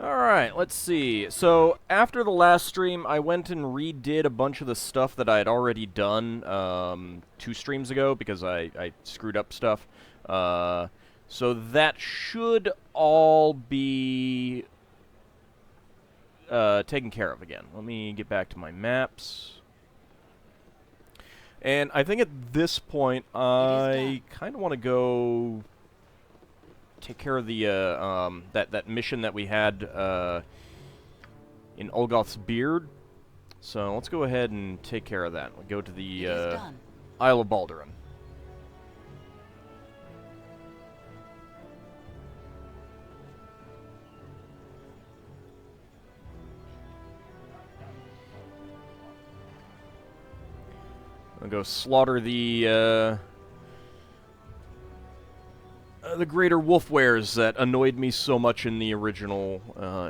Alright, let's see. So, after the last stream, I went and redid a bunch of the stuff that I had already done 2 streams ago because I screwed up stuff. So that should all be taken care of again. Let me get back to my maps. And I think at this point, I kind of want to go take care of the that mission that we had in Olgoth's Beard. So let's go ahead and take care of that. We'll go to the Isle of Baldur. I'll go slaughter the greater wolf wares that annoyed me so much in the original,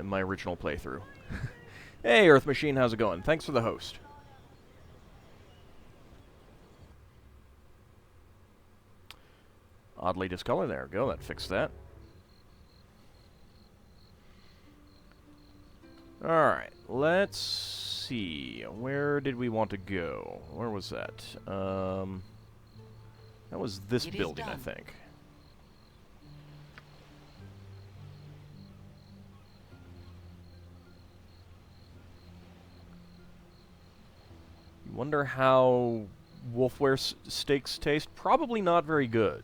in my original playthrough. Hey, Earth Machine, how's it going? Thanks for the host. Oddly discolored. There we go. That fixed that. Alright, let's see. Where did we want to go? Where was that? That was this building, I think. Wonder how wolfware steaks taste? Probably not very good.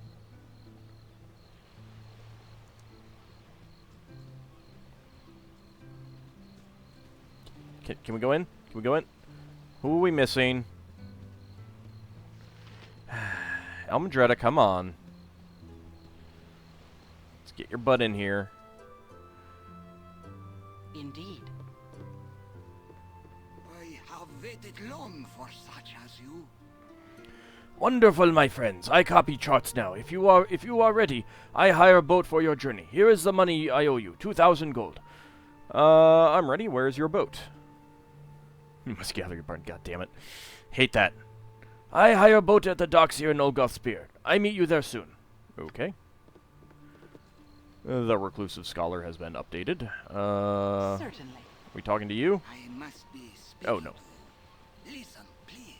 Can we go in? Can we go in? Who are we missing? Elmandretta, come on. Let's get your butt in here. Indeed. I have waited long for such as you. Wonderful, my friends. I copy charts now. If you are ready, I hire a boat for your journey. Here is the money I owe you, 2,000 gold. I'm ready. Where's your boat? You must gather your barn. God damn it. Hate that. I hire a boat at the docks here in Dragonspear. I meet you there soon. Okay. The reclusive scholar has been updated. Certainly. We talking to you? I must be speaking. Oh, no. Listen, please.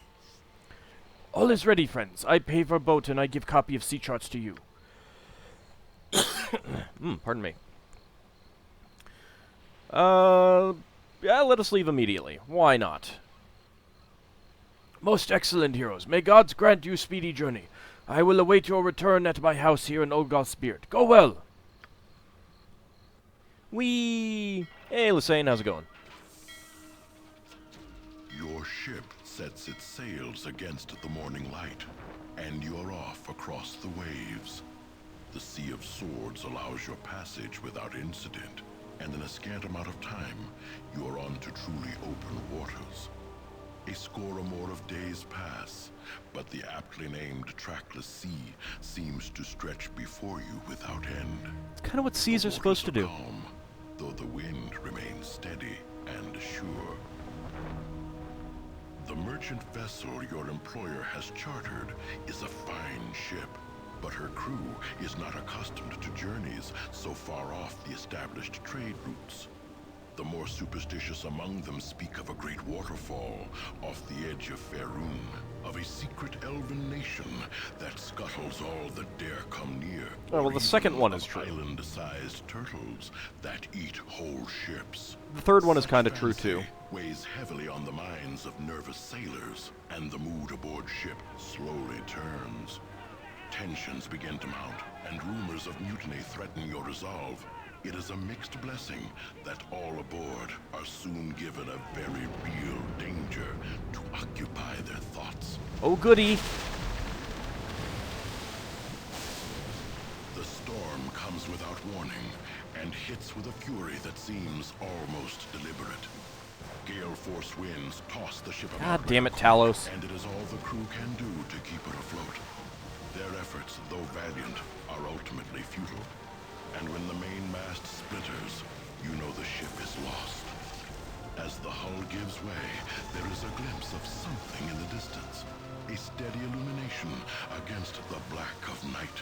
All is ready, friends. I pay for boat and I give copy of sea charts to you. Pardon me. Yeah, let us leave immediately. Why not? Most excellent heroes, may gods grant you speedy journey. I will await your return at my house here in Dragonspear. Go well! Whee! Hey, Lysane, how's it going? Your ship sets its sails against the morning light, and you're off across the waves. The Sea of Swords allows your passage without incident, and in a scant amount of time, you are on to truly open waters. A score or more of days pass, but the aptly named trackless sea seems to stretch before you without end. It's kind of what seas are supposed to do. Calm, though the wind remains steady and sure. The merchant vessel your employer has chartered is a fine ship, but her crew is not accustomed to journeys so far off the established trade routes. The more superstitious among them speak of a great waterfall off the edge of Faerun, of a secret elven nation that scuttles all that dare come near. Oh, well, the second one is true. Island-sized turtles that eat whole ships. The third one is Such kind of true, too. fancy weighs heavily on the minds of nervous sailors, and the mood aboard ship slowly turns. Tensions begin to mount, and rumors of mutiny threaten your resolve. It is a mixed blessing that all aboard are soon given a very real danger to occupy their thoughts. Oh, goody. The storm comes without warning and hits with a fury that seems almost deliberate. Gale force winds toss the ship about. God damn it, Talos. And it is all the crew can do to keep it afloat. Their efforts, though valiant, are ultimately futile. And when the main mast splinters, you know the ship is lost. As the hull gives way, there is a glimpse of something in the distance. A steady illumination against the black of night.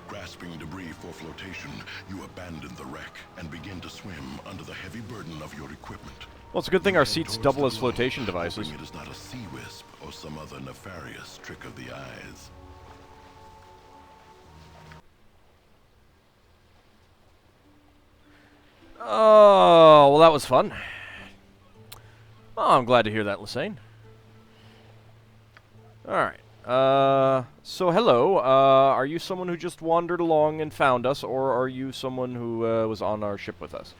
Grasping debris for flotation, you abandon the wreck and begin to swim under the heavy burden of your equipment. Well, it's a good thing our Head seats towards double the as glow, flotation devices. hoping it is not a sea wisp or some other nefarious trick of the eyes. Oh, well, that was fun. Oh, I'm glad to hear that, Lassane. Alright. So hello. Are you someone who just wandered along and found us, or are you someone who was on our ship with us?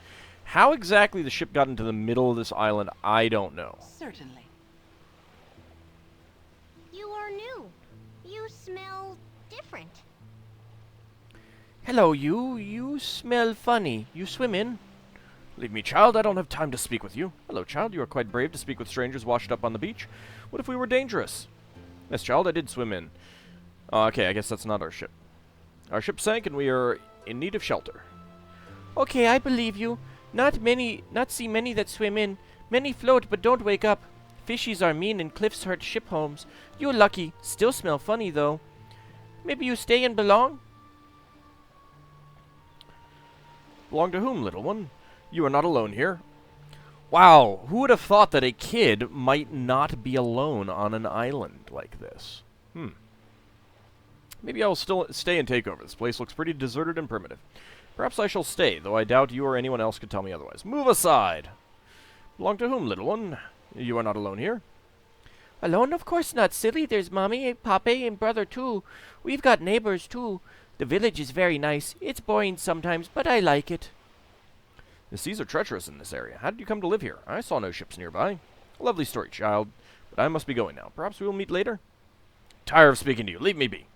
How exactly the ship got into the middle of this island, I don't know. Certainly. You are new. You smell different. Hello, you. You smell funny. You swim in? Leave me, child. I don't have time to speak with you. Hello, child. You are quite brave to speak with strangers washed up on the beach. What if we were dangerous? Yes, child, I did swim in. Okay, I guess that's not our ship. Our ship sank and we are in need of shelter. Okay, I believe you. Not see many that swim in. Many float but don't wake up. Fishies are mean and cliffs hurt ship homes. You're lucky. Still smell funny, though. Maybe you stay and belong? Belong to whom, little one? You are not alone here. Wow, who would have thought that a kid might not be alone on an island like this? Maybe I will still stay and take over. This place looks pretty deserted and primitive. Perhaps I shall stay, though I doubt you or anyone else could tell me otherwise. Move aside! Belong to whom, little one? You are not alone here. Alone? Of course not, silly. There's Mommy, Pape, and Brother, too. We've got neighbors, too. The village is very nice. It's boring sometimes, but I like it. The seas are treacherous in this area. How did you come to live here? I saw no ships nearby. A lovely story, child. But I must be going now. Perhaps we will meet later? Tired of speaking to you. Leave me be.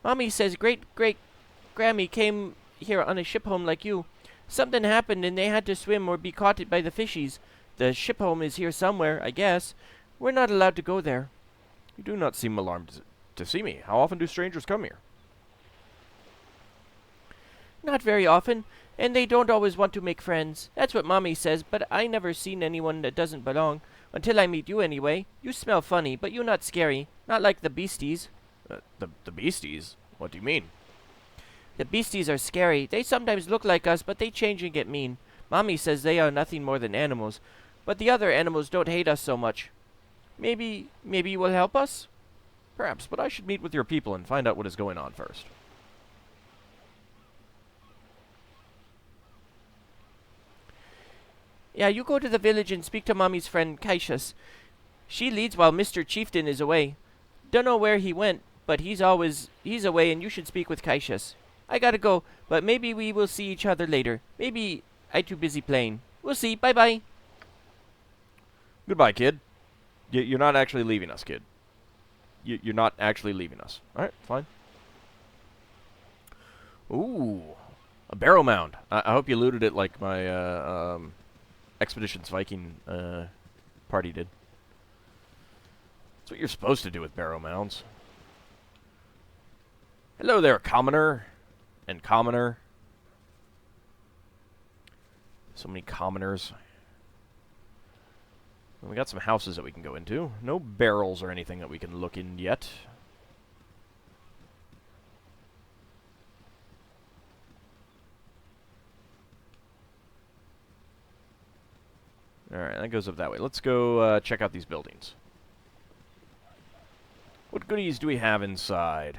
Mommy says great-great-Grammy came here on a ship home like you. Something happened and they had to swim or be caught by the fishies. The ship home is here somewhere, I guess. We're not allowed to go there. You do not seem alarmed to see me. How often do strangers come here? Not very often. And they don't always want to make friends. That's what Mommy says, but I never seen anyone that doesn't belong. Until I meet you anyway. You smell funny, but you're not scary. Not like the beasties. The beasties? What do you mean? The beasties are scary. They sometimes look like us, but they change and get mean. Mommy says they are nothing more than animals. But the other animals don't hate us so much. Maybe you will help us? Perhaps, but I should meet with your people and find out what is going on first. Yeah, you go to the village and speak to Mommy's friend, Caishas. She leads while Mr. Chieftain is away. Dunno where he went, but he's away and you should speak with Caishas. I gotta go, but maybe we will see each other later. Maybe I too busy playing. We'll see. Bye-bye. Goodbye, kid. You're not actually leaving us, kid. You're not actually leaving us. Alright, fine. Ooh. A barrow mound. I hope you looted it like my, Expeditions Viking party did. That's what you're supposed to do with barrow mounds. Hello there, commoner and commoner. So many commoners. And we got some houses that we can go into. No barrels or anything that we can look in yet. Alright, that goes up that way. Let's go check out these buildings. What goodies do we have inside?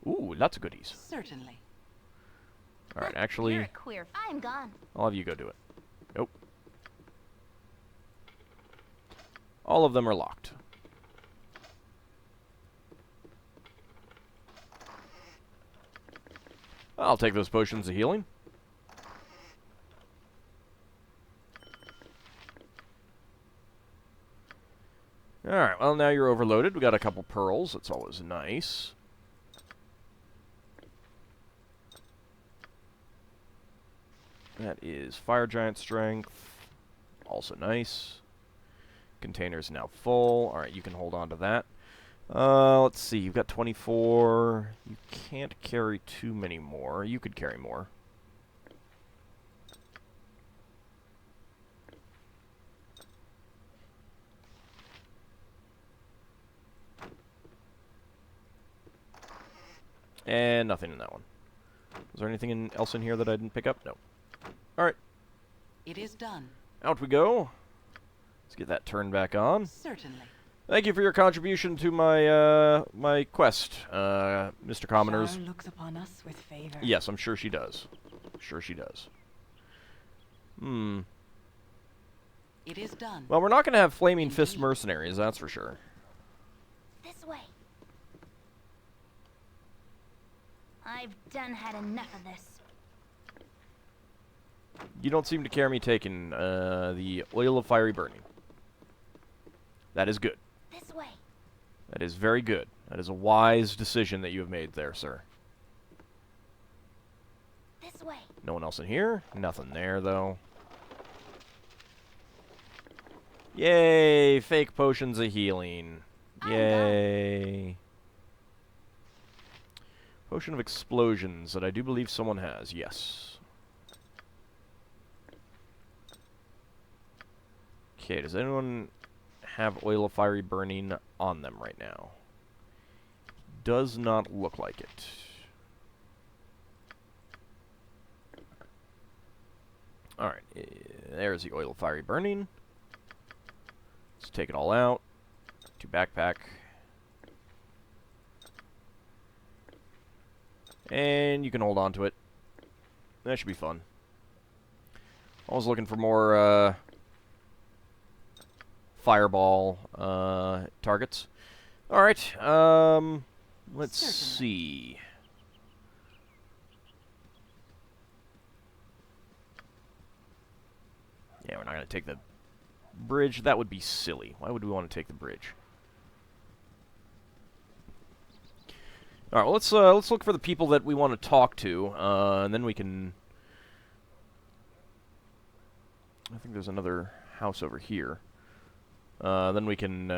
Ooh, lots of goodies. Certainly. Alright, actually, You're queer. I'm gone. I'll have you go do it. Nope. All of them are locked. I'll take those potions of healing. Alright, well now you're overloaded. We got a couple pearls. That's always nice. That is Fire Giant Strength. Also nice. Container's now full. Alright, you can hold on to that. Let's see. You've got 24. You can't carry too many more. You could carry more. And nothing in that one. Was there anything else in here that I didn't pick up? No. Alright, It is done. out we go. Let's get that turned back on. Certainly. Thank you for your contribution to my my quest, Mr. Commoners. Shar looks upon us with favor. Yes, I'm sure she does. Sure she does. It is done. Well, we're not going to have Flaming Fist mercenaries, that's for sure. This way. I've done had enough of this. You don't seem to care me taking the Oil of Fiery Burning. That is good. This way. That is very good. That is a wise decision that you have made there, sir. This way. No one else in here? Nothing there, though. Yay! Fake potions of healing. Yay! Potion of explosions that I do believe someone has. Yes. Okay, does anyone have Oil of Fiery Burning on them right now? Does not look like it. Alright, there's the Oil of Fiery Burning. Let's take it all out. To backpack. And you can hold on to it. That should be fun. I was looking for more fireball targets. Alright, let's see. Yeah, we're not going to take the bridge. That would be silly. Why would we want to take the bridge? Alright, well, let's look for the people that we want to talk to, and then we can... I think there's another house over here. Then we can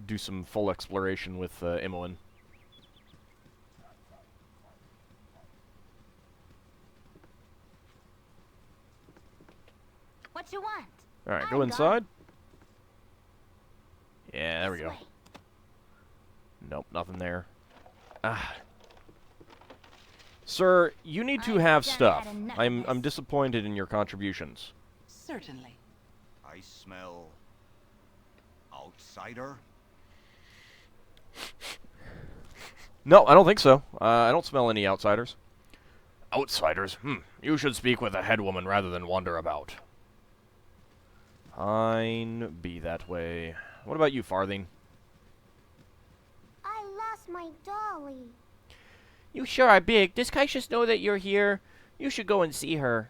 do some full exploration with Imoen. What you want? Alright, go inside. Yeah, there we This go. way. Nope, nothing there. Ah. Sir, you need to have stuff. I'm disappointed in your contributions. Certainly. I smell outsider. No, I don't think so. I don't smell any outsiders. Outsiders? You should speak with a head woman rather than wander about. Fine, be that way. What about you, Farthing? I lost my dolly. You sure are big. Does Kaishas know that you're here? You should go and see her.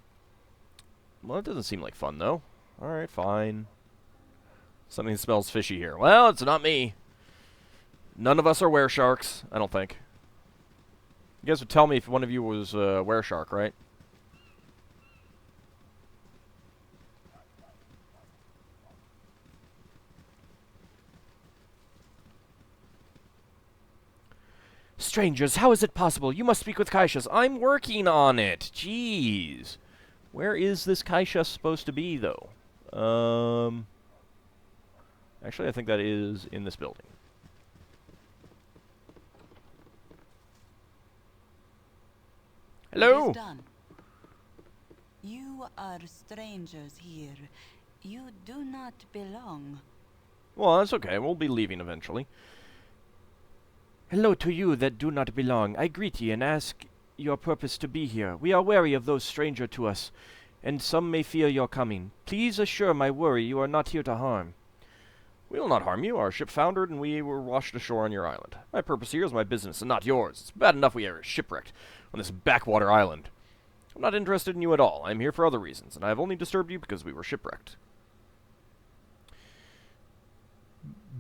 Well, it doesn't seem like fun, though. Alright, fine. Something smells fishy here. Well, it's not me. None of us are weresharks, I don't think. You guys would tell me if one of you was a wereshark, right? Strangers, how is it possible? You must speak with Kaishas. I'm working on it. Jeez. Where is this Kaishas supposed to be, though? Actually, I think that is in this building. Hello? It is done. You are strangers here. You do not belong. Well, that's okay. We'll be leaving eventually. Hello to you that do not belong. I greet ye and ask your purpose to be here. We are wary of those stranger to us, and some may fear your coming. Please assure my worry you are not here to harm. We will not harm you. Our ship foundered, and we were washed ashore on your island. My purpose here is my business, and not yours. It's bad enough we are shipwrecked on this backwater island. I'm not interested in you at all. I am here for other reasons, and I have only disturbed you because we were shipwrecked.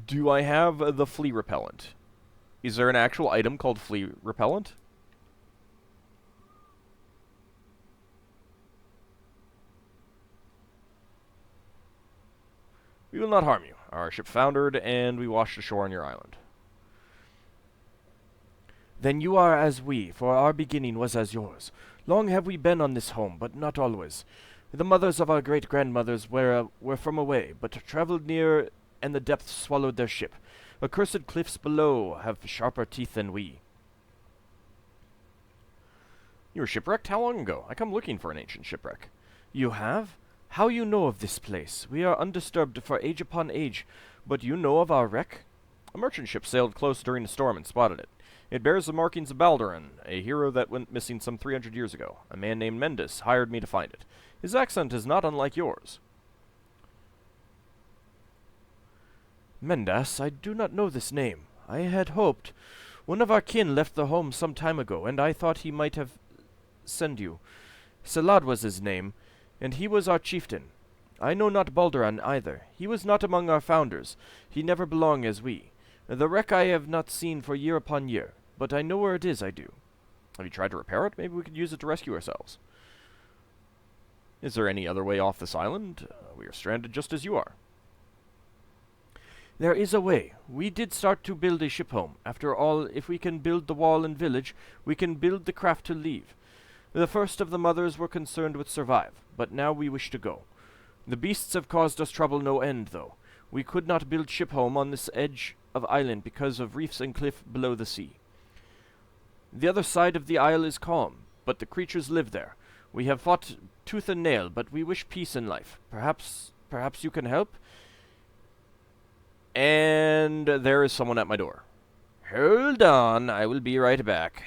Do I have the flea repellent? Is there an actual item called flea repellent? We will not harm you. Our ship foundered, and we washed ashore on your island. Then you are as we, for our beginning was as yours. Long have we been on this home, but not always. The mothers of our great-grandmothers were from away, but travelled near, and the depths swallowed their ship. Accursed cliffs below have sharper teeth than we. You were shipwrecked? How long ago? I come looking for an ancient shipwreck. You have? How you know of this place? We are undisturbed for age upon age, but you know of our wreck? A merchant ship sailed close during a storm and spotted it. It bears the markings of Baldur, a hero that went missing some 300 years ago. A man named Mendes hired me to find it. His accent is not unlike yours. Mendas, I do not know this name. I had hoped. One of our kin left the home some time ago, and I thought he might have sent you. Salad was his name, and he was our chieftain. I know not Balduran either. He was not among our founders. He never belonged as we. The wreck I have not seen for year upon year, but I know where it is, I do. Have you tried to repair it? Maybe we could use it to rescue ourselves. Is there any other way off this island? We are stranded just as you are. There is a way. We did start to build a ship home. After all, if we can build the wall and village, we can build the craft to leave. The first of the mothers were concerned with survive, but now we wish to go. The beasts have caused us trouble no end, though. We could not build ship home on this edge of island because of reefs and cliff below the sea. The other side of the isle is calm, but the creatures live there. We have fought tooth and nail, but we wish peace in life. Perhaps you can help? And there is someone at my door. Hold on, I will be right back.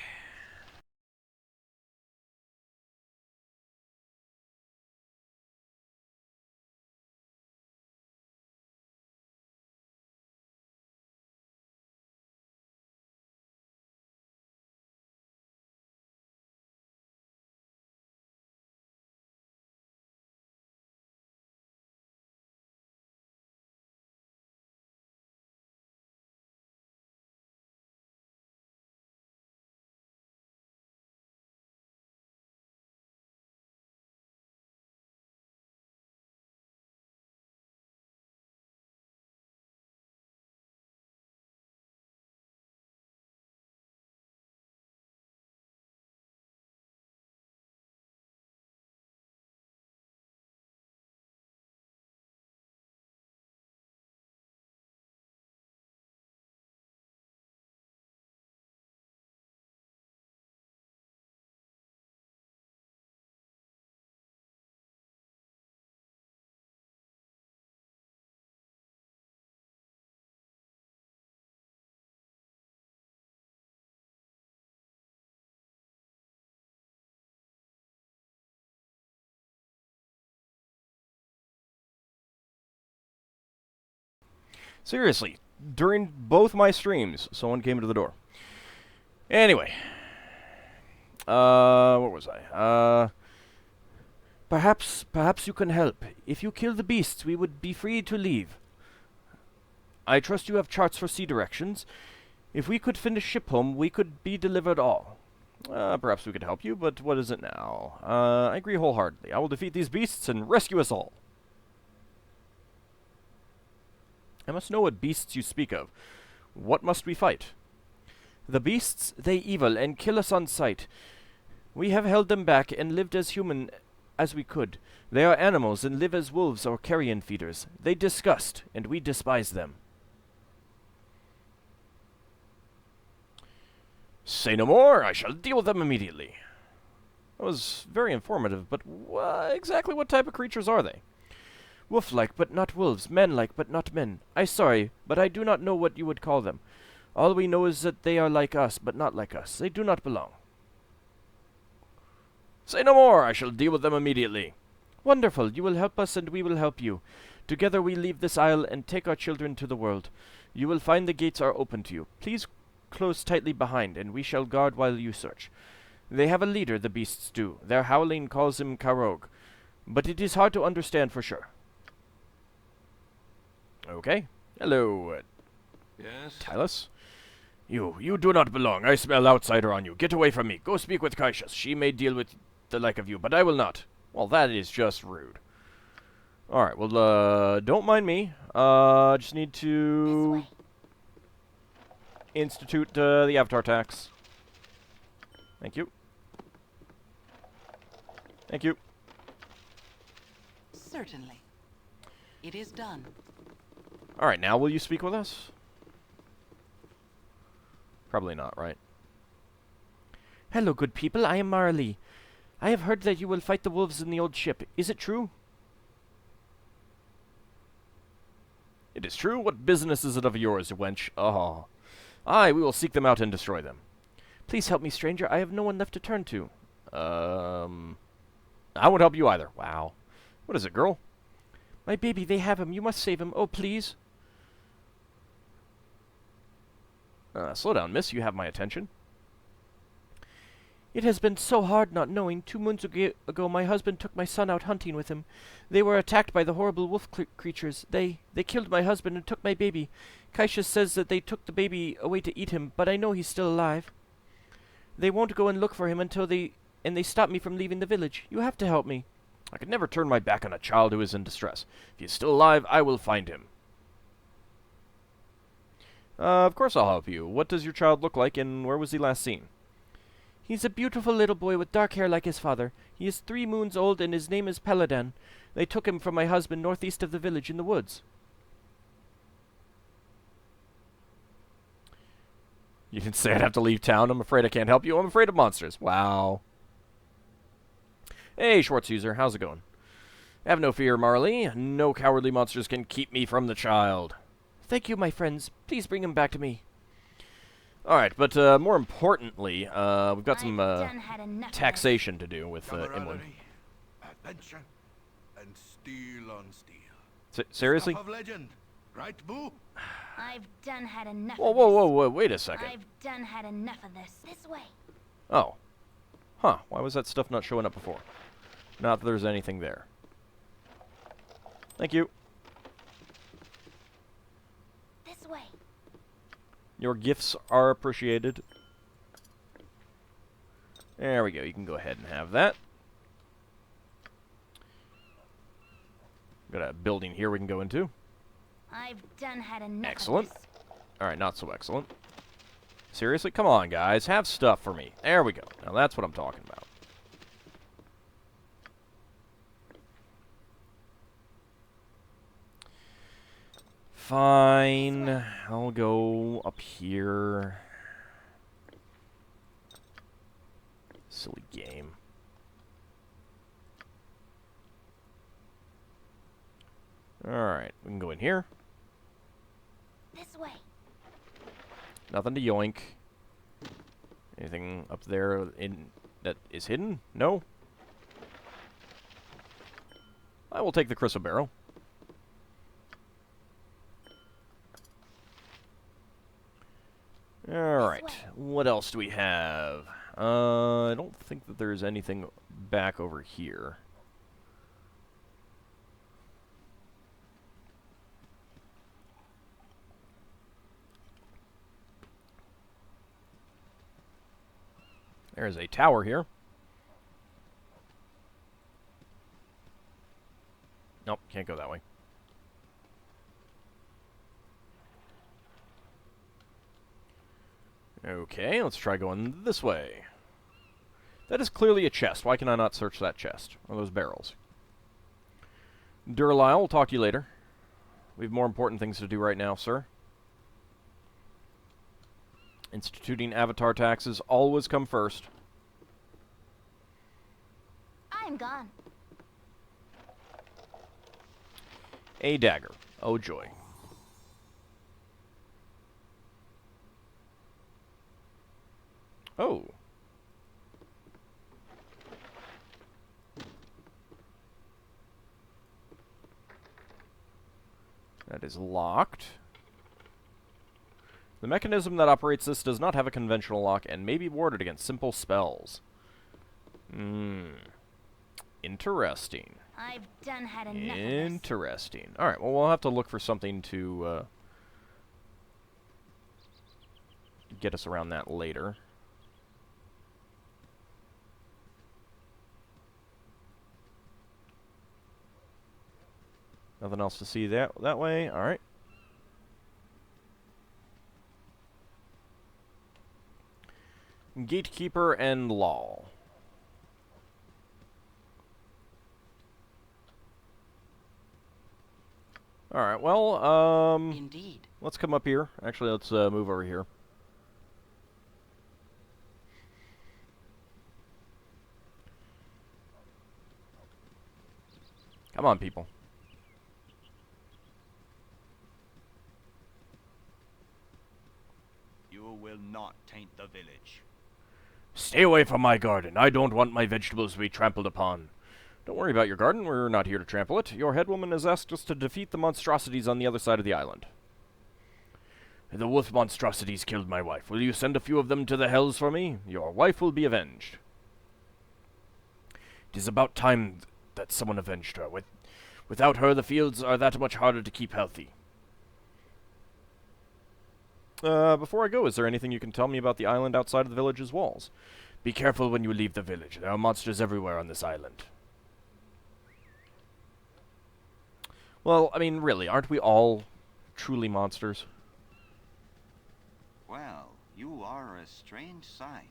Seriously, during both my streams, someone came to the door. Anyway. Where was I? Perhaps you can help. If you kill the beasts, we would be free to leave. I trust you have charts for sea directions. If we could finish ship home, we could be delivered all. Perhaps we could help you, but what is it now? I agree wholeheartedly. I will defeat these beasts and rescue us all. I must know what beasts you speak of. What must we fight? The beasts, they evil, and kill us on sight. We have held them back, and lived as human as we could. They are animals, and live as wolves or carrion feeders. They disgust, and we despise them. Say no more, I shall deal with them immediately. That was very informative, but exactly what type of creatures are they? Wolf-like, but not wolves. Men-like, but not men. I sorry, but I do not know what you would call them. All we know is that they are like us, but not like us. They do not belong. Say no more, I shall deal with them immediately. Wonderful, you will help us and we will help you. Together we leave this isle and take our children to the world. You will find the gates are open to you. Please close tightly behind, and we shall guard while you search. They have a leader, the beasts do. Their howling calls him Karog, but it is hard to understand for sure. Okay. Hello, Yes? Tylus. You do not belong. I smell outsider on you. Get away from me. Go speak with Cautious. She may deal with the like of you, but I will not. Well, that is just rude. Alright, well, don't mind me. Just need to institute the avatar tax. Thank you. Thank you. Certainly. It is done. Alright, now will you speak with us? Probably not, right? Hello, good people. I am Marley. I have heard that you will fight the wolves in the old ship. Is it true? It is true. What business is it of yours, wench? Oh. Aye, we will seek them out and destroy them. Please help me, stranger. I have no one left to turn to. I won't help you either. Wow. What is it, girl? My baby, they have him. You must save him. Oh, please. Slow down, miss. You have my attention. It has been so hard not knowing. 2 moons ago, my husband took my son out hunting with him. They were attacked by the horrible wolf creatures. They killed my husband and took my baby. Kaisha says that they took the baby away to eat him, but I know he's still alive. They won't go and look for him until they stop me from leaving the village. You have to help me. I could never turn my back on a child who is in distress. If he is still alive, I will find him. Of course I'll help you. What does your child look like, and where was he last seen? He's a beautiful little boy with dark hair like his father. He is 3 moons old, and his name is Peladan. They took him from my husband northeast of the village in the woods. You didn't say I'd have to leave town. I'm afraid I can't help you. I'm afraid of monsters. Wow. Hey, Schwartz user. How's it going? Have no fear, Marley. No cowardly monsters can keep me from the child. Thank you, my friends. Please bring him back to me. Alright, but more importantly, we've got some taxation to do with Imlin. Camaraderie, adventure, and steel on steel. Seriously? Stuff of legend, right, Boo? I've done had enough Whoa, of whoa, this. whoa, whoa, wait a second. I've done had enough of this. This way. Oh. Huh, why was that stuff not showing up before? Not that there's anything there. Thank you. This way. Your gifts are appreciated. There we go. You can go ahead and have that. Got a building here we can go into. I've done had enough Excellent. of this. Alright, not so excellent. Seriously? Come on, guys. Have stuff for me. There we go. Now that's what I'm talking about. Fine. I'll go up here. Silly game. Alright, we can go in here. This way. Nothing to yoink. Anything up there in that is hidden? No? I will take the crystal barrel. Alright, what else do we have? I don't think that there's anything back over here. There's a tower here. Nope, can't go that way. Okay, let's try going this way. That is clearly a chest. Why can I not search that chest? Or those barrels? Durlyle, we'll talk to you later. We have more important things to do right now, sir. Instituting avatar taxes always come first. I'm gone. A dagger. Oh, joy. Oh. That is locked. The mechanism that operates this does not have a conventional lock and may be warded against simple spells. Interesting. I've done had enough of this. Interesting. Alright, well, we'll have to look for something to get us around that later. Nothing else to see that way. Alright. Gatekeeper and Law. Alright, well, Indeed. let's come up here. Actually, let's move over here. Come on, people. You will not taint the village. Stay away from my garden. I don't want my vegetables to be trampled upon. Don't worry about your garden. We're not here to trample it. Your head woman has asked us to defeat the monstrosities on the other side of the island. The wolf monstrosities killed my wife. Will you send a few of them to the hells for me? Your wife will be avenged. It is about time that someone avenged her. Without her, the fields are that much harder to keep healthy. Before I go, is there anything you can tell me about the island outside of the village's walls? Be careful when you leave the village. There are monsters everywhere on this island. Well, I mean, really, aren't we all truly monsters? Well, you are a strange sight.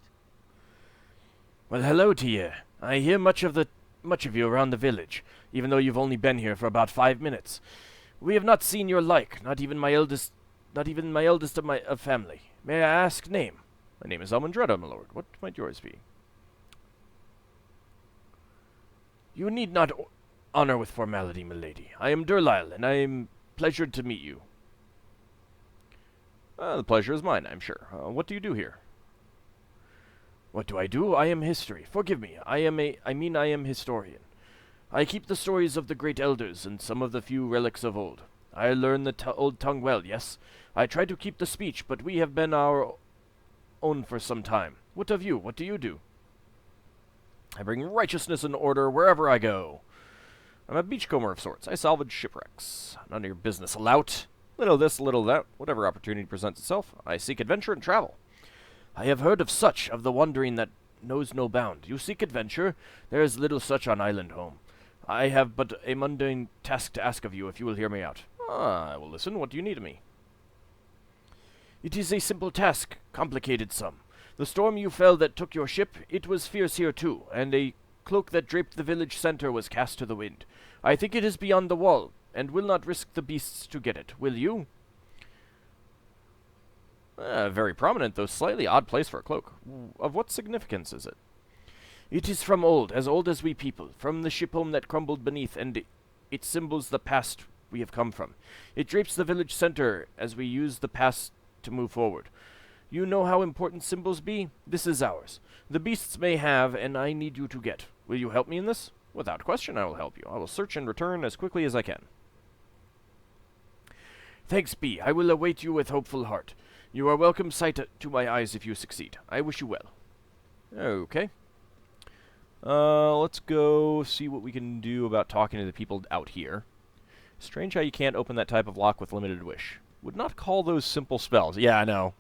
Well, hello to you. I hear much of you around the village, even though you've only been here for about 5 minutes. We have not seen your like, not even my eldest of my family. May I ask name? My name is Elmondretta, my lord. What might yours be? You need not honor with formality, milady. I am Durlyle, and I am pleasured to meet you. The pleasure is mine, I'm sure. What do you do here? What do I do? I am history. Forgive me. I am historian. I keep the stories of the great elders and some of the few relics of old. I learn the old tongue well, yes. I try to keep the speech, but we have been our own for some time. What of you? What do you do? I bring righteousness and order wherever I go. I'm a beachcomber of sorts. I salvage shipwrecks. None of your business, lout. Little this, little that. Whatever opportunity presents itself, I seek adventure and travel. I have heard of such, of the wandering that knows no bound. You seek adventure? There is little such on island home. I have but a mundane task to ask of you, if you will hear me out. I will listen. What do you need of me? It is a simple task, complicated some. The storm you fell that took your ship, it was fierce here too, and a cloak that draped the village center was cast to the wind. I think it is beyond the wall, and will not risk the beasts to get it. Will you? Very prominent, though slightly odd place for a cloak. Of what significance is it? It is from old as we people, from the ship home that crumbled beneath, and it symbols the past we have come from. It drapes the village center as we use the past to move forward. You know how important symbols be? This is ours. The beasts may have, and I need you to get. Will you help me in this? Without question, I will help you. I will search and return as quickly as I can. Thanks be. I will await you with hopeful heart. You are welcome sight to my eyes if you succeed. I wish you well. Okay. Let's go see what we can do about talking to the people out here. Strange how you can't open that type of lock with limited wish. Would not call those simple spells. Yeah, I know.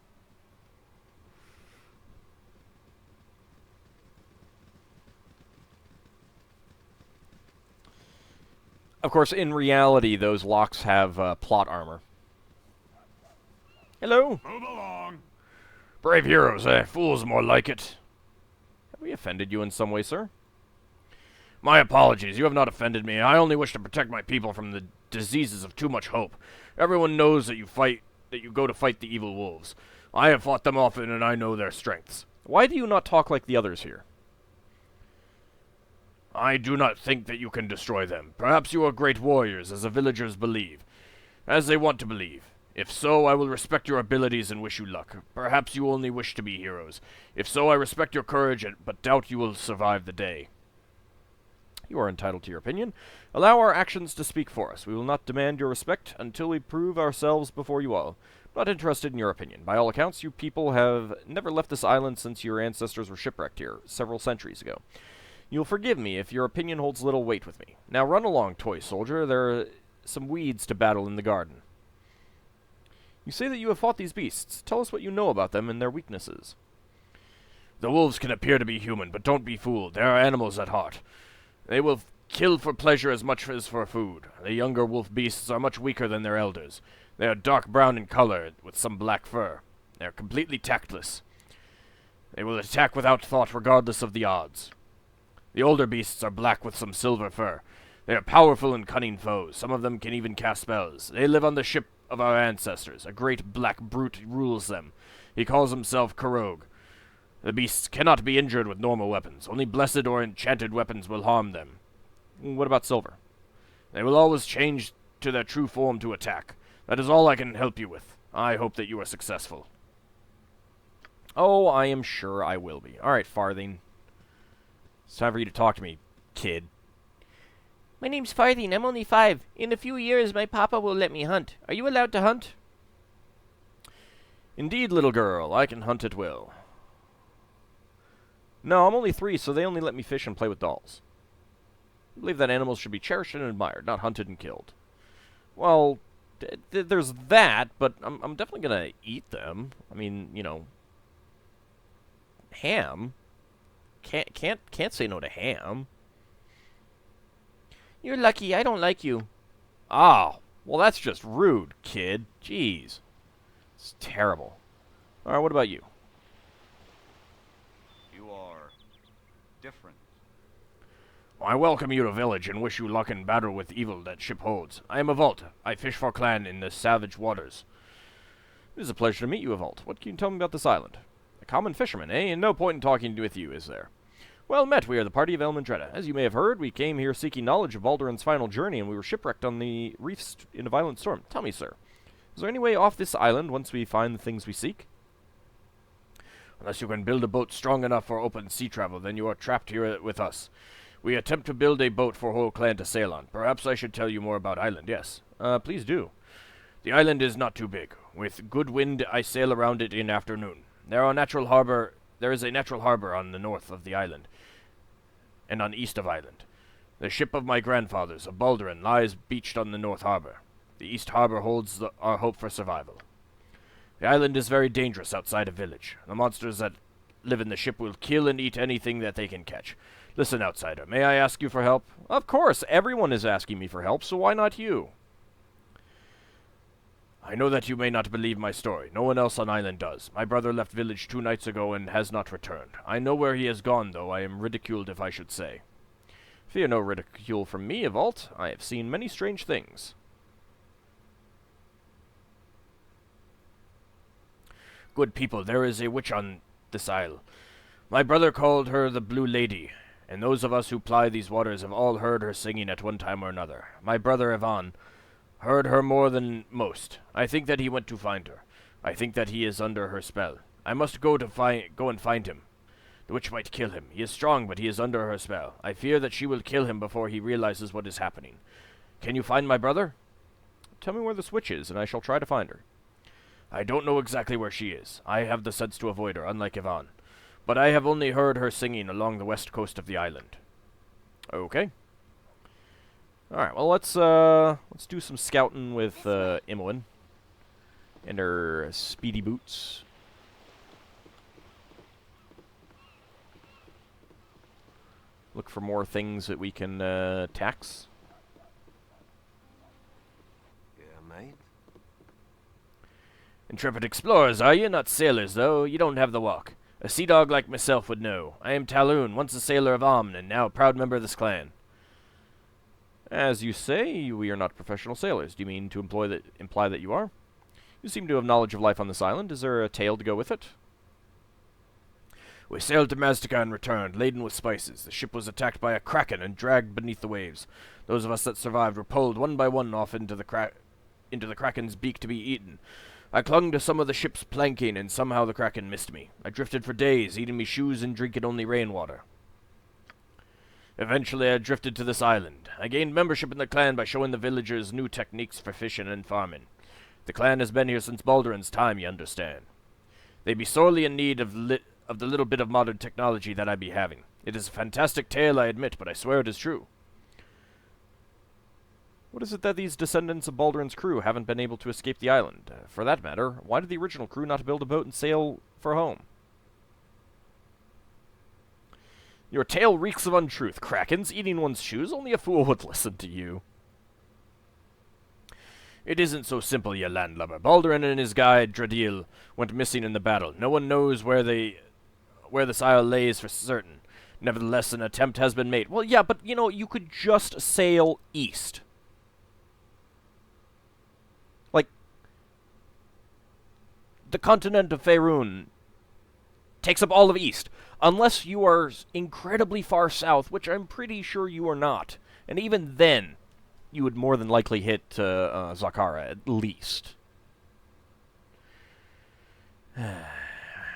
Of course, in reality, those locks have plot armor. Hello. Move along. Brave heroes, fools more like it. Have we offended you in some way, sir? My apologies. You have not offended me. I only wish to protect my people from the diseases of too much hope. Everyone knows that you go to fight the evil wolves. I have fought them often, and I know their strengths. Why do you not talk like the others here? I do not think that you can destroy them. Perhaps you are great warriors, as the villagers believe. As they want to believe. If so, I will respect your abilities and wish you luck. Perhaps you only wish to be heroes. If so, I respect your courage, but doubt you will survive the day. You are entitled to your opinion. Allow our actions to speak for us. We will not demand your respect until we prove ourselves before you all. Not interested in your opinion. By all accounts, you people have never left this island since your ancestors were shipwrecked here several centuries ago. You'll forgive me if your opinion holds little weight with me. Now run along, toy soldier. There are some weeds to battle in the garden. You say that you have fought these beasts. Tell us what you know about them and their weaknesses. The wolves can appear to be human, but don't be fooled. They are animals at heart. They will kill for pleasure as much as for food. The younger wolf beasts are much weaker than their elders. They are dark brown in color, with some black fur. They are completely tactless. They will attack without thought, regardless of the odds. The older beasts are black with some silver fur. They are powerful and cunning foes. Some of them can even cast spells. They live on the ship of our ancestors. A great black brute rules them. He calls himself Karog. The beasts cannot be injured with normal weapons. Only blessed or enchanted weapons will harm them. What about silver? They will always change to their true form to attack. That is all I can help you with. I hope that you are successful. Oh, I am sure I will be. Alright, Farthing. It's time for you to talk to me, kid. My name's Farthing. I'm only 5. In a few years, my papa will let me hunt. Are you allowed to hunt? Indeed, little girl, I can hunt at will. No, I'm only 3, so they only let me fish and play with dolls. I believe that animals should be cherished and admired, not hunted and killed. Well, there's that, but I'm definitely gonna eat them. I mean, you know, ham. Can't say no to ham. You're lucky. I don't like you. Ah, well, that's just rude, kid. Jeez. It's terrible. Alright, what about you? You are different. I welcome you to village and wish you luck in battle with evil that ship holds. I am Evolt. I fish for clan in the savage waters. It is a pleasure to meet you, Evolt. What can you tell me about this island? A common fisherman, eh? And no point in talking with you, is there? Well met, we are the party of Elmandretta. As you may have heard, we came here seeking knowledge of Baldur's final journey, and we were shipwrecked on the reefs in a violent storm. Tell me, sir, is there any way off this island once we find the things we seek? Unless you can build a boat strong enough for open sea travel, then you are trapped here with us. We attempt to build a boat for whole clan to sail on. Perhaps I should tell you more about island, yes. Please do. The island is not too big. With good wind, I sail around it in afternoon. There is a natural harbor on the north of the island, and on east of island. The ship of my grandfathers, of Baldur, lies beached on the north harbor. The east harbor holds our hope for survival. The island is very dangerous outside of village. The monsters that live in the ship will kill and eat anything that they can catch. Listen, outsider, may I ask you for help? Of course, everyone is asking me for help, so why not you? I know that you may not believe my story. No one else on island does. My brother left village 2 nights ago and has not returned. I know where he has gone, though I am ridiculed if I should say. Fear no ridicule from me, Evolt. I have seen many strange things. Good people, there is a witch on this isle. My brother called her the Blue Lady, and those of us who ply these waters have all heard her singing at one time or another. My brother Ivan heard her more than most. I think that he went to find her. I think that he is under her spell. I must go and find him. The witch might kill him. He is strong, but he is under her spell. I fear that she will kill him before he realizes what is happening. Can you find my brother? Tell me where this witch is, and I shall try to find her. I don't know exactly where she is. I have the sense to avoid her, unlike Ivan. But I have only heard her singing along the west coast of the island. Okay. Alright, well, let's do some scouting with Imoen and her speedy boots. Look for more things that we can tax. Yeah, mate. Intrepid explorers, are you? Not sailors, though. You don't have the walk. A sea dog like myself would know. I am Talon, once a sailor of Amn, and now a proud member of this clan. As you say, we are not professional sailors. Do you mean to imply that you are? You seem to have knowledge of life on this island. Is there a tale to go with it? We sailed to Maztica and returned, laden with spices. The ship was attacked by a kraken and dragged beneath the waves. Those of us that survived were pulled one by one off into the kraken's beak to be eaten. I clung to some of the ship's planking, and somehow the kraken missed me. I drifted for days, eating me shoes and drinking only rainwater. Eventually, I drifted to this island. I gained membership in the clan by showing the villagers new techniques for fishing and farming. The clan has been here since Baldur's time, you understand. They be sorely in need of the little bit of modern technology that I be having. It is a fantastic tale, I admit, but I swear it is true. What is it that these descendants of Baldur's crew haven't been able to escape the island? For that matter, why did the original crew not build a boat and sail for home? Your tale reeks of untruth. Krakens eating one's shoes? Only a fool would listen to you. It isn't so simple, ye landlubber. Baldur and his guide, Dradil, went missing in the battle. No one knows where this isle lays for certain. Nevertheless, an attempt has been made. Well, yeah, but, you know, you could just sail east. Like, the continent of Faerun takes up all of east. Unless you are incredibly far south, which I'm pretty sure you are not. And even then, you would more than likely hit Zakara, at least.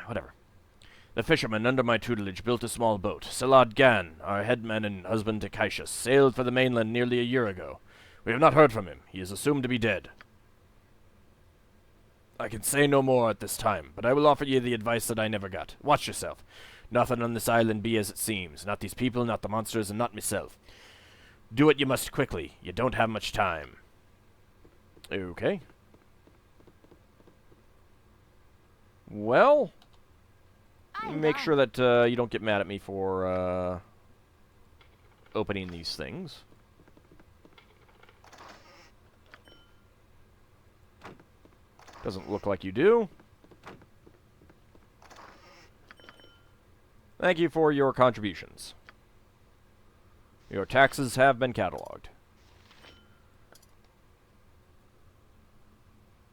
Whatever. The fishermen under my tutelage built a small boat. Salad Gan, our headman and husband to Kaishas, sailed for the mainland nearly a year ago. We have not heard from him. He is assumed to be dead. I can say no more at this time, but I will offer you the advice that I never got. Watch yourself. Nothing on this island be as it seems. Not these people, not the monsters, and not myself. Do what you must quickly. You don't have much time. Okay. Well, make sure that you don't get mad at me for opening these things. Doesn't look like you do. Thank you for your contributions. Your taxes have been cataloged.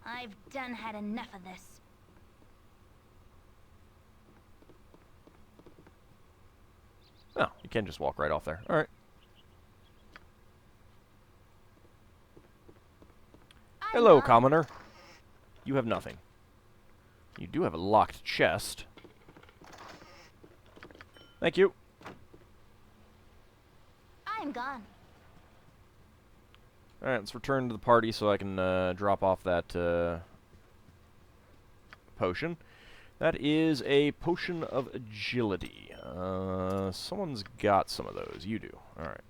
I've done had enough of this. Oh, you can just walk right off there. Alright. Hello, commoner. You have nothing. You do have a locked chest. Thank you. I'm gone. Alright, let's return to the party so I can drop off that potion. That is a potion of agility. Someone's got some of those. You do. Alright.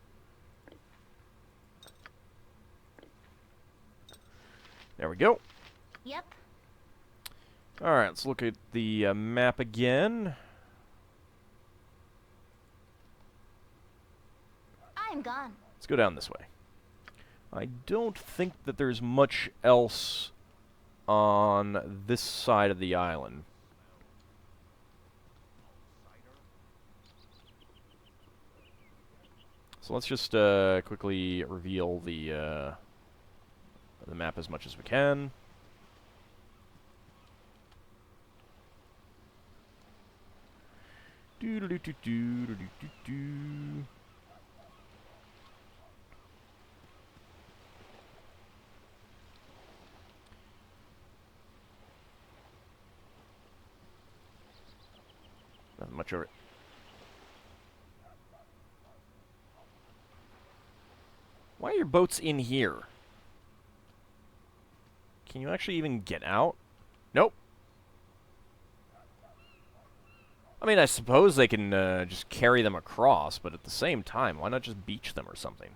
There we go. Yep. Alright, let's look at the map again. I'm gone. Let's go down this way. I don't think that there's much else on this side of the island. So let's just quickly reveal the map as much as we can. Do-do-do-do-do-do-do-do. Nothing much over it. Why are your boats in here? Can you actually even get out? Nope. I mean, I suppose they can just carry them across, but at the same time, why not just beach them or something?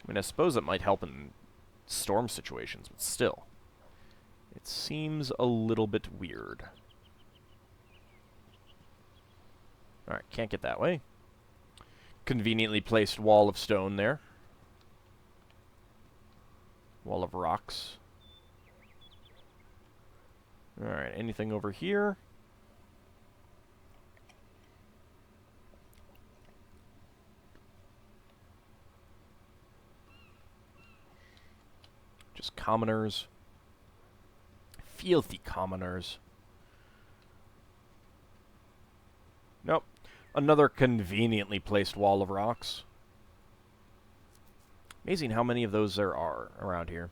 I mean, I suppose it might help in storm situations, but still. It seems a little bit weird. Alright, can't get that way. Conveniently placed wall of stone there. Wall of rocks. Alright, anything over here? Just commoners. Filthy commoners. Nope. Another conveniently placed wall of rocks. Amazing how many of those there are around here.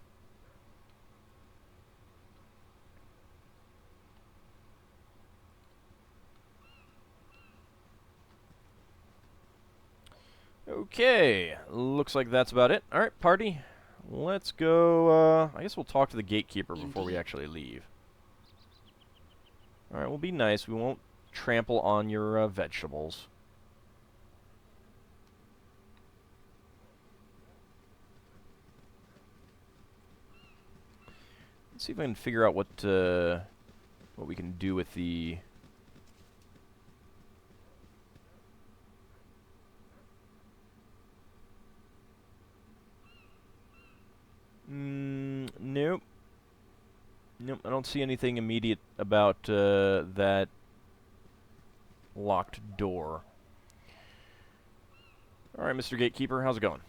Okay, looks like that's about it. Alright, party. Let's go, I guess we'll talk to the gatekeeper before we actually leave. Alright, we'll be nice. We won't trample on your vegetables. Let's see if I can figure out what we can do with the... Nope. Nope, I don't see anything immediate about that locked door. Alright, Mr. Gatekeeper, how's it going?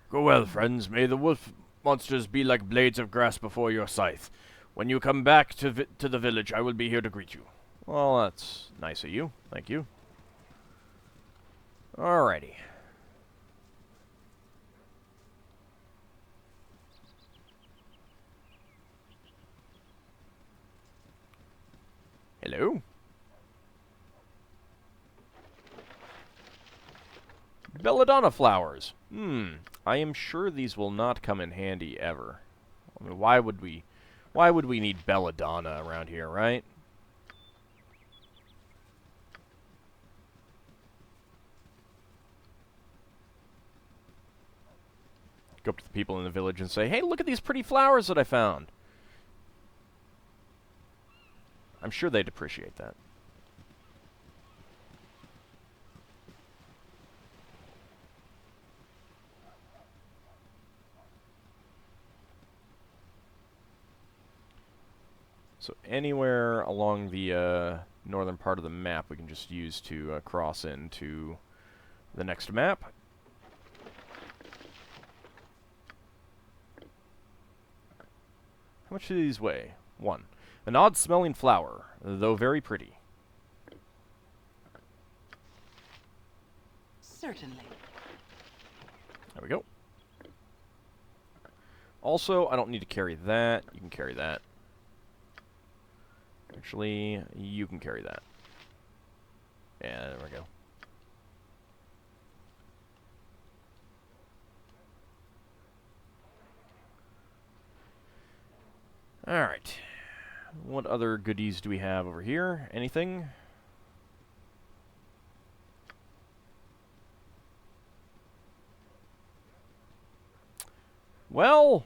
Go well, friends. May the wolf monsters be like blades of grass before your scythe. When you come back to the village, I will be here to greet you. Well, that's nice of you. Thank you. Alrighty. Hello? Belladonna flowers. I am sure these will not come in handy ever. I mean, why would we need belladonna around here, right? Go up to the people in the village and say, "Hey, look at these pretty flowers that I found." I'm sure they'd appreciate that. So anywhere along the northern part of the map we can just use to cross into the next map. How much do these weigh? 1. An odd-smelling flower, though very pretty. Certainly. There we go. Also, I don't need to carry that. You can carry that. Actually, you can carry that. Yeah, there we go. Alright. What other goodies do we have over here? Anything? Well...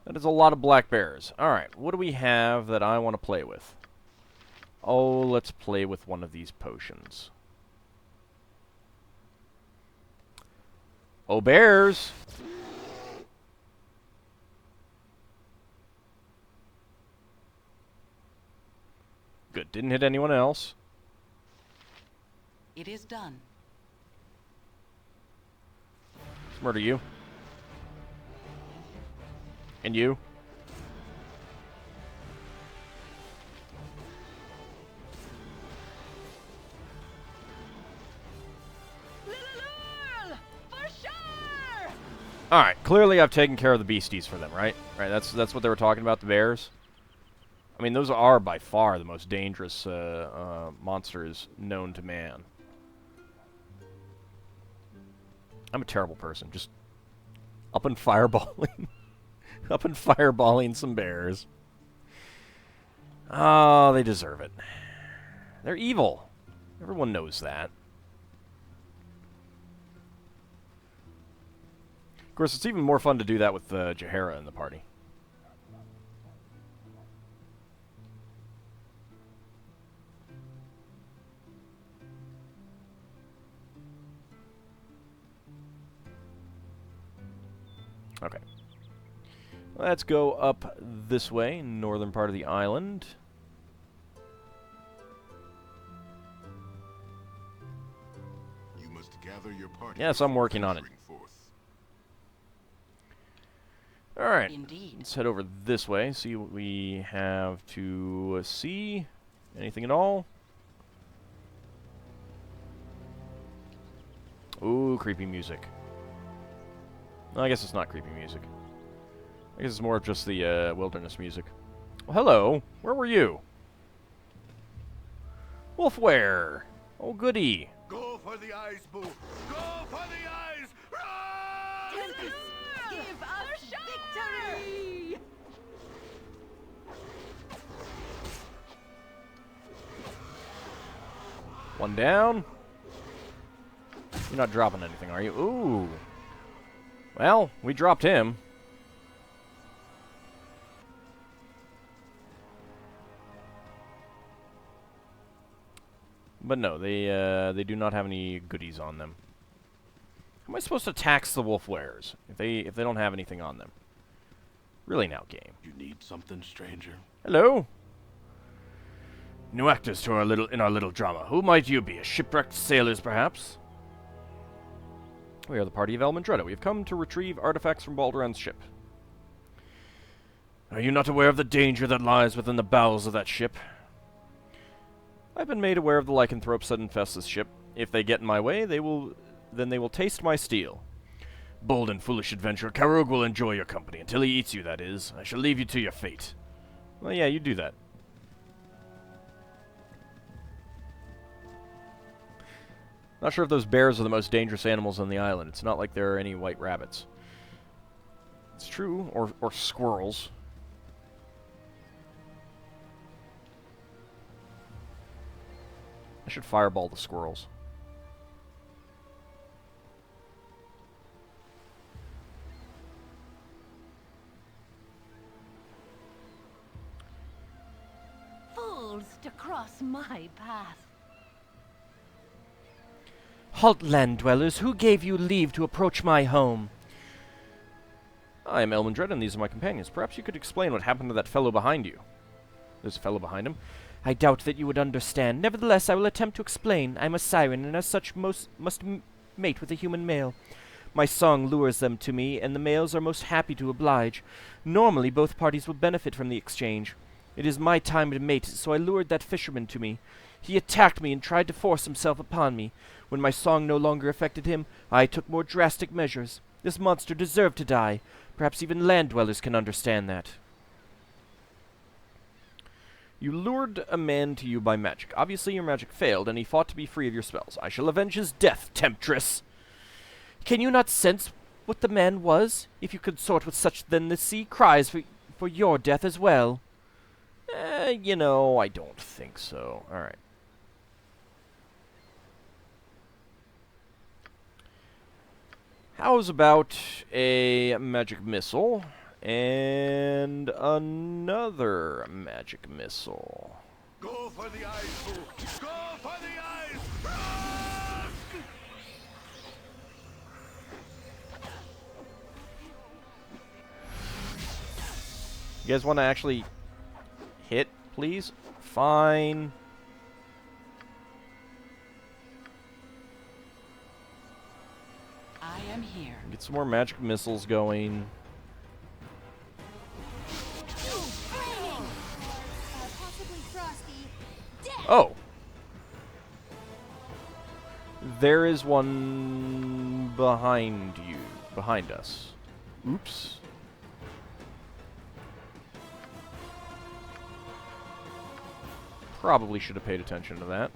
that is a lot of black bears. Alright, what do we have that I want to play with? Oh, let's play with one of these potions. Oh, bears! Good, didn't hit anyone else. It is done. Let's murder you. And you. Alright, clearly I've taken care of the beasties for them, right? Right, that's what they were talking about, the bears. I mean, those are by far the most dangerous monsters known to man. I'm a terrible person, just up and fireballing. Up and fireballing some bears. Oh, they deserve it. They're evil. Everyone knows that. Of course, it's even more fun to do that with Jaheira in the party. Okay. Let's go up this way, northern part of the island. You must gather your party. Yes, I'm working on it. Alright, Indeed. let's head over this way, see what we have to see. Anything at all? Ooh, creepy music. No, I guess it's not creepy music. I guess it's more of just the wilderness music. Well, hello. Where were you? Wolfware. Oh, goody. Go for the eyes, Boo! Go for the eyes! Run! Give us victory! One down. You're not dropping anything, are you? Ooh. Well, we dropped him. But no, they do not have any goodies on them. How am I supposed to tax the wolfwares if they don't have anything on them? Really now, game. You need something, stranger? Hello. New actors to our little drama. Who might you be? A shipwrecked sailors, perhaps? We are the party of Elmandretta. We have come to retrieve artifacts from Baldur's ship. Are you not aware of the danger that lies within the bowels of that ship? I've been made aware of the lycanthropes that infest this ship. If they get in my way, then they will taste my steel. Bold and foolish adventurer, Karug will enjoy your company, until he eats you, that is. I shall leave you to your fate. Well, yeah, you do that. Not sure if those bears are the most dangerous animals on the island. It's not like there are any white rabbits. It's true, or squirrels. I should fireball the squirrels. Fools to cross my path. Halt, land dwellers. Who gave you leave to approach my home? I am Elmondred, and these are my companions. Perhaps you could explain what happened to that fellow behind you. There's a fellow behind him. I doubt that you would understand. Nevertheless, I will attempt to explain. I am a siren, and as such must mate with a human male. My song lures them to me, and the males are most happy to oblige. Normally, both parties will benefit from the exchange. It is my time to mate, so I lured that fisherman to me. He attacked me and tried to force himself upon me. When my song no longer affected him, I took more drastic measures. This monster deserved to die. Perhaps even land dwellers can understand that. You lured a man to you by magic. Obviously your magic failed, and he fought to be free of your spells. I shall avenge his death, temptress. Can you not sense what the man was? If you consort with such, then the sea cries for your death as well. You know, I don't think so. Alright. How's about a magic missile and another magic missile? Go for the eyes, fool! Go for the eyes! You guys want to actually hit, please? Fine. I am here. Get some more magic missiles going. Oh! There is one behind you. Behind us. Oops. Probably should have paid attention to that.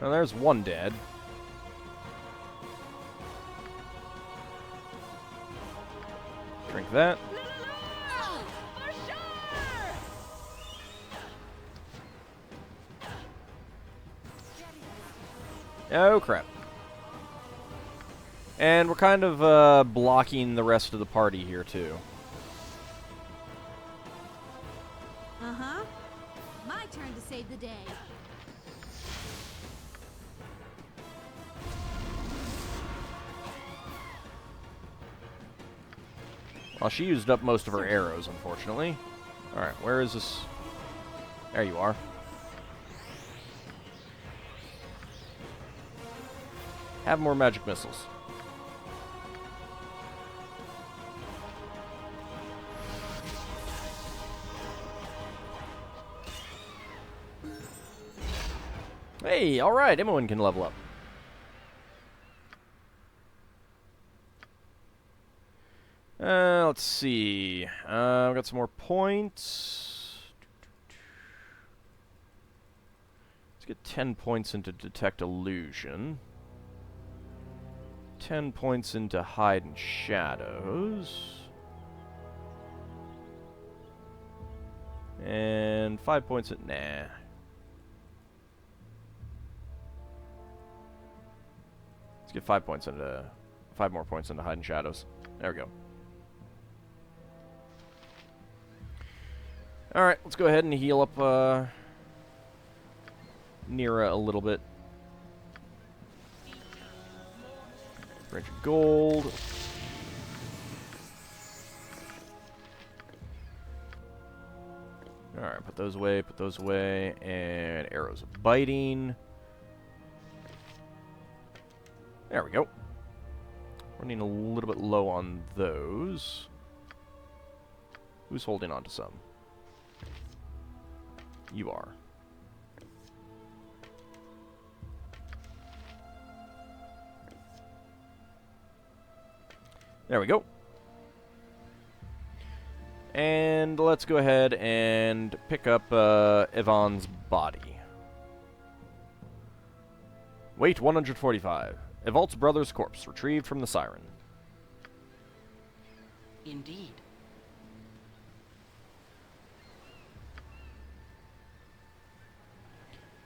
Well, there's one dead. Drink that. For sure! Oh, crap. And we're kind of blocking the rest of the party here, too. Uh-huh. My turn to save the day. Well, she used up most of her arrows, unfortunately. Alright, where is this? There you are. Have more magic missiles. Hey, alright, everyone can level up. Let's see. I've got some more points. Let's get 10 points into Detect Illusion. 10 points into Hide and Shadows. And 5 points at... Nah. Let's get 5 points into... 5 more points into Hide and Shadows. There we go. Alright, let's go ahead and heal up Nira a little bit. Branch of gold. Alright, put those away, and arrows of biting. There we go. Running a little bit low on those. Who's holding on to some? You are. There we go. And let's go ahead and pick up Yvonne's body. Weight 145. Yvonne's brother's corpse, retrieved from the siren. Indeed.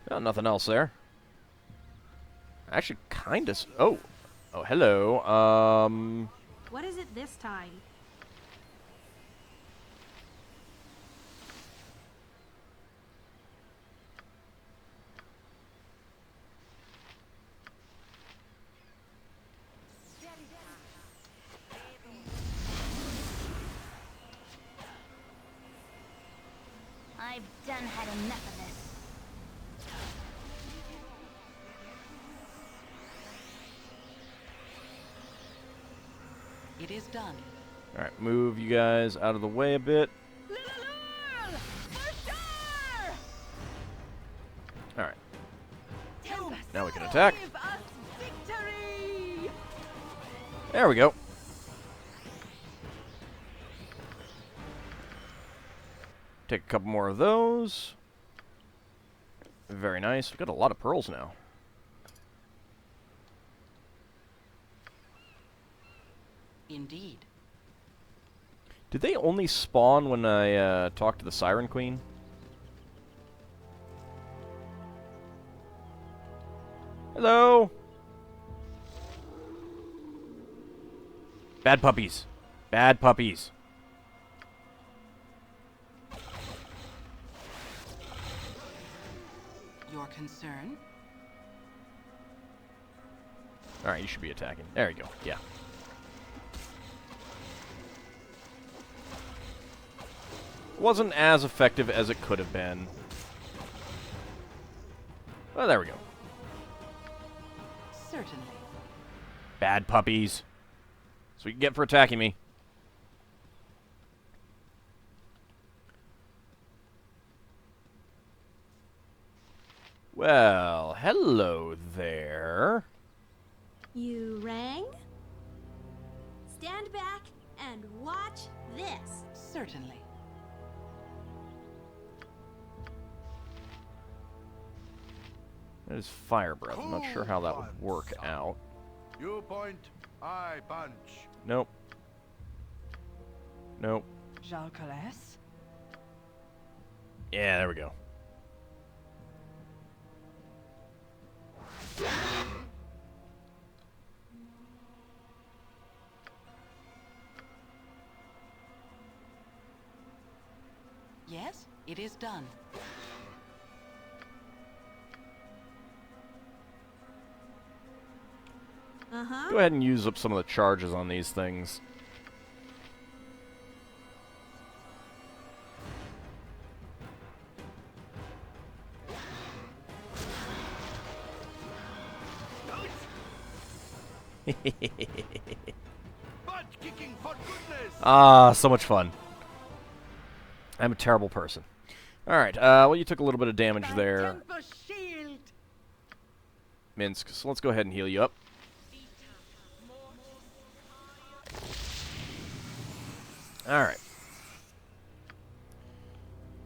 Oh, nothing else there. Actually, kind of... Oh, hello. What is it this time? I've done had enough of this. It is done. Alright, move you guys out of the way a bit. Alright. Now we can attack. There we go. Take a couple more of those. Very nice. We've got a lot of pearls now. Indeed. Did they only spawn when I talked to the Siren Queen? Hello? Bad puppies. Bad puppies. Your concern? Alright, you should be attacking. There you go. Yeah. Wasn't as effective as it could have been. Oh, there we go. Certainly. Bad puppies. That's what you get for attacking me. Well, hello there. You rang? Stand back and watch this. Certainly. That is fire breath. I'm not sure how that would work out. You point, I punch. Nope. Nope. Jalcales? Yeah, there we go. Yes, it is done. Uh-huh. Go ahead and use up some of the charges on these things. Butt kicking for goodness. Ah, so much fun. I'm a terrible person. Alright, well, you took a little bit of damage there, Minsk, so let's go ahead and heal you up. Alright.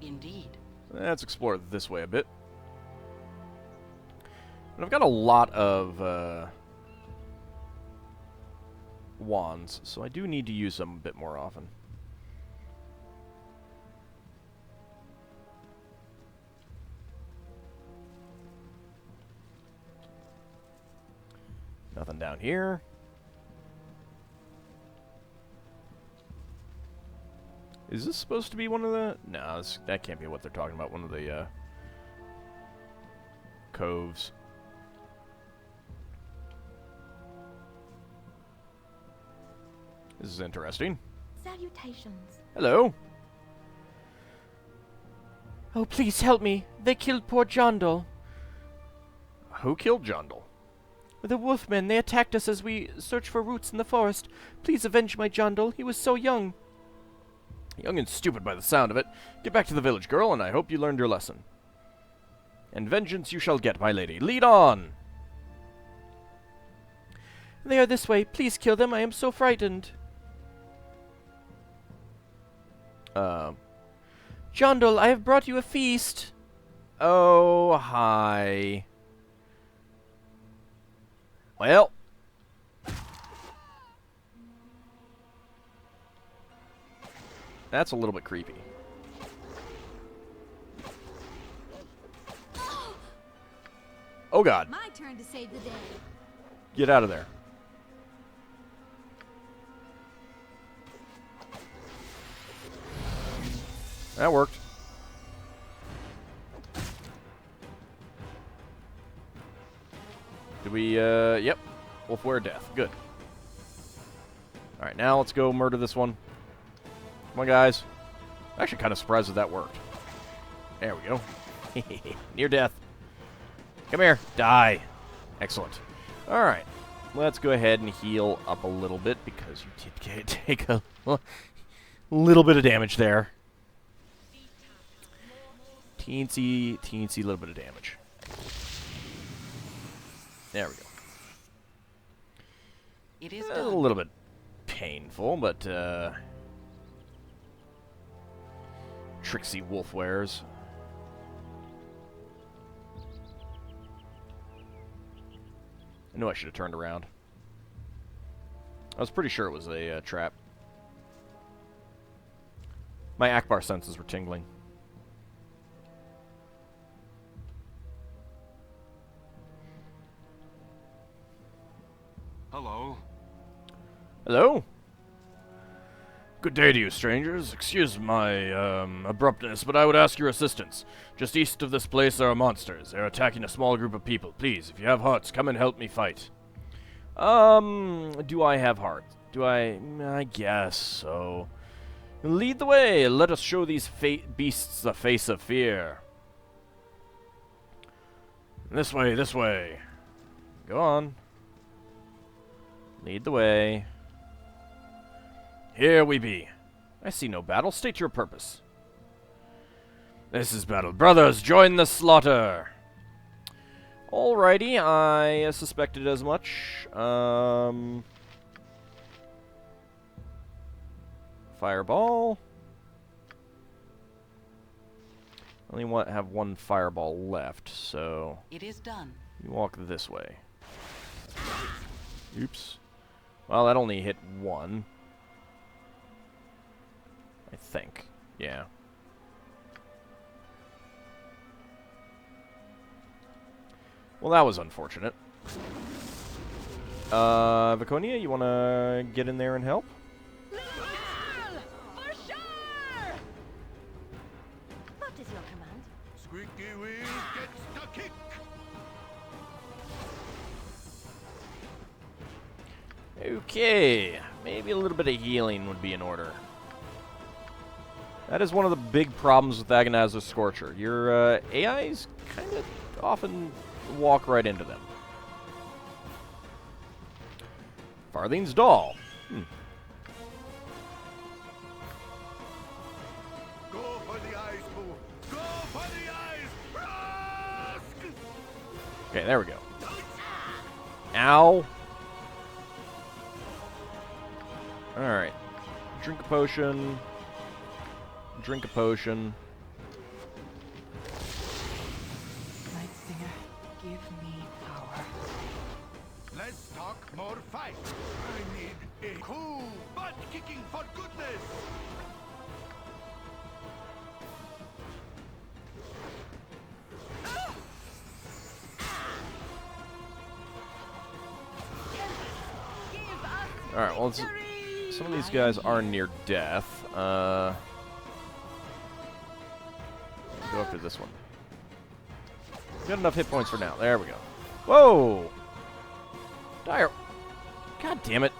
Indeed. Let's explore this way a bit. And I've got a lot of wands, so I do need to use them a bit more often. Nothing down here. Is this supposed to be one of the... No, that can't be what they're talking about. One of the coves. This is interesting. Salutations. Hello. Oh, please help me. They killed poor Jondal. Who killed Jondal? The wolfmen, they attacked us as we searched for roots in the forest. Please avenge my Jondal. He was so young. Young and stupid by the sound of it. Get back to the village, girl, and I hope you learned your lesson. And vengeance you shall get, my lady. Lead on! They are this way. Please kill them. I am so frightened. Jondal, I have brought you a feast. Oh, hi. Well. That's a little bit creepy. Oh, God. My turn to save the day. Get out of there. That worked. Did we, yep. Wolfware death. Good. Alright, now let's go murder this one. Come on, guys. I'm actually kind of surprised that worked. There we go. Near death. Come here. Die. Excellent. Alright. Let's go ahead and heal up a little bit because you did take a little bit of damage there. Teensy little bit of damage. There we go. It is A done. little bit painful, but tricksy wolfwares. I knew I should have turned around. I was pretty sure it was a trap. My Akbar senses were tingling. Hello. Hello? Good day to you, strangers. Excuse my, abruptness, but I would ask your assistance. Just east of this place there are monsters. They're attacking a small group of people. Please, if you have hearts, come and help me fight. Do I have heart? Do I? I guess so. Lead the way. Let us show these beasts the face of fear. This way, this way. Go on. Lead the way. Here we be. I see no battle. State your purpose. This is battle. Brothers, join the slaughter. Alrighty, I suspected as much. Fireball. Only have one fireball left, so It is done. you walk this way. Oops. Well, that only hit one. I think. Yeah. Well, that was unfortunate. Viconia, you want to get in there and help? For sure! What is your command? Squeaky wheel gets the kick. Okay. Maybe a little bit of healing would be in order. That is one of the big problems with Agonizer's Scorcher. Your AIs kind of often walk right into them. Farthing's doll. Go for the eyes, boo. Go for the eyes. Rusk! Okay, there we go. Ow. Alright. Drink a potion. Drink a potion. Singer, give me power. Let's talk more fight. I need a cool butt kicking for goodness. Alright, well, some of these guys are near death. Go after this one. Got enough hit points for now. There we go. Whoa! Dire. God damn it.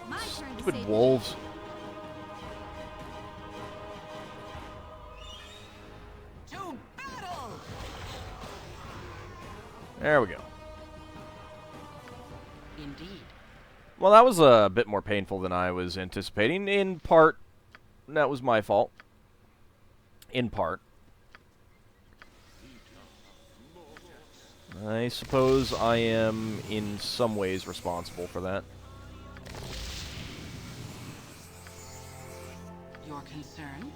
My turn to Stupid save wolves. To battle! There we go. Indeed. Well, that was a bit more painful than I was anticipating. In part, that was my fault. In part. I suppose I am in some ways responsible for that. Your concern?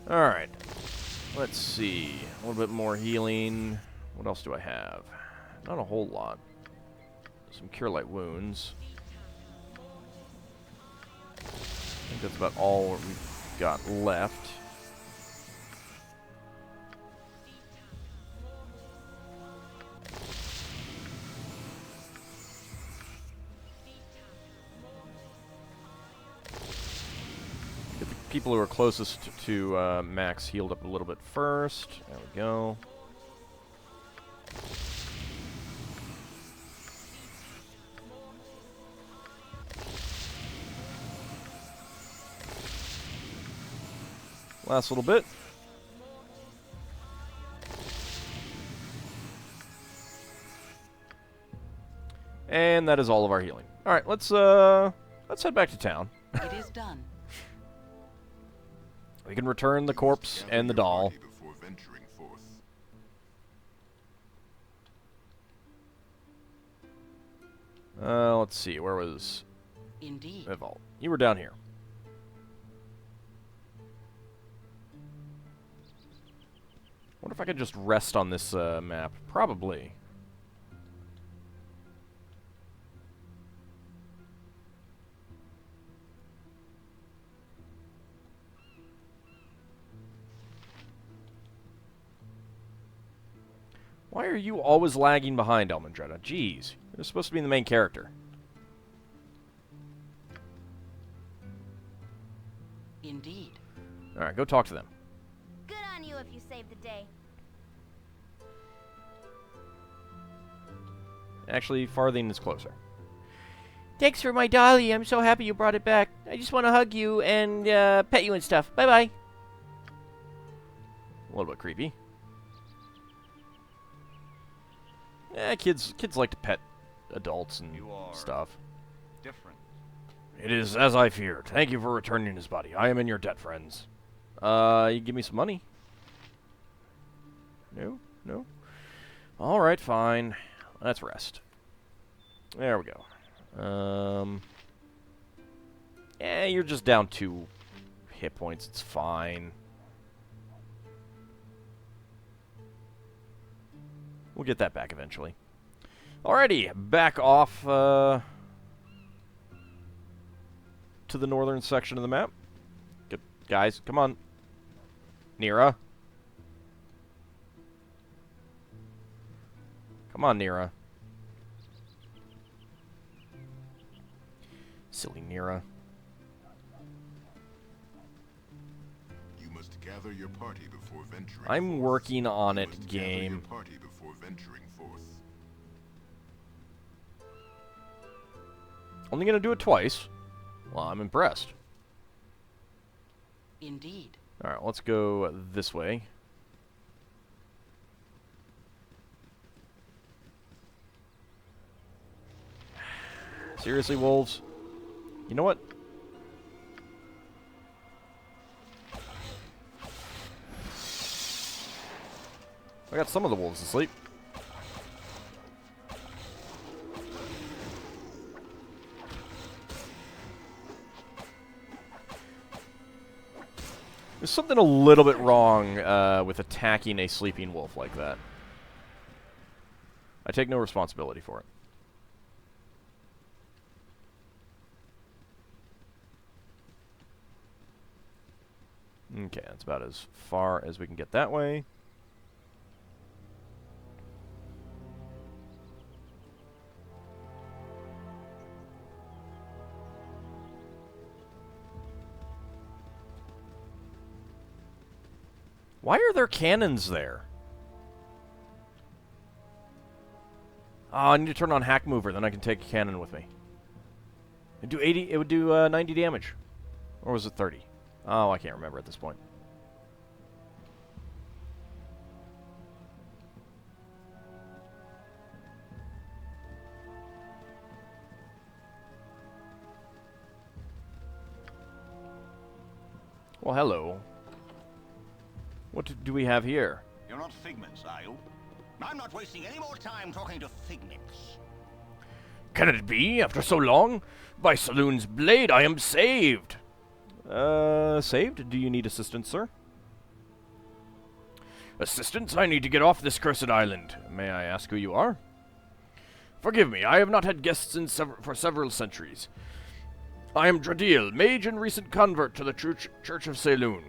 Alright. Let's see. A little bit more healing. What else do I have? Not a whole lot. Some Cure Light Wounds. I think that's about all we've got left. Get the people who are closest to max healed up a little bit first. There we go. Last little bit. And that is all of our healing. All right, let's head back to town. It is done. We can return the corpse and the doll. Before venturing forth. Let's see. Where was Indeed. Eval? You were down here. Wonder if I could just rest on this map. Probably. Why are you always lagging behind, Elmandretta? Jeez. You're supposed to be the main character. Indeed. Alright, go talk to them. Good on you if you saved the day. Actually, Farthing is closer. Thanks for my dolly. I'm so happy you brought it back. I just want to hug you and pet you and stuff. Bye-bye. A little bit creepy. Yeah, kids like to pet adults and You are stuff. different. It is as I feared. Thank you for returning his body. I am in your debt, friends. You give me some money? No? No? Alright, fine. Let's rest. There we go. Yeah, you're just down 2 hit points. It's fine. We'll get that back eventually. Alrighty, back off to the northern section of the map. Good. Guys, come on. Nira. Come on, Nira. Silly Nira. You must gather your party before venturing I'm forth. working on You it, must gather your game. party before venturing forth. Only gonna do it twice. Well, I'm impressed. Indeed. Alright, let's go this way. Seriously, wolves? You know what? I got some of the wolves asleep. There's something a little bit wrong with attacking a sleeping wolf like that. I take no responsibility for it. Okay, that's about as far as we can get that way. Why are there cannons there? Oh, I need to turn on Hack Mover, then I can take a cannon with me. It'd do 80. It would do 90 damage, or was it 30? Oh, I can't remember at this point. Well, hello. What do we have here? You're not figments, are you? I'm not wasting any more time talking to figments. Can it be, after so long? By Saloon's blade, I am saved! Saved? Do you need assistance, sir? Assistance? I need to get off this cursed island. May I ask who you are? Forgive me, I have not had guests for several centuries. I am Dradil, mage and recent convert to the Church of Saloon.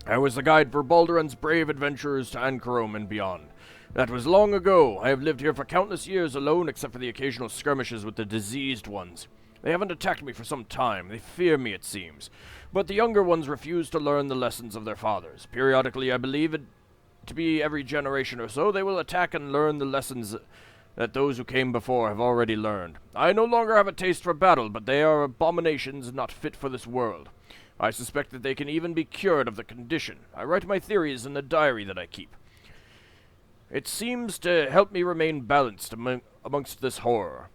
I was the guide for Baldur's brave adventurers to Ankarom and beyond. That was long ago. I have lived here for countless years alone, except for the occasional skirmishes with the diseased ones. They haven't attacked me for some time. They fear me, it seems. But the younger ones refuse to learn the lessons of their fathers. Periodically, I believe it to be every generation or so, they will attack and learn the lessons that those who came before have already learned. I no longer have a taste for battle, but they are abominations not fit for this world. I suspect that they can even be cured of the condition. I write my theories in the diary that I keep. It seems to help me remain balanced amongst this horror.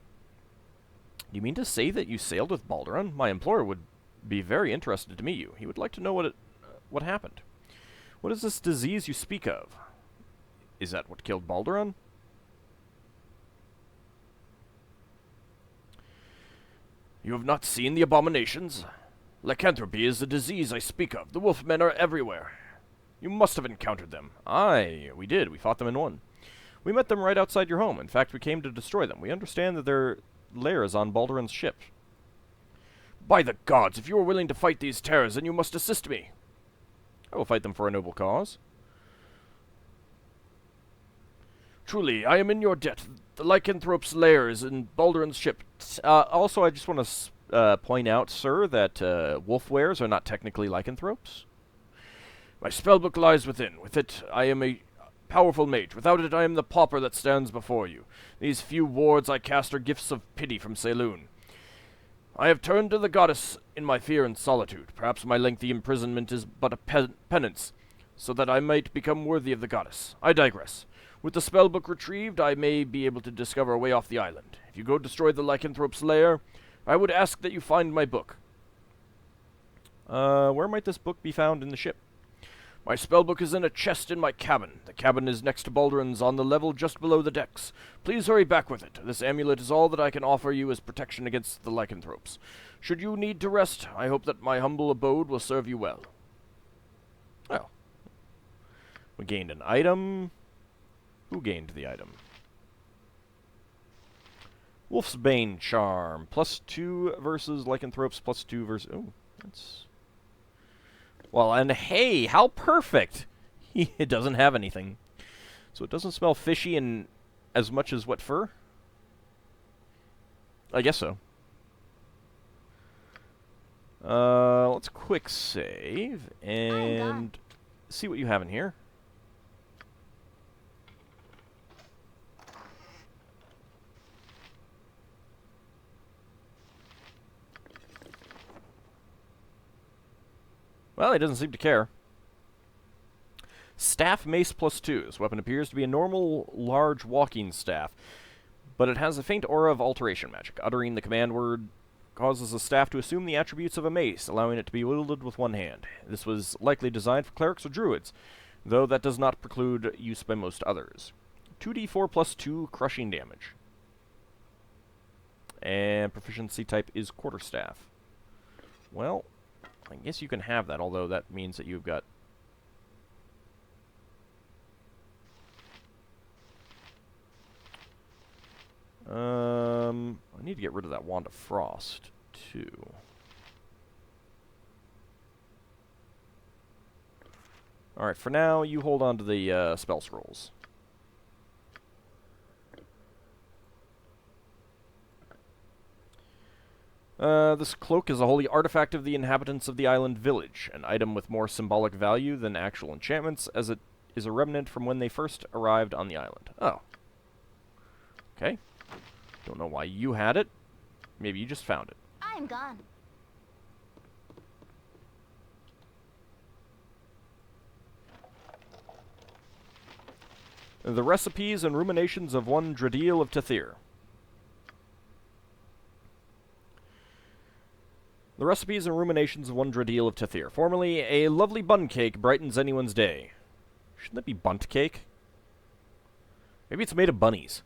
You mean to say that you sailed with Baldur? My employer would be very interested to meet you. He would like to know what happened. What is this disease you speak of? Is that what killed Baldur? You have not seen the abominations? Lycanthropy is the disease I speak of. The wolfmen are everywhere. You must have encountered them. Aye, we did. We fought them in one. We met them right outside your home. In fact, we came to destroy them. We understand that their lair is on Baldur's ship. By the gods, if you are willing to fight these terrors, then you must assist me. I will fight them for a noble cause. Truly, I am in your debt. The lycanthrope's lair is in Baldur's ship. Also, I just want to point out, sir, that wolf wares are not technically lycanthropes. My spellbook lies within. With it, I am a powerful mage. Without it, I am the pauper that stands before you. These few wards I cast are gifts of pity from Saloon. I have turned to the goddess in my fear and solitude. Perhaps my lengthy imprisonment is but a penance, so that I might become worthy of the goddess. I digress. With the spellbook retrieved, I may be able to discover a way off the island. If you go destroy the lycanthrope's lair, I would ask that you find my book. Where might this book be found in the ship? My spellbook is in a chest in my cabin. The cabin is next to Baldur's on the level just below the decks. Please hurry back with it. This amulet is all that I can offer you as protection against the lycanthropes. Should you need to rest, I hope that my humble abode will serve you well. Oh. We gained an item. Who gained the item? Wolf's Bane Charm. +2 versus lycanthropes, +2 versus... Oh, that's... Well, and hey, how perfect! It doesn't have anything. So it doesn't smell fishy and as much as wet fur? I guess so. Let's quick save and see what you have in here. Well, he doesn't seem to care. Staff Mace +2. This weapon appears to be a normal, large walking staff, but it has a faint aura of alteration magic. Uttering the command word causes the staff to assume the attributes of a mace, allowing it to be wielded with one hand. This was likely designed for clerics or druids, though that does not preclude use by most others. 2d4 +2 crushing damage. And proficiency type is quarterstaff. Well, I guess you can have that, although that means that you've got... I need to get rid of that Wand of Frost, too. Alright, for now, you hold on to the spell scrolls. This cloak is a holy artifact of the inhabitants of the island village, an item with more symbolic value than actual enchantments, as it is a remnant from when they first arrived on the island. Oh. Okay. Don't know why you had it. Maybe you just found it. I'm gone. The recipes and ruminations of one Dradil of Tathir. The recipes and ruminations of one Dradil of Tathir. Formerly, a lovely bun cake brightens anyone's day. Shouldn't that be bunt cake? Maybe it's made of bunnies.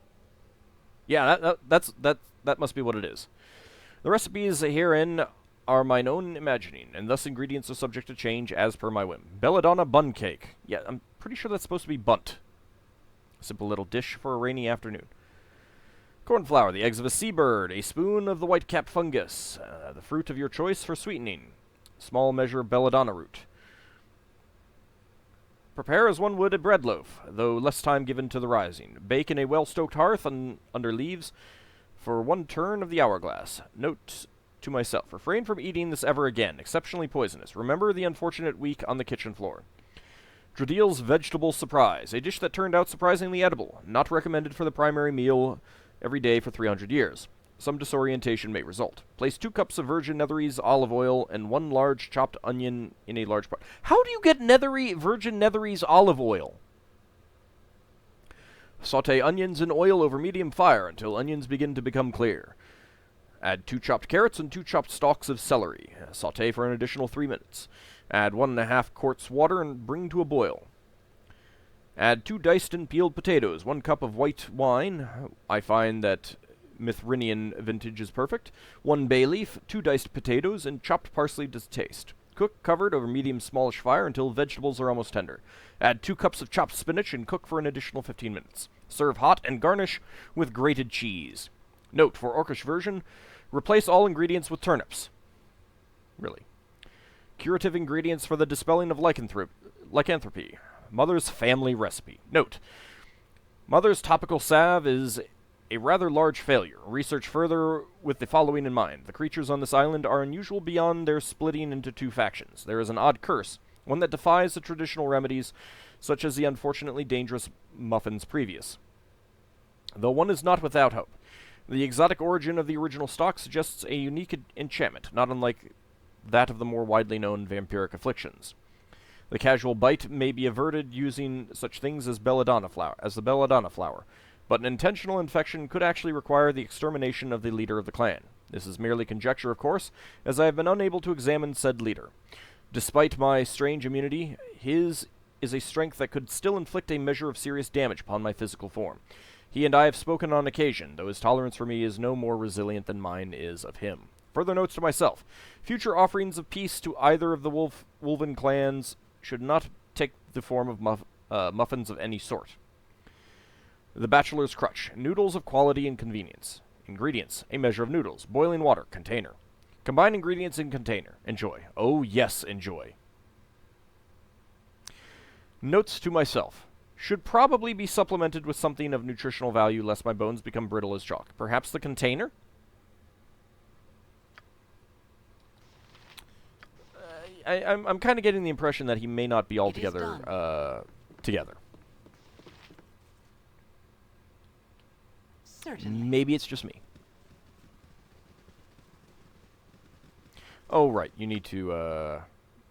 Yeah, that must be what it is. The recipes herein are mine own imagining, and thus ingredients are subject to change as per my whim. Belladonna bun cake. Yeah, I'm pretty sure that's supposed to be bunt. A simple little dish for a rainy afternoon. Cornflour, the eggs of a seabird, a spoon of the white-capped fungus, the fruit of your choice for sweetening, small measure of belladonna root. Prepare as one would a bread loaf, though less time given to the rising. Bake in a well-stoked hearth under leaves for one turn of the hourglass. Note to myself, refrain from eating this ever again, exceptionally poisonous. Remember the unfortunate week on the kitchen floor. Dradil's Vegetable Surprise, a dish that turned out surprisingly edible, not recommended for the primary meal every day for 300 years. Some disorientation may result. Place 2 cups of virgin Netherese olive oil and 1 large chopped onion in a large pot. How do you get virgin Netherese olive oil? Saute onions in oil over medium fire until onions begin to become clear. Add 2 chopped carrots and 2 chopped stalks of celery. Saute for an additional 3 minutes. Add 1.5 quarts water and bring to a boil. Add 2 diced and peeled potatoes, 1 cup of white wine. I find that Mithrinian vintage is perfect. 1 bay leaf, 2 diced potatoes, and chopped parsley to taste. Cook covered over medium smallish fire until vegetables are almost tender. Add 2 cups of chopped spinach and cook for an additional 15 minutes. Serve hot and garnish with grated cheese. Note, for Orcish version, replace all ingredients with turnips. Really. Curative ingredients for the dispelling of lycanthropy. Mother's family recipe. Note, Mother's topical salve is a rather large failure. Research further with the following in mind. The creatures on this island are unusual beyond their splitting into 2 factions. There is an odd curse, one that defies the traditional remedies, such as the unfortunately dangerous muffins previous. Though one is not without hope. The exotic origin of the original stock suggests a unique enchantment, not unlike that of the more widely known vampiric afflictions. The casual bite may be averted using such things as the belladonna flower, but an intentional infection could actually require the extermination of the leader of the clan. This is merely conjecture, of course, as I have been unable to examine said leader. Despite my strange immunity, his is a strength that could still inflict a measure of serious damage upon my physical form. He and I have spoken on occasion, though his tolerance for me is no more resilient than mine is of him. Further notes to myself. Future offerings of peace to either of the Wolven clans should not take the form of muffins of any sort. The Bachelor's Crutch. Noodles of quality and convenience. Ingredients. A measure of noodles. Boiling water. Container. Combine ingredients in container. Enjoy. Oh yes, enjoy. Notes to myself. Should probably be supplemented with something of nutritional value lest my bones become brittle as chalk. Perhaps the container? I'm kind of getting the impression that he may not be altogether together. Certainly. Maybe it's just me. Oh, right. You need to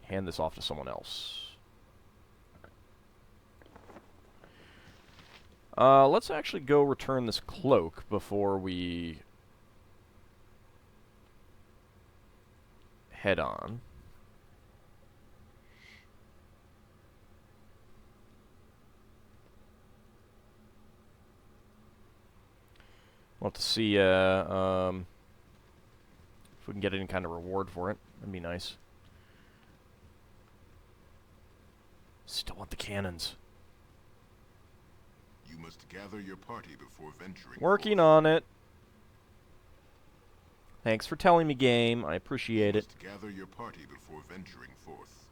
hand this off to someone else. Let's actually go return this cloak before we head on. We'll have to see if we can get any kind of reward for it. That'd be nice. Still want the cannons. You must gather your party before venturing. Working on it. Thanks for telling me, game. I appreciate it. You must gather your party before venturing forth.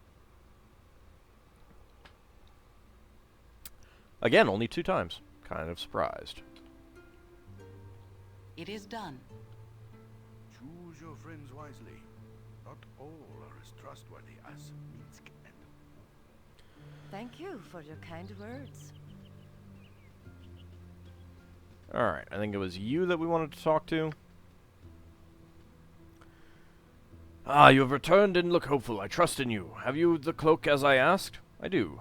Again, only 2 times. Kind of surprised. It is done. Choose your friends wisely. Not all are as trustworthy as Minsk and... Thank you for your kind words. Alright, I think it was you that we wanted to talk to. Ah, you have returned and look hopeful. I trust in you. Have you the cloak as I asked? I do.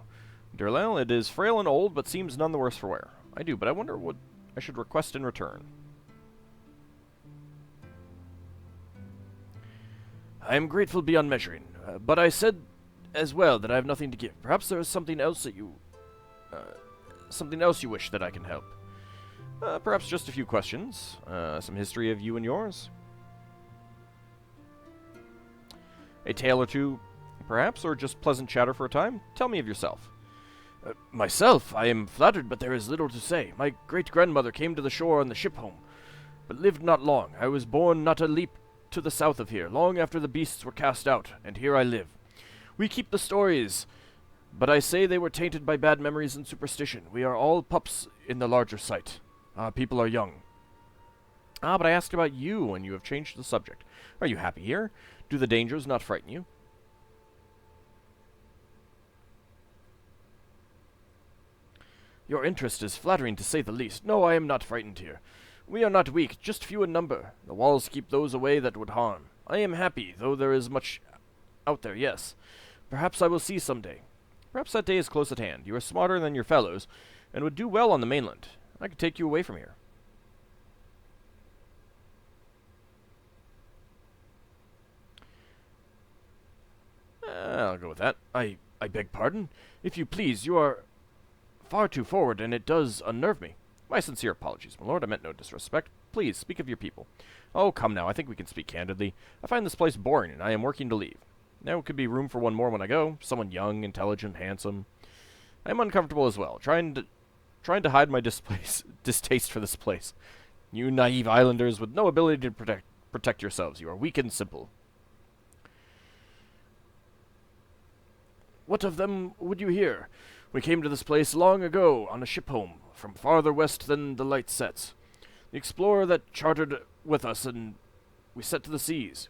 Durlal, it is frail and old, but seems none the worse for wear. I do, but I wonder what I should request in return. I am grateful beyond measuring, but I said as well that I have nothing to give. Perhaps there is something else that you... something else you wish that I can help. Perhaps just a few questions. Some history of you and yours. A tale or two, perhaps, or just pleasant chatter for a time. Tell me of yourself. Myself, I am flattered, but there is little to say. My great-grandmother came to the shore on the ship home, but lived not long. I was born not a leap to the south of here, long after the beasts were cast out, and here I live. We keep the stories, but I say they were tainted by bad memories and superstition. We are all pups in the larger sight. People are young. But I asked about you, and you have changed the subject. Are you happy here? Do the dangers not frighten you? Your interest is flattering, to say the least. No, I am not frightened here. We are not weak, just few in number. The walls keep those away that would harm. I am happy, though there is much out there, yes. Perhaps I will see some day. Perhaps that day is close at hand. You are smarter than your fellows, and would do well on the mainland. I could take you away from here. I'll go with that. I beg pardon. If you please, you are far too forward, and it does unnerve me. My sincere apologies, my lord. I meant no disrespect. Please, speak of your people. Oh, come now. I think we can speak candidly. I find this place boring, and I am working to leave. There could be room for one more when I go. Someone young, intelligent, handsome. I am uncomfortable as well, trying to hide my distaste for this place. You naive islanders with no ability to protect yourselves. You are weak and simple. What of them would you hear? We came to this place long ago on a ship home, from farther west than the light sets. The explorer that chartered with us, and we set to the seas.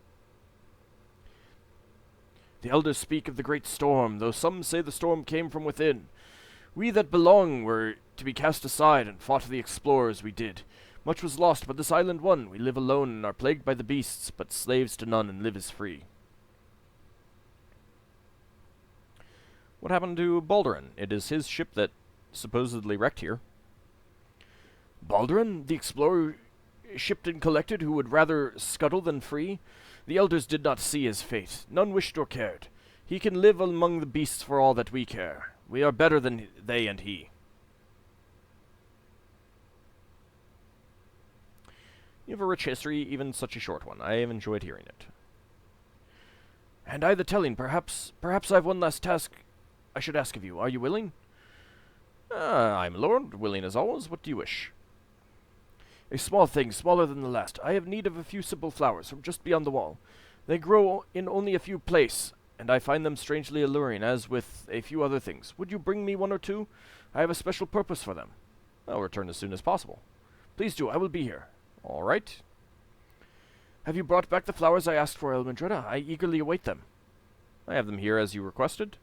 The elders speak of the great storm, though some say the storm came from within. We that belong were to be cast aside, and fought the explorers we did. Much was lost, but this island won. We live alone, and are plagued by the beasts, but slaves to none, and live as free. What happened to Baldurin? It is his ship that supposedly wrecked here. Baldurin, the explorer shipped and collected, who would rather scuttle than free? The elders did not see his fate. None wished or cared. He can live among the beasts for all that we care. We are better than they and he. You have a rich history, even such a short one. I have enjoyed hearing it. And I the telling. Perhaps I've one last task I should ask of you. Are you willing? I am lord, willing as always. What do you wish? A small thing, smaller than the last. I have need of a few simple flowers from just beyond the wall. They grow in only a few places, and I find them strangely alluring, as with a few other things. Would you bring me one or two? I have a special purpose for them. I'll return as soon as possible. Please do, I will be here. All right. Have you brought back the flowers I asked for, Elmendreda? I eagerly await them. I have them here as you requested.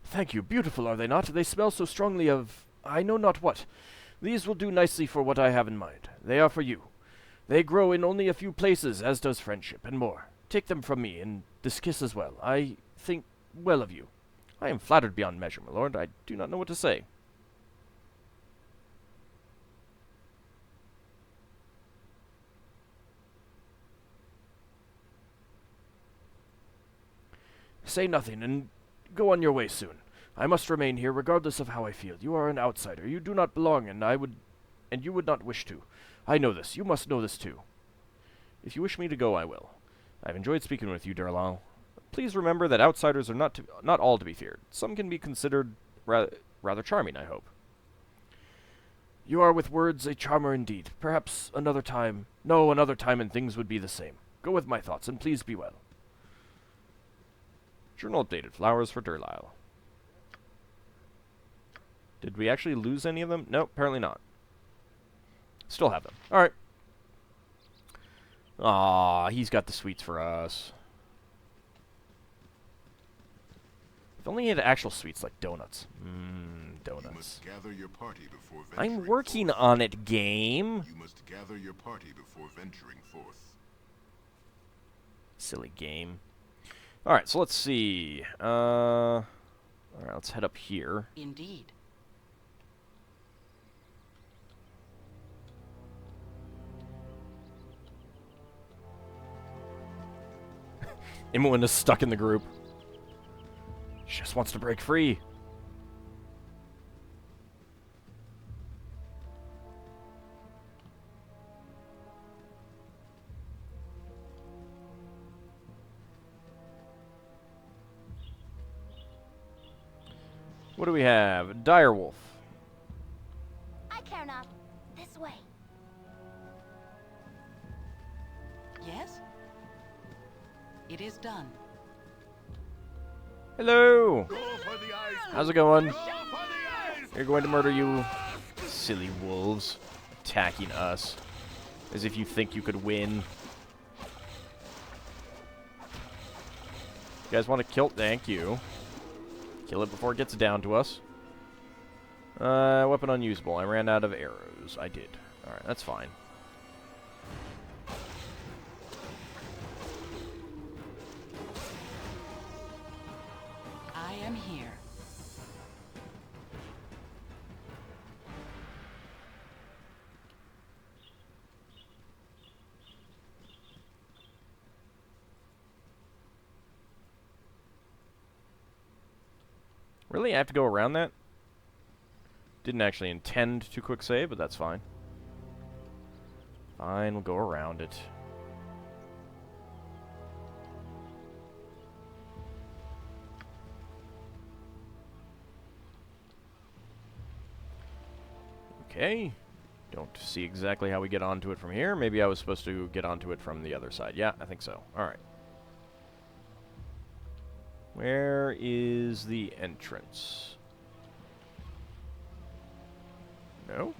Thank you. Beautiful, are they not? They smell so strongly of I know not what. These will do nicely for what I have in mind. They are for you. They grow in only a few places, as does friendship, and more. Take them from me, and this kiss as well. I think well of you. I am flattered beyond measure, my lord. I do not know what to say. Say nothing, and go on your way soon. I must remain here, regardless of how I feel. You are an outsider. You do not belong, and you would not wish to. I know this. You must know this too. If you wish me to go, I will. I've enjoyed speaking with you, Durlal. Please remember that outsiders are not all to be feared. Some can be considered rather charming, I hope. You are with words a charmer indeed. Perhaps another time. No, another time and things would be the same. Go with my thoughts, and please be well. Journal updated. Flowers for Durlal. Did we actually lose any of them? No, apparently not. Still have them. Alright. Aw, he's got the sweets for us. If only he had actual sweets like donuts. Donuts. You must gather your party before I'm working on it, game. You must gather your party before venturing forth. Silly game. Alright, so let's see. Alright, let's head up here. Indeed. Imoen is stuck in the group. She just wants to break free. What do we have? Direwolf. I care not. This way. Yes? It is done. Hello! Go for the eyes. How's it going? Go for the eyes. You're going to murder you, silly wolves, attacking us, as if you think you could win. You guys want to kill? Thank you. Kill it before it gets down to us. Weapon unusable. I ran out of arrows. I did. Alright, that's fine. I am here. Really? I have to go around that? Didn't actually intend to quick save, but that's fine. Fine, we'll go around it. Okay. Don't see exactly how we get onto it from here. Maybe I was supposed to get onto it from the other side. Yeah, I think so. Alright. Where is the entrance? No?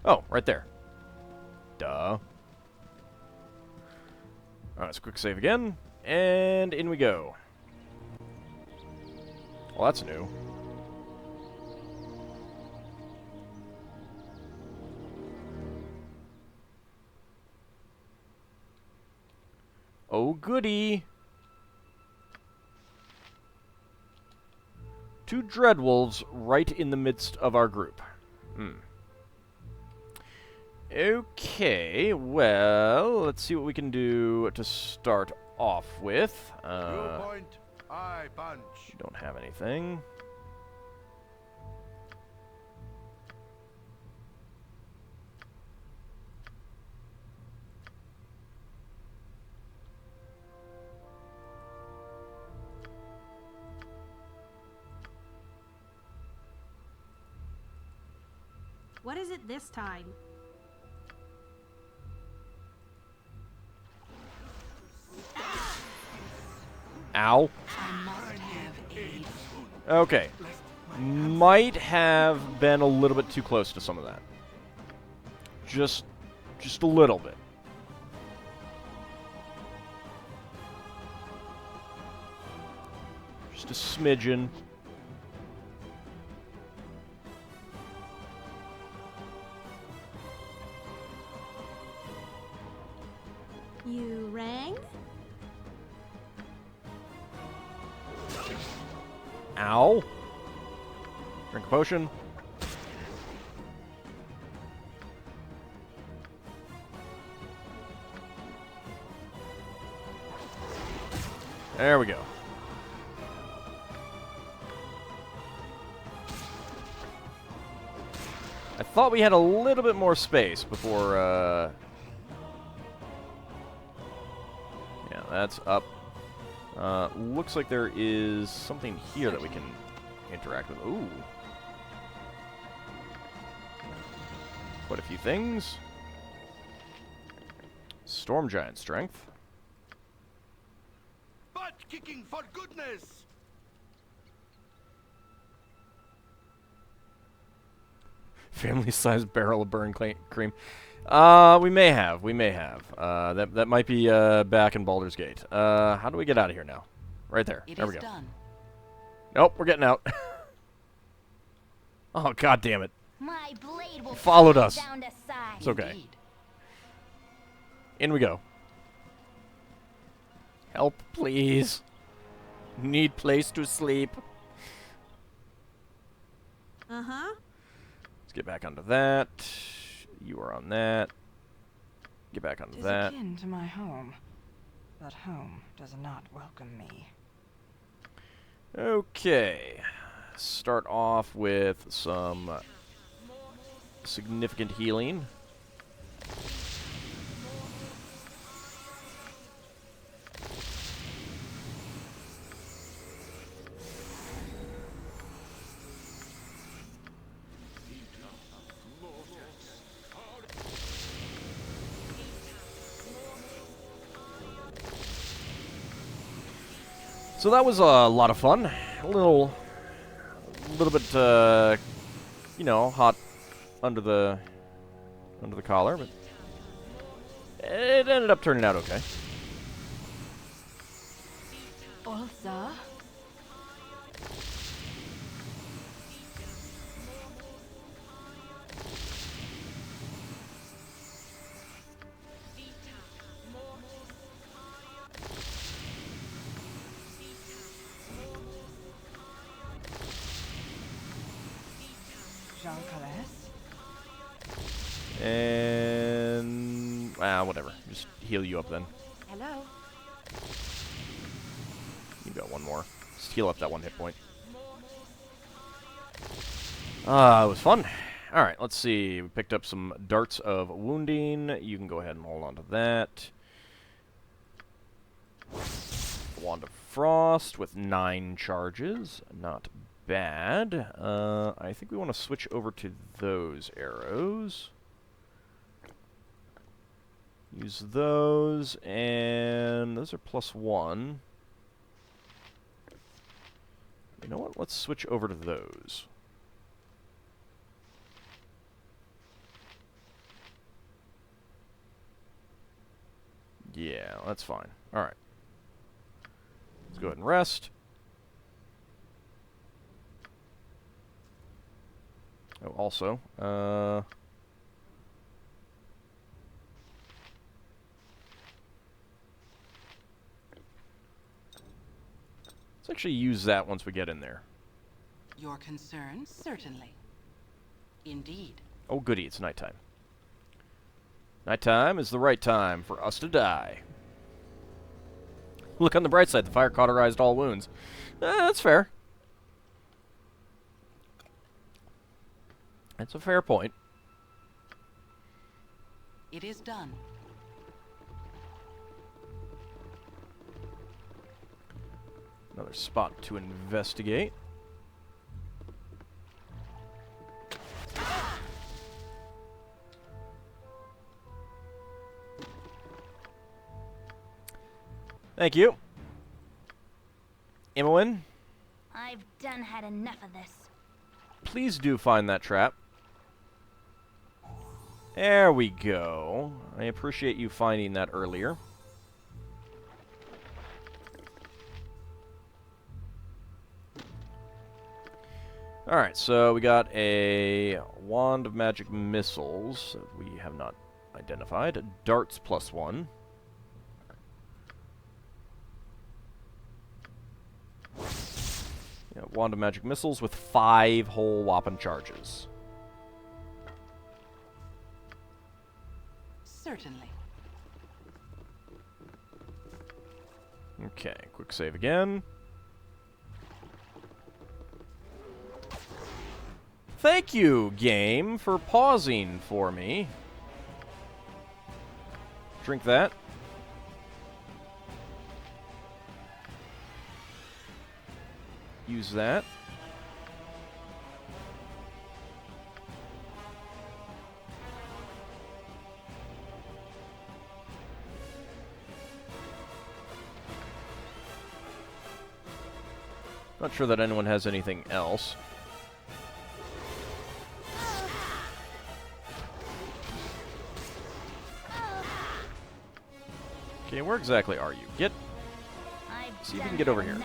Oh, right there. Duh. Alright, let's quick save again. And in we go. Well, that's new. Oh, goody. 2 Dreadwolves right in the midst of our group. Okay, well, let's see what we can do to start off with. You point, I punch. Don't have anything. What is it this time? Ow. I must have aid. Okay. Might have been a little bit too close to some of that. Just a little bit. Just a smidgen. You rang? Ow. Drink a potion. There we go. I thought we had a little bit more space before, yeah, that's up. Looks like there is something here that we can interact with. Ooh. Quite a few things. Storm Giant Strength. Butt kicking for goodness. Family-sized barrel of burn cream. We may have. That might be back in Baldur's Gate. How do we get out of here now? Right there. It There is we go. done. Nope, we're getting out. Oh, god damn it. My blade will Followed cut us. down to size. It's okay. Indeed. In we go. Help, please. Need place to sleep. Uh-huh. Let's get back onto that. You are on that. Get back onto Tis that. akin to my home, but home does not welcome me. Okay. Start off with some significant healing. So that was a lot of fun. A little bit, you know, hot under the collar, but it ended up turning out okay. Ulsa? Jean Calais? And whatever. Just heal you up then. Hello? You got one more. Just heal up that one hit point. It was fun. Alright, let's see. We picked up some darts of wounding. You can go ahead and hold on to that. Wand of Frost with 9 charges. Not bad. I think we want to switch over to those arrows. Use those, and those are +1. You know what? Let's switch over to those. Yeah, that's fine. Alright. Let's go ahead and rest. Oh, also, let's actually use that once we get in there. Your concerns? Certainly. Indeed. Oh, goody, it's nighttime. Nighttime is the right time for us to die. Look on the bright side, the fire cauterized all wounds. That's fair. That's a fair point. It is done. Another spot to investigate. Thank you. Imoen, I've done had enough of this. please do find that trap. There we go. I appreciate you finding that earlier. Alright, so we got a Wand of Magic Missiles that we have not identified. Darts +1. Yeah, Wand of Magic Missiles with 5 whole whopping charges. Certainly. Okay, quick save again. Thank you, game, for pausing for me. Drink that. Use that. Not sure that anyone has anything else. Okay, where exactly are you? Get... See if you can get over here.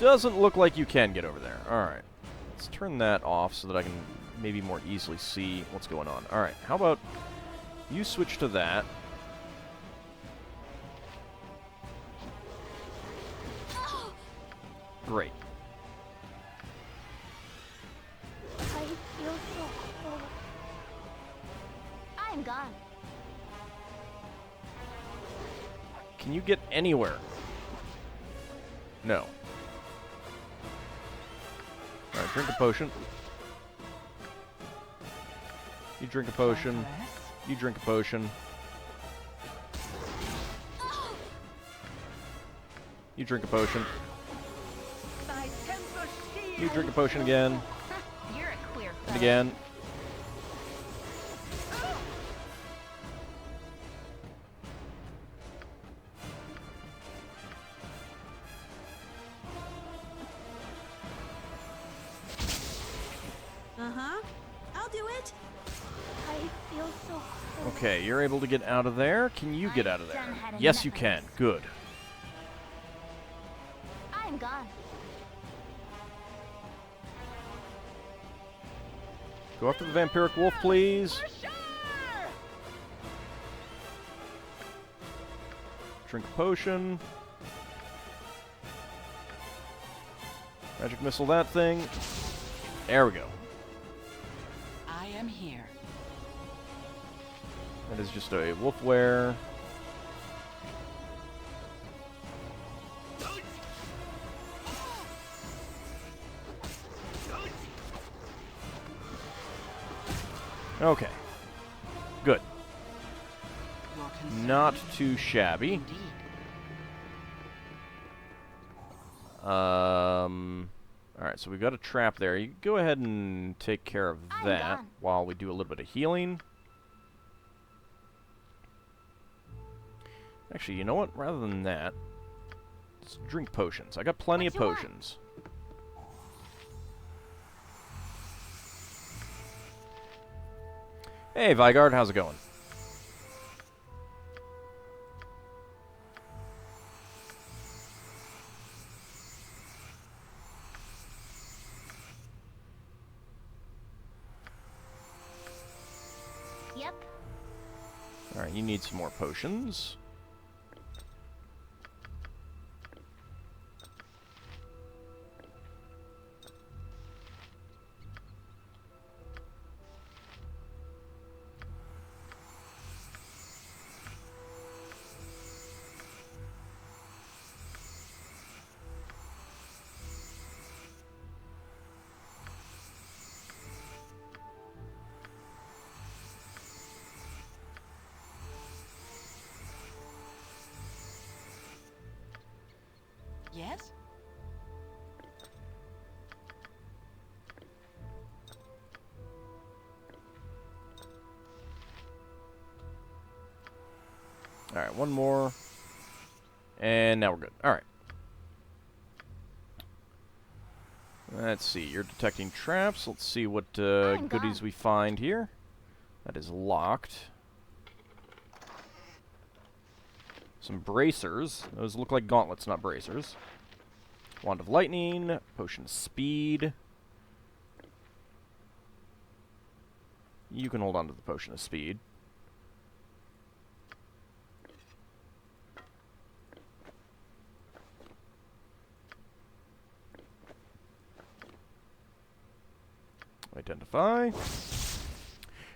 doesn't look like you can get over there. Alright. Let's turn that off so that I can maybe more easily see what's going on. Alright, how about you switch to that. Great. I feel so cold. I'm gone. Can you get anywhere? No. Alright, drink a potion. You drink a potion. You drink a potion. You drink a potion. You drink a potion again. You're a queer And fellow. again. Uh-huh. I'll do it. I feel so cold. Okay, you're able to get out of there. Can you get out of there? done had Yes, you enough of can. this. Good. I'm gone. Go after the vampiric wolf, please. Drink a potion. Magic missile that thing. There we go. I am here. That is just a wolfware. Okay. Good. Your concern Not too shabby. indeed. Alright, so we've got a trap there. You go ahead and take care of I'm that done. while we do a little bit of healing. Actually, you know what? Rather than that, let's drink potions. I got plenty What of you want? potions. Hey, Vigard, how's it going? Yep. Alright, you need some more potions. Yes? Alright, one more. And now we're good. Alright. Let's see. You're detecting traps. Let's see what I'm goodies gone. we find here. That is locked. Some bracers. Those look like gauntlets, not bracers. Wand of lightning. Potion of speed. You can hold on to the potion of speed. Identify.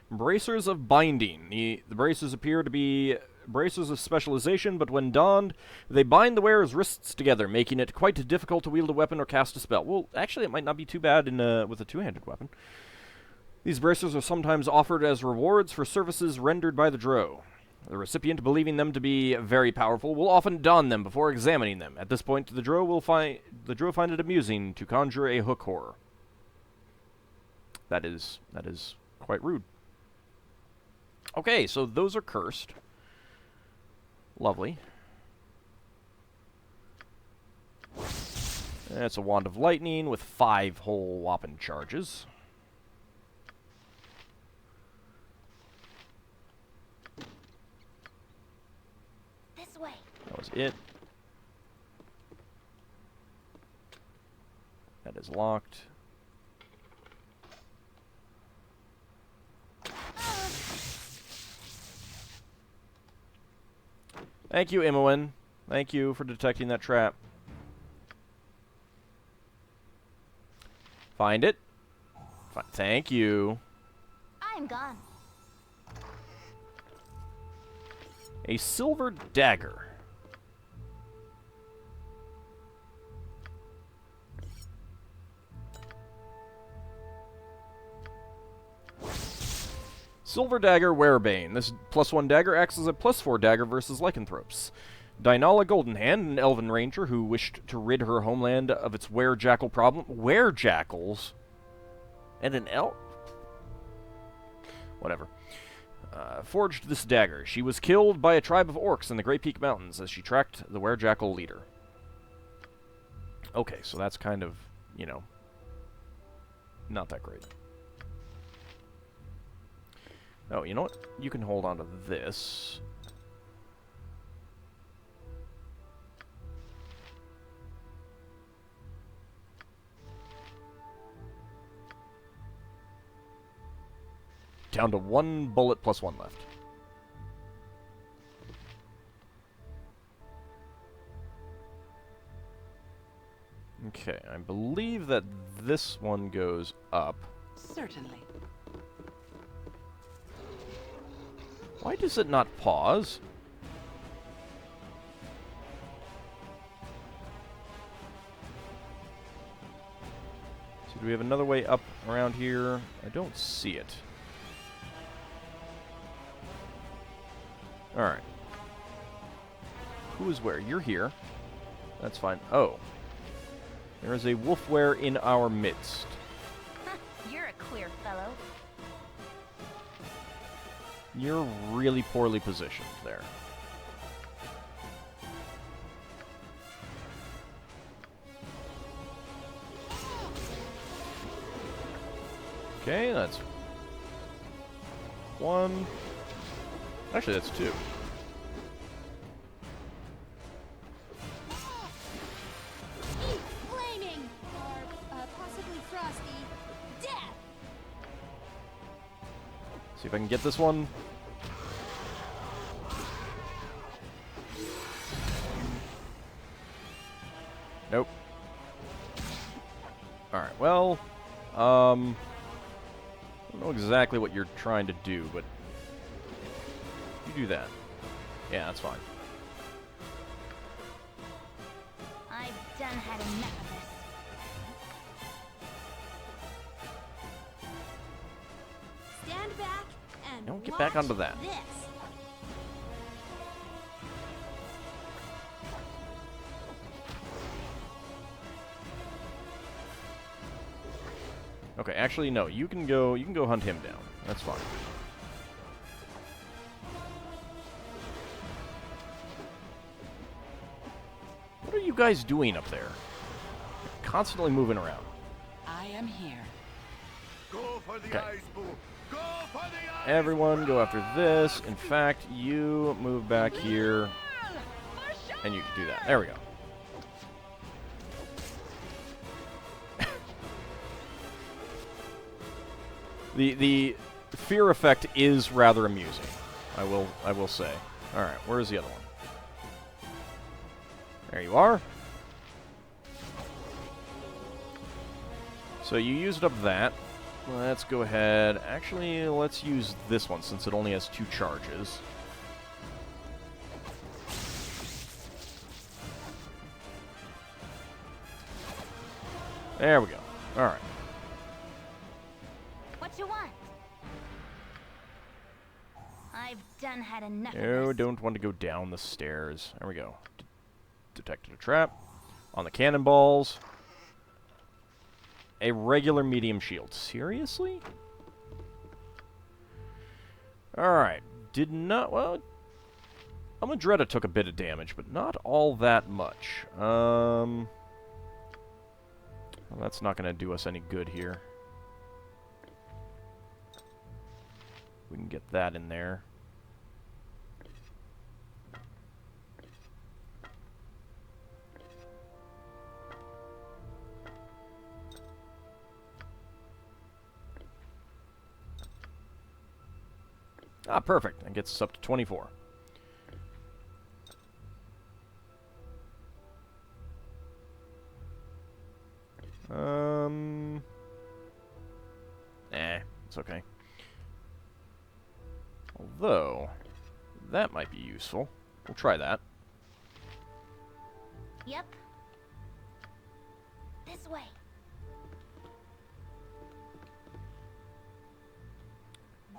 Bracers of binding. The bracers appear to be bracers of specialization, but when donned, they bind the wearer's wrists together, making it quite difficult to wield a weapon or cast a spell. Well, actually, it might not be too bad in with a two-handed weapon. These bracers are sometimes offered as rewards for services rendered by the drow. The recipient, believing them to be very powerful, will often don them before examining them. At this point, the drow find it amusing to conjure a hook horror. That is quite rude. Okay, so those are cursed. Lovely. That's a Wand of Lightning with 5 whole whopping charges. This way. That was it. That is locked. Thank you, Imoen. Thank you for detecting that trap. Find it. Thank you. I'm gone. A silver dagger. Silver Dagger Werebane. This +1 dagger acts as a +4 dagger versus lycanthropes. Dinala Goldenhand, an elven ranger who wished to rid her homeland of its werejackal problem. Werejackals? And an elf? Whatever. Forged this dagger. She was killed by a tribe of orcs in the Great Peak Mountains as she tracked the werejackal leader. Okay, so that's kind of, you know, not that great. Oh, you know what? You can hold on to this. Down to 1 bullet +1 left. Okay, I believe that this one goes up. Certainly. Why does it not pause? So do we have another way up around here? I don't see it. Alright. Who is where? You're here. That's fine. Oh. There is a wolfware in our midst. You're a queer fellow. You're really poorly positioned there. Okay, that's 1. Actually, that's 2. Flaming! Or possibly frosty. Death! See if I can get this one. Nope. Alright, well, I don't know exactly what you're trying to do, but you do that. Yeah, that's fine. I've done had enough of this. Stand back and Don't get back watch onto that. This. Okay, actually, no. You can go hunt him down. That's fine. What are you guys doing up there? You're constantly moving around. I am here. Go for the Okay. ice pool. Go for the ice. Everyone go after this. In fact, you move back here, and you can do that. There we go. The fear effect is rather amusing. I will say. All right, where is the other one? There you are. So you used up that. Let's go ahead. Actually, let's use this one since it only has 2 charges. There we go. All right. What you want? I've done had enough No, of this. don't want to go down the stairs. There we go. Detected a trap. On the cannonballs. A regular medium shield. Seriously? Alright. Did not... Well... Amadretta took a bit of damage, but not all that much. Well, that's not going to do us any good here. We can get that in there. Ah, perfect. That gets us up to 24. It's okay. Although, that might be useful. We'll try that. Yep. This way.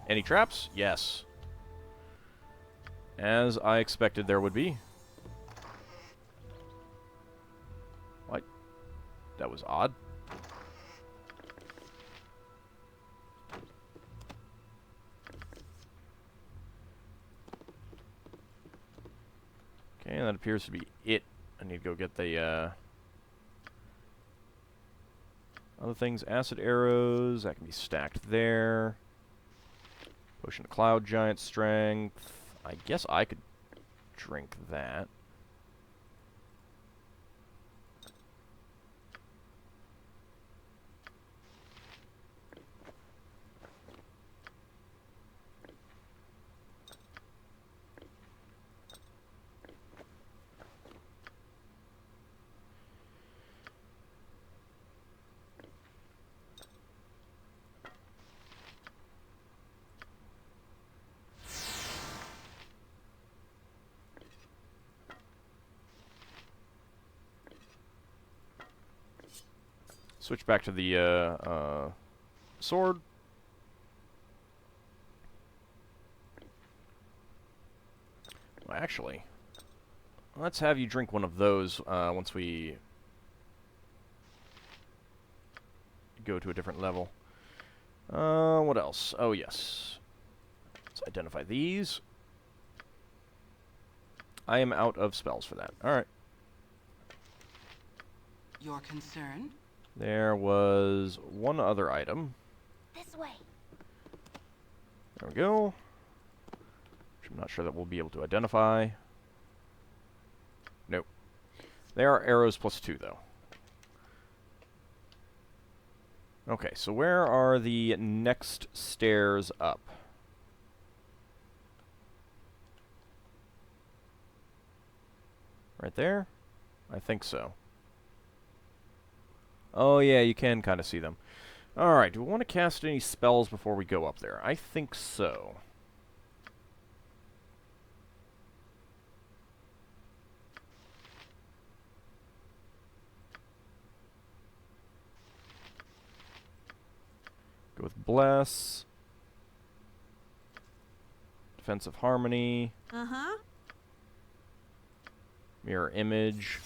Any traps? Yes. As I expected there would be. What? That was odd. Okay, that appears to be it. I need to go get the, other things. Acid arrows, that can be stacked there. Potion of Cloud Giant Strength. I guess I could drink that. Switch back to the sword. Well, actually, let's have you drink one of those once we go to a different level. What else? Oh, yes. Let's identify these. I am out of spells for that. Alright. Your concern? There was one other item. This way. There we go. Which I'm not sure that we'll be able to identify. Nope. There are arrows +2, though. Okay, so where are the next stairs up? Right there? I think so. Oh yeah, you can kind of see them. Alright, do we want to cast any spells before we go up there? I think so. Go with Bless. Defensive Harmony. Uh-huh. Mirror Image.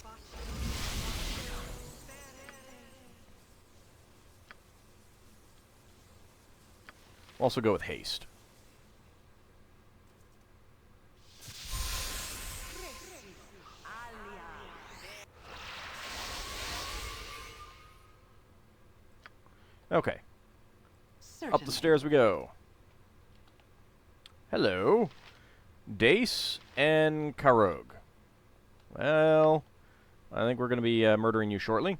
Also go with Haste. Okay. Certainly. Up the stairs we go. Hello. Dace and Karog. Well, I think we're going to be murdering you shortly.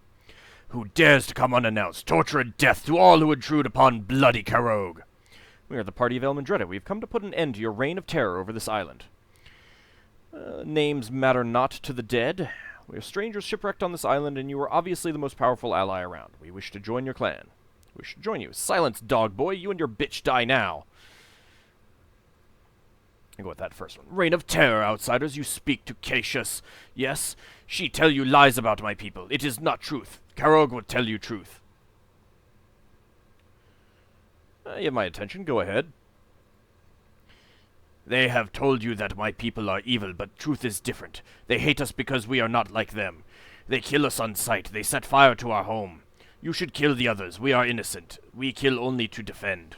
Who dares to come unannounced? Torture and death to all who intrude upon bloody Karog. We are the party of Elmendretta. We have come to put an end to your reign of terror over this island. Names matter not to the dead. We are strangers shipwrecked on this island, and you are obviously the most powerful ally around. We wish to join your clan. We wish to join you. Silence, dog boy. You and your bitch die now. I'll go with that first one. Reign of terror, outsiders. You speak to Cassius. Yes, she tell you lies about my people. It is not truth. Karog will tell you truth. You have my attention. Go ahead. They have told you that my people are evil, but truth is different. They hate us because we are not like them. They kill us on sight. They set fire to our home. You should kill the others. We are innocent. We kill only to defend.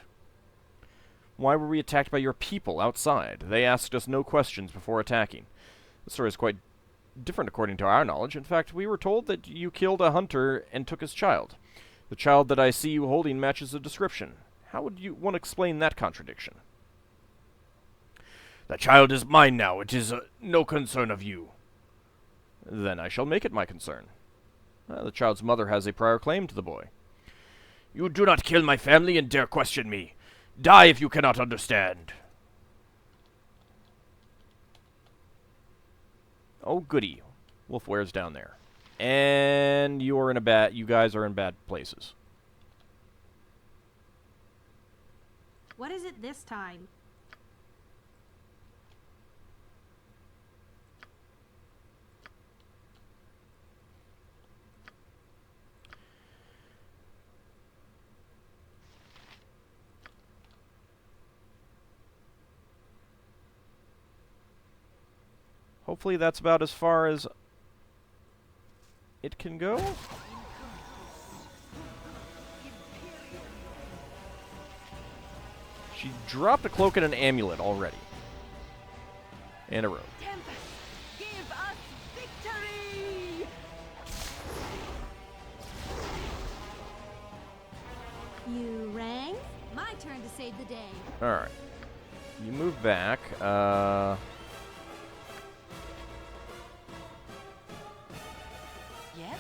Why were we attacked by your people outside? They asked us no questions before attacking. The story is quite different according to our knowledge. In fact, we were told that you killed a hunter and took his child. The child that I see you holding matches the description. How would you want to explain that contradiction? The child is mine now. It is no concern of you. Then I shall make it my concern. The child's mother has a prior claim to the boy. You do not kill my family and dare question me. Die if you cannot understand. Oh, goody. Wolfware's down there. And you're in a bad... You guys are in bad places. What is it this time? Hopefully that's about as far as it can go. She dropped a cloak and an amulet already. And a robe. Tempest, give us victory! You rang? My turn to save the day. Alright. You move back. Yes?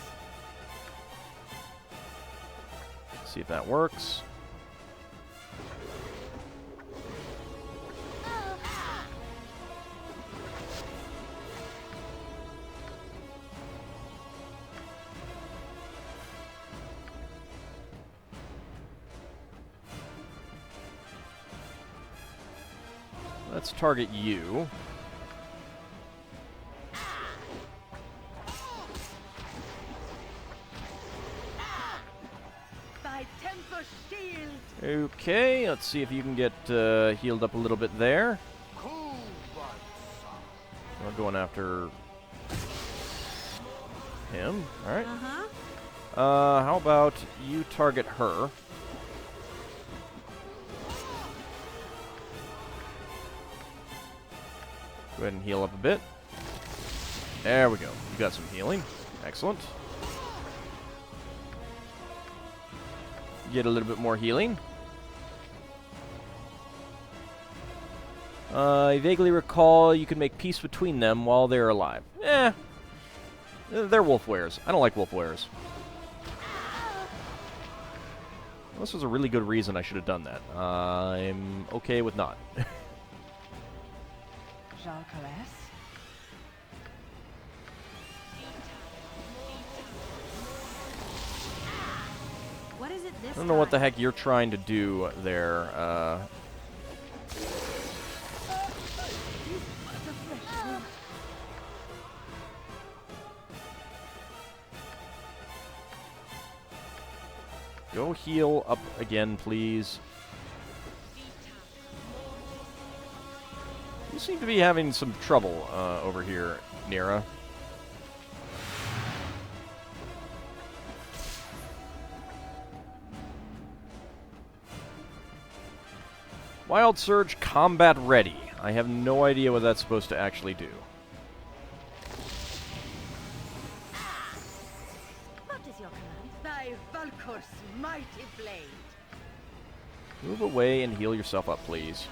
See if that works. Let's target you. By Tempest shield! Okay, let's see if you can get healed up a little bit there. Cool, We're going after him. Alright. Uh-huh. How about you target her? Go ahead and heal up a bit. There we go. You got some healing. Excellent. Get a little bit more healing. I vaguely recall you can make peace between them while they're alive. They're wolfwares. I don't like wolfwares. This was a really good reason I should have done that. I'm okay with not. Jean Calais? What is it this I don't know what the time? heck you're trying to do there. Go heal up again, please. You seem to be having some trouble over here, Nira. Wild Surge combat ready. I have no idea what that's supposed to actually do. What is your command? Thy Valkor's mighty blade. Move away and heal yourself up, please.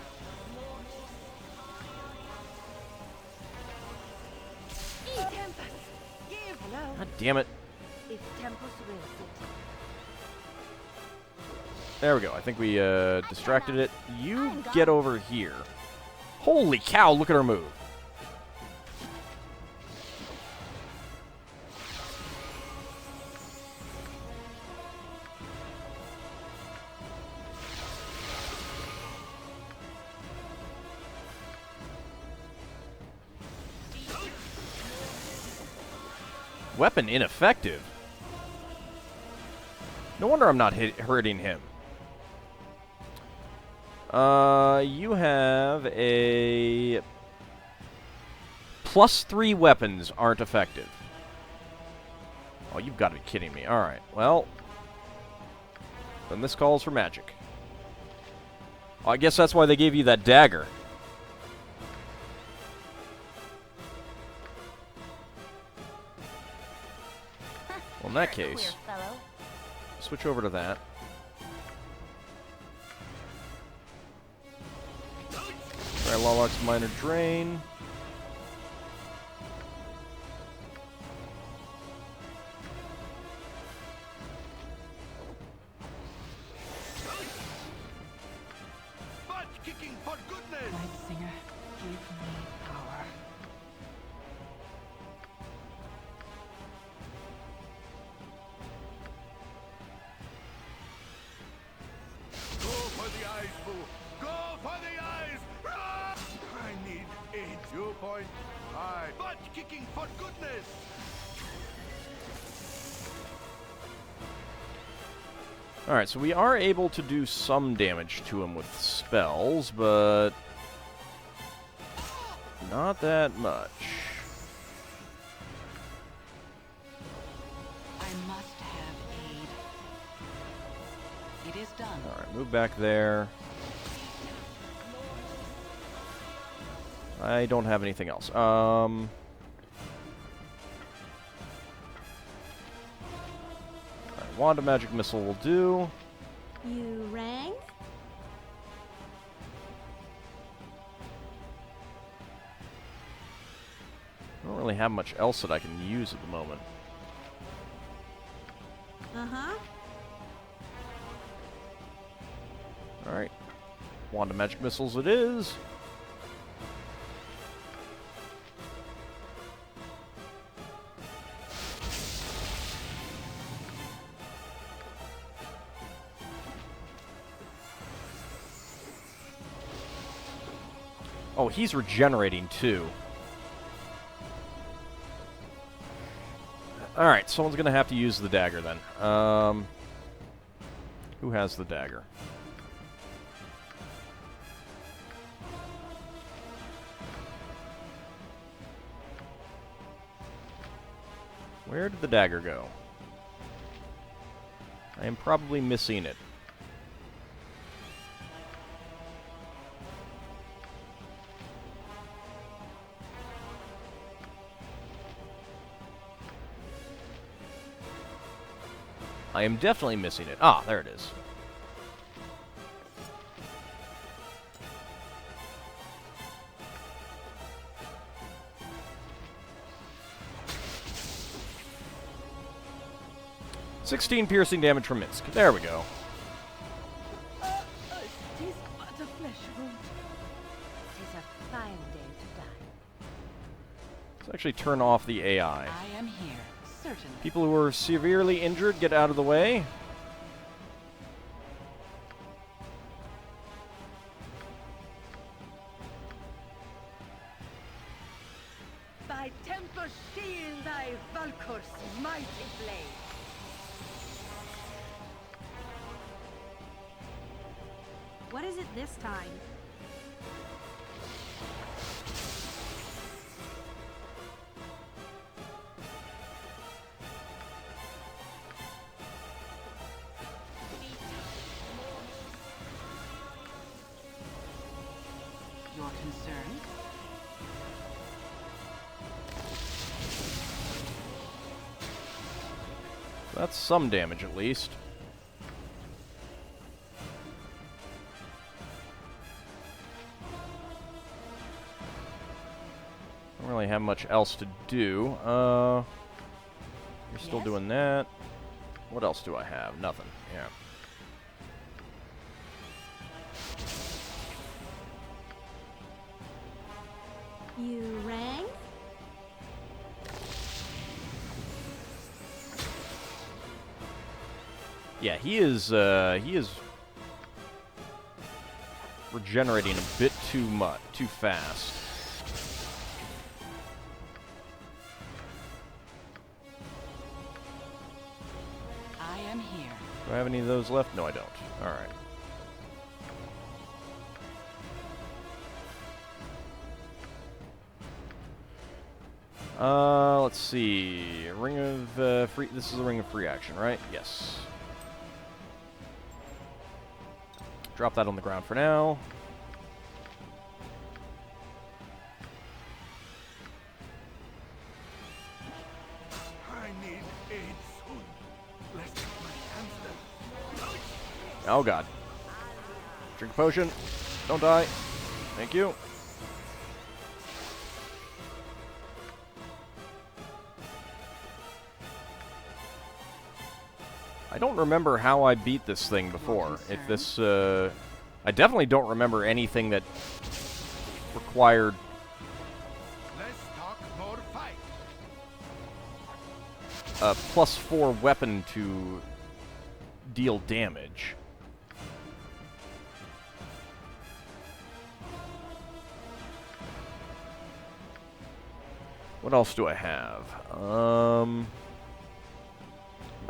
Tempest, give! Hello? God damn it. If Tempest wills it. There we go. I think we distracted it. You get over here. Holy cow, look at her move. Weapon ineffective. No wonder I'm not hurting him. You have a +3 weapons aren't effective. Oh, you've got to be kidding me. Alright, well, then this calls for magic. Oh, I guess that's why they gave you that dagger. Well, in that case, switch over to that. Alright, Lawlock's Minor Drain. Butt kicking for goodness! Night Singer, give me power. eyes, fool. Go for the eyes. Run! I need aid. 2.5. Butt kicking for goodness. Alright, so we are able to do some damage to him with spells, but not that much. I must have aid. It is done. Alright, move back there. I don't have anything else. Wand of Magic Missile will do. You rang? I don't really have much else that I can use at the moment. Uh-huh. Alright. Wand of Magic Missiles it is. Oh, he's regenerating too. Alright, someone's gonna have to use the dagger then. Who has the dagger? Where did the dagger go? I am probably missing it. I am definitely missing it. Ah, there it is. "16 piercing damage from Minsk." There we go. Tis but a flesh wound. Tis a fine day to die. Let's actually turn off the AI. I am here, certainly. People who are severely injured, get out of the way. By Temple shield thy Valkor's mighty blade. What is it this time? Your concern? That's some damage at least. Don't really have much else to do. You're still Yes? doing that. What else do I have? Nothing. Yeah. You rang? Yeah, he is regenerating a bit too fast. I am here. Do I have any of those left? No, I don't. Alright. Let's see. Ring of free. This is a ring of free action, right? Yes. Drop that on the ground for now. I need aid soon. Let's get my hands there. Oh god. Drink a potion. Don't die. Thank you. I don't remember how I beat this thing before. If this, I definitely don't remember anything that required Let's talk more fight. a +4 weapon to deal damage. What else do I have?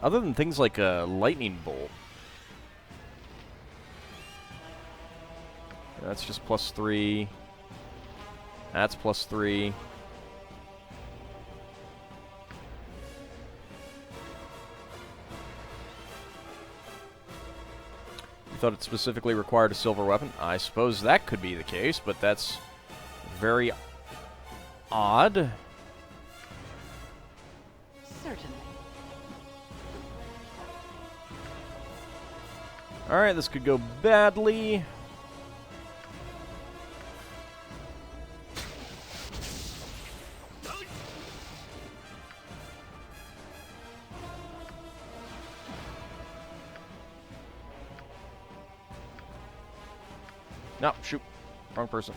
Other than things like a lightning bolt. That's just +3. That's +3. You thought it specifically required a silver weapon? I suppose that could be the case, but that's very odd. Certainly. Alright, this could go badly. No, shoot. Wrong person.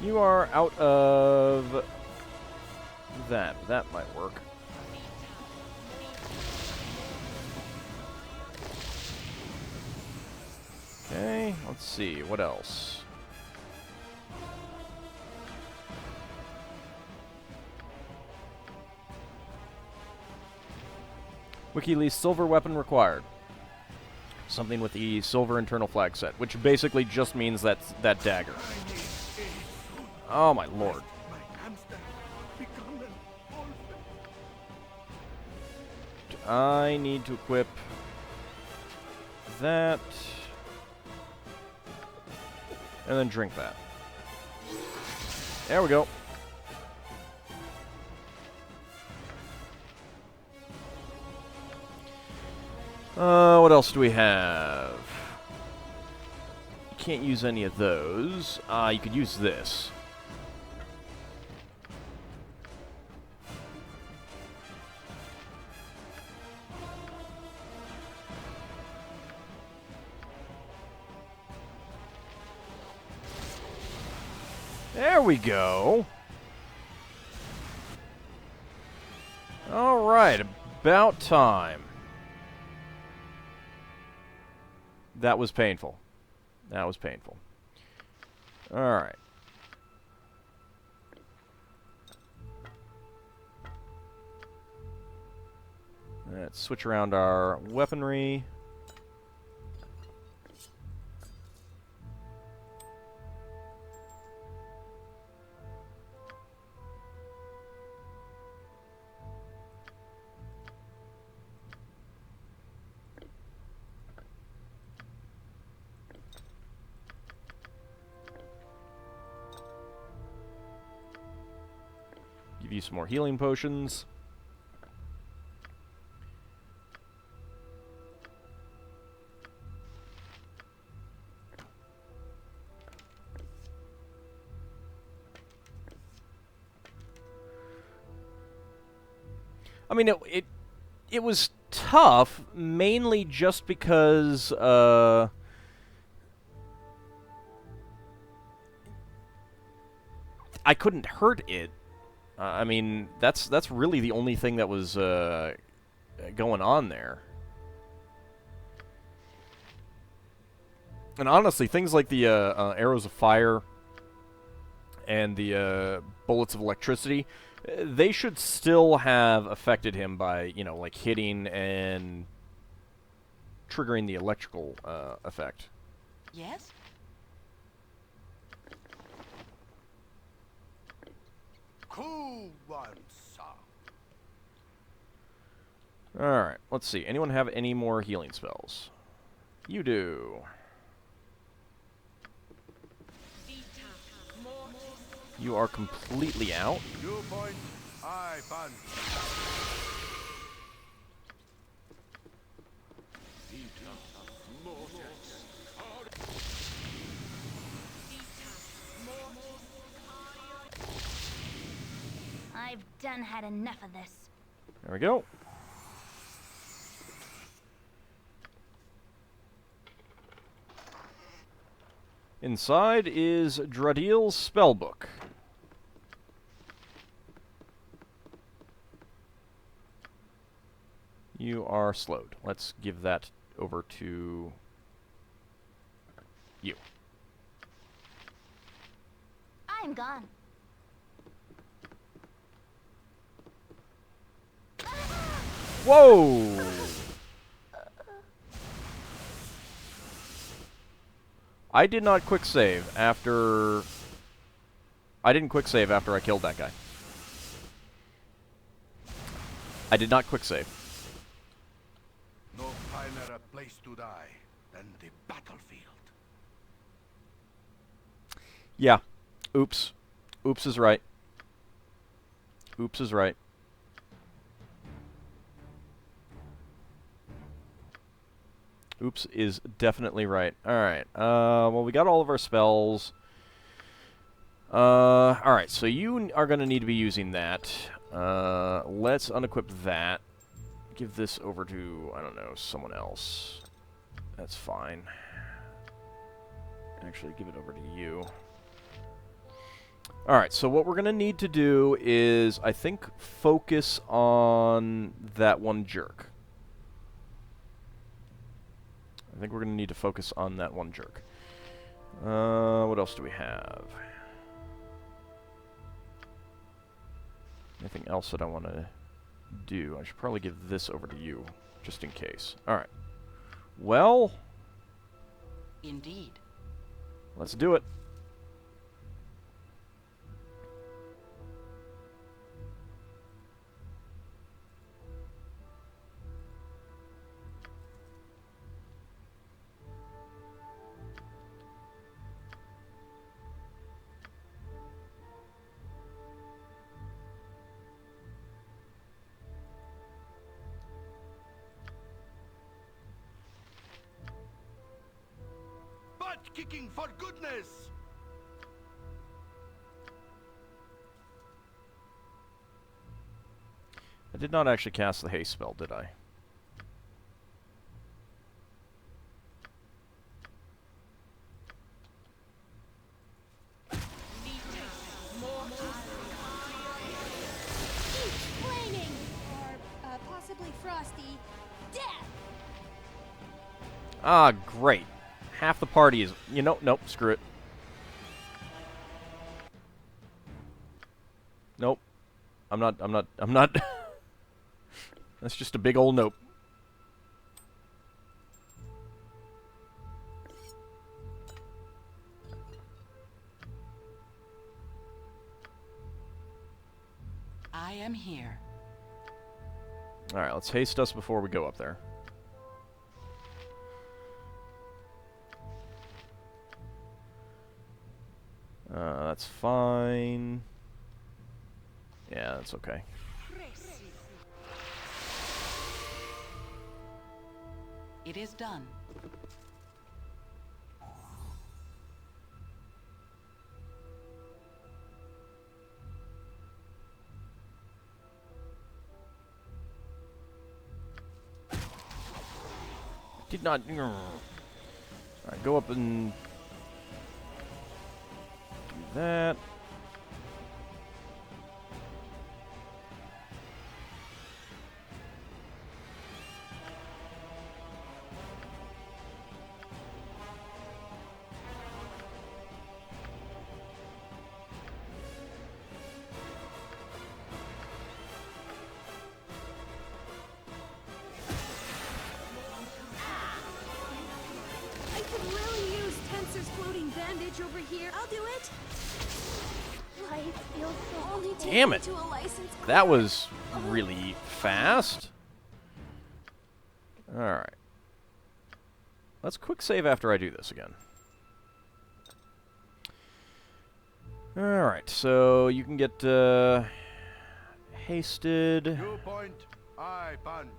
You are out of that. That might work. Okay, let's see. What else? WikiLeaks silver weapon required. Something with the silver internal flag set, which basically just means that dagger. Oh my lord. I need to equip that. And then drink that. There we go. What else do we have? You can't use any of those. You could use this. There we go. All right, about time. That was painful. That was painful. All right. Let's switch around our weaponry. Give you some more healing potions. I mean, it was tough, mainly just because I couldn't hurt it. I mean, that's really the only thing that was going on there. And honestly, things like the arrows of fire and the bullets of electricity, they should still have affected him by, you know, like hitting and triggering the electrical effect. Yes? Cool one, sir. Alright, let's see. Anyone have any more healing spells? You do. You are completely out. You point, I punch. I've done had enough of this. There we go. Inside is Dradiel's spellbook. You are slowed. Let's give that over to you. I'm gone. Whoa! I did not quick save after... I didn't quick save after I killed that guy. I did not quick save. No finer a place to die than the battlefield. Yeah. Oops. Oops is right. Oops is right. Oops is definitely right. Alright. Well, we got all of our spells. Alright, so you are going to need to be using that. Let's unequip that. Give this over to, I don't know, someone else. That's fine. Actually, give it over to you. Alright, so what we're going to need to do is, I think, focus on that one jerk. I think we're going to need to focus on that one jerk. What else do we have? Anything else that I want to do? I should probably give this over to you, just in case. Alright. Well... Indeed. let's do it. Butt kicking for goodness! I did not actually cast the haste spell, did I? Flaming! Or possibly frosty. Death! Ah, great. Half the party is... you know, nope, screw it. Nope. I'm not... That's just a big old nope. I am here. Alright, let's haste us before we go up there. That's fine. Yeah, that's okay. It is done. Did not... Alright, go up and... do that. I could really use Tensor's floating bandage over here. I'll do it. Life feels so Only take Damn me it. to a license That court. was really fast. Alright. Let's quick save after I do this again. Alright, so you can get hasted. You point, I punch.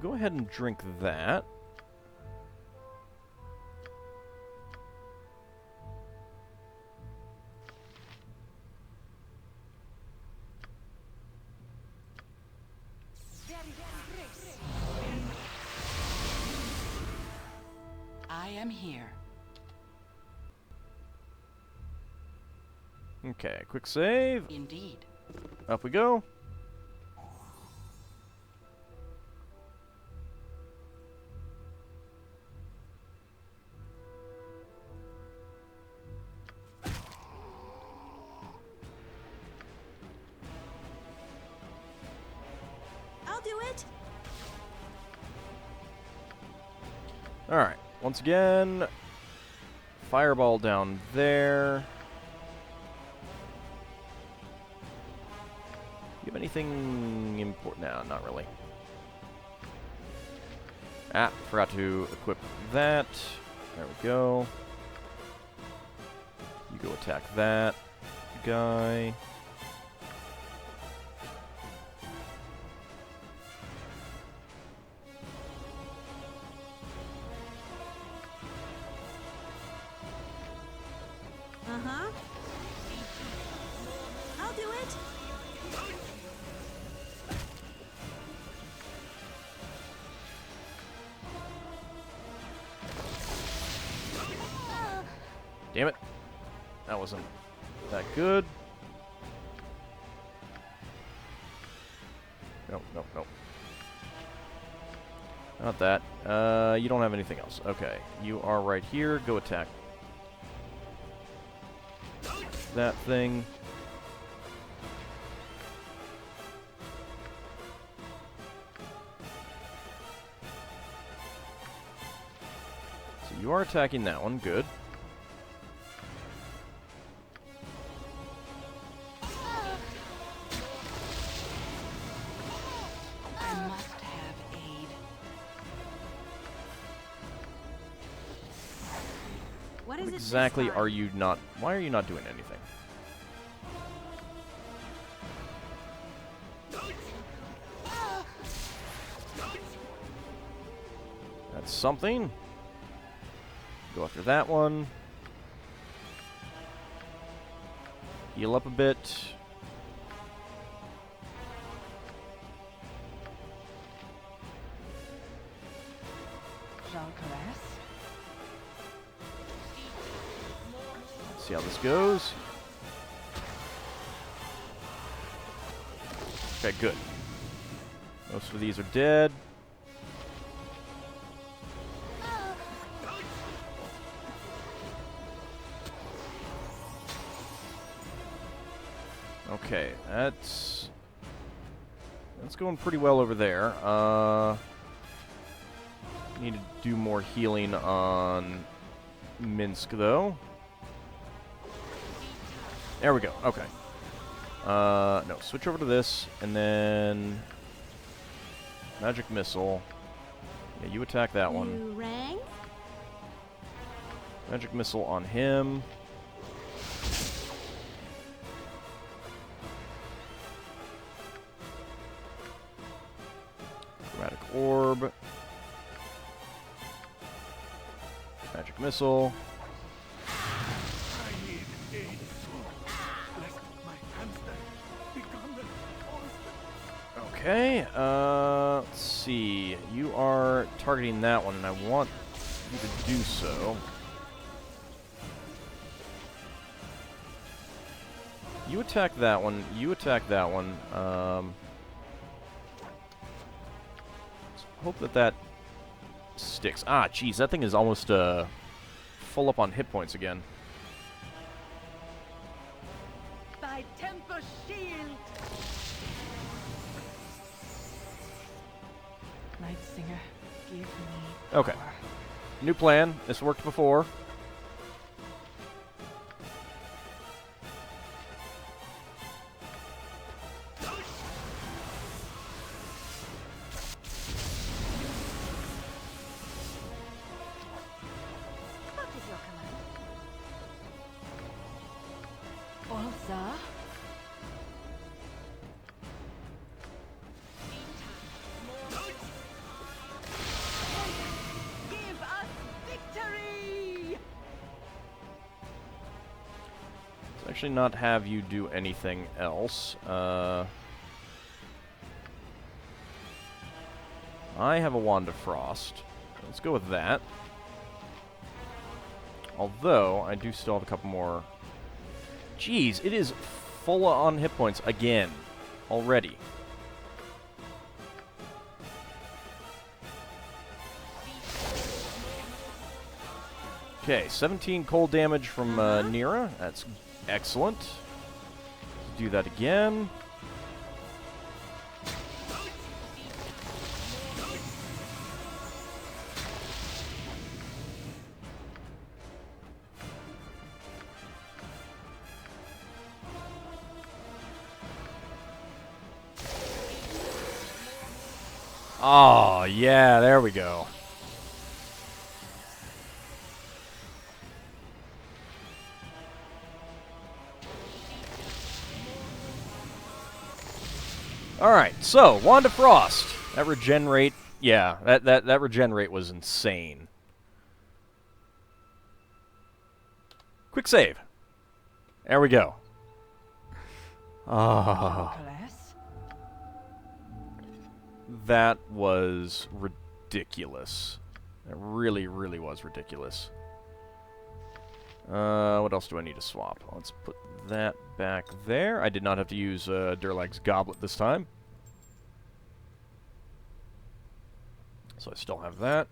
Go ahead and drink that. am here. Okay, quick save. Indeed. Up we go. I'll do it. Alright, once again, fireball down there. You have anything important? No, not really. Ah, forgot to equip that. There we go. You go attack that guy. Uh-huh. I'll do it. Damn it. That wasn't that good. Nope, nope, nope. Not that. You don't have anything else. Okay. You are right here. Go attack that thing. So you are attacking that one. Good. I must have aid. What is What it this exactly time? are you not... Why are you not doing anything? That's something. Go after that one. Heal up a bit. Jean Caress? See how this goes. Okay, good. Most of these are dead. Okay, that's going pretty well over there. Need to do more healing on Minsk, though. There we go. Okay. No, switch over to this, and then magic missile. Yeah, you attack that one. You rang? Magic missile on him. Chromatic orb. Magic missile. I need aid soon, lest my hamster become the monster. Okay, let's see. You are targeting that one, and I want you to do so. You attack that one. You attack that one. Let's hope that that sticks. Ah, jeez, that thing is almost full up on hit points again. By Temper Shield. Night Singer, give me Okay. New plan. This worked before. What is your command? Olsa. Give us victory! Let's actually not have you do anything else. I have a Wand of Frost. Let's go with that. Although, I do still have a couple more. Jeez, it is full on hit points again. Already. Okay, 17 cold damage from Nira. That's excellent. Do that again. Oh, yeah, there we go. Alright, so, Wand of Frost. That regenerate, yeah, that regenerate was insane. Quick save. There we go. Ah. That was ridiculous. It really, really was ridiculous. What else do I need to swap? Let's put that back there. I did not have to use Durlag's Goblet this time. So I still have that.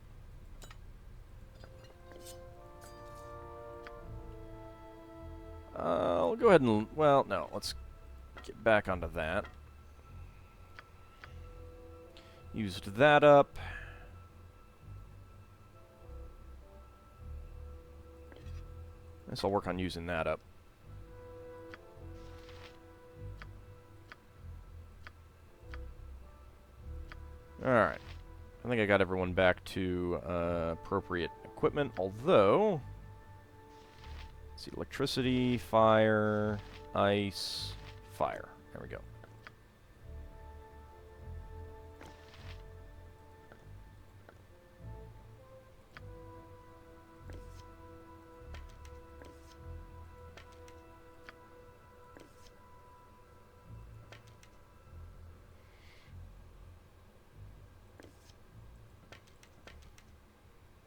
I'll go ahead and... Well, no. Let's get back onto that. Used that up. I guess I'll work on using that up. Alright. I think I got everyone back to appropriate equipment, although... Let's see, electricity, fire, ice, fire. There we go.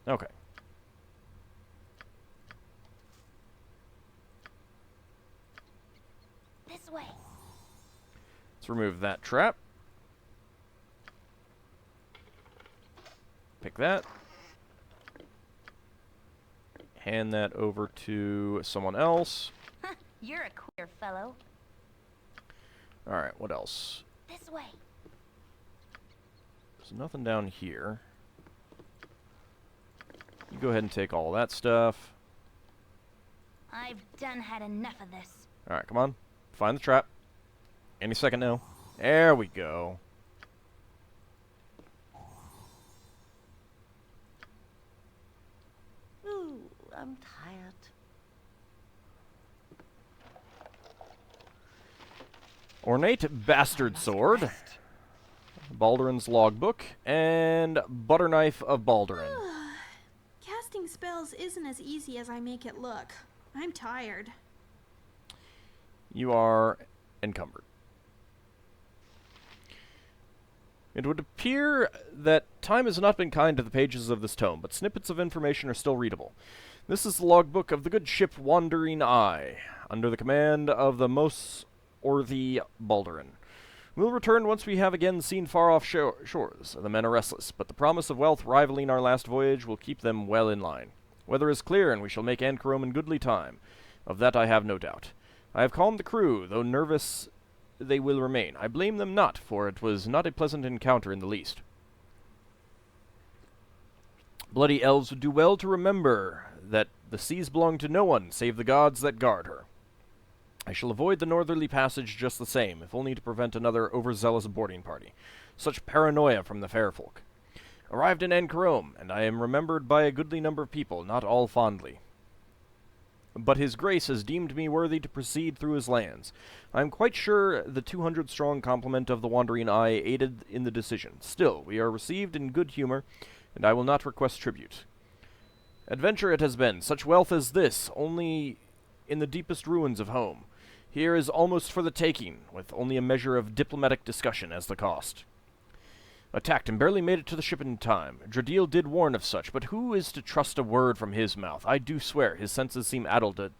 Okay. This way. Let's remove that trap. Pick that. Hand that over to someone else. You're a queer fellow. Alright, what else? This way. There's nothing down here. You go ahead and take all that stuff. I've done had enough of this. Alright, come on. Find the trap. Any second now. There we go. Ooh, I'm tired. Ornate Bastard Sword. Baldurin's Logbook. And Butter Knife of Baldurin. Casting spells isn't as easy as I make it look. I'm tired. You are encumbered. It would appear that time has not been kind to the pages of this tome, but snippets of information are still readable. This is the logbook of the good ship Wandering Eye, under the command of the most worthy Baldurin. We'll return once we have again seen far-off shores. The men are restless, but the promise of wealth rivaling our last voyage will keep them well in line. Weather is clear, and we shall make Ancrome in goodly time. Of that I have no doubt. I have calmed the crew, though nervous they will remain. I blame them not, for it was not a pleasant encounter in the least. Bloody elves would do well to remember that the seas belong to no one save the gods that guard her. I shall avoid the northerly passage just the same, if only to prevent another overzealous boarding party. Such paranoia from the fair folk. Arrived in Ancrome, and I am remembered by a goodly number of people, not all fondly. But his grace has deemed me worthy to proceed through his lands. I am quite sure the 200-strong complement of the Wandering Eye aided in the decision. Still, we are received in good humor, and I will not request tribute. Adventure it has been, such wealth as this, only in the deepest ruins of home. Here is almost for the taking, with only a measure of diplomatic discussion as the cost. Attacked and barely made it to the ship in time. Dradil did warn of such, but who is to trust a word from his mouth? I do swear, his senses seem addled at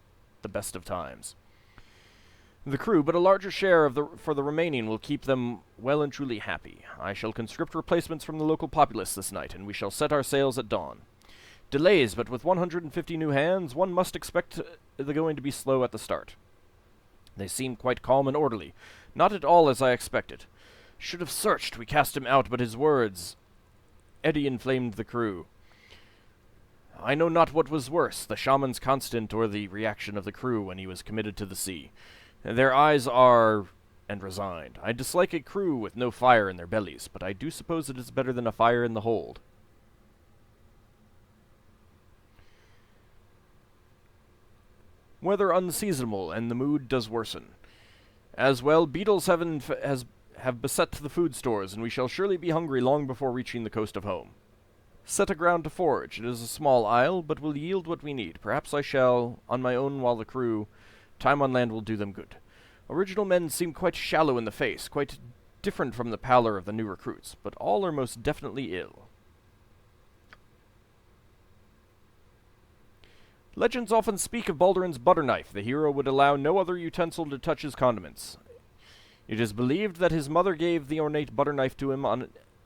the best of times. The crew, but a larger share of for the remaining will keep them well and truly happy. I shall conscript replacements from the local populace this night, and we shall set our sails at dawn. Delays, but with 150 new hands, one must expect the going to be slow at the start. They seem quite calm and orderly, not at all as I expected. Should have searched, we cast him out, but his words... Eddie inflamed the crew. I know not what was worse, the shaman's constant or the reaction of the crew when he was committed to the sea. Their eyes are... and resigned. I dislike a crew with no fire in their bellies, but I do suppose it is better than a fire in the hold. Weather unseasonable, and the mood does worsen. As well, beetles have beset the food stores, and we shall surely be hungry long before reaching the coast of home. Set aground to forage. It is a small isle, but will yield what we need. Perhaps I shall, on my own while the crew... Time on land will do them good. Original men seem quite shallow in the face, quite different from the pallor of the new recruits, but all are most definitely ill. Legends often speak of Baldur's butter knife. The hero would allow no other utensil to touch his condiments. It is believed that his mother gave the ornate butter knife to him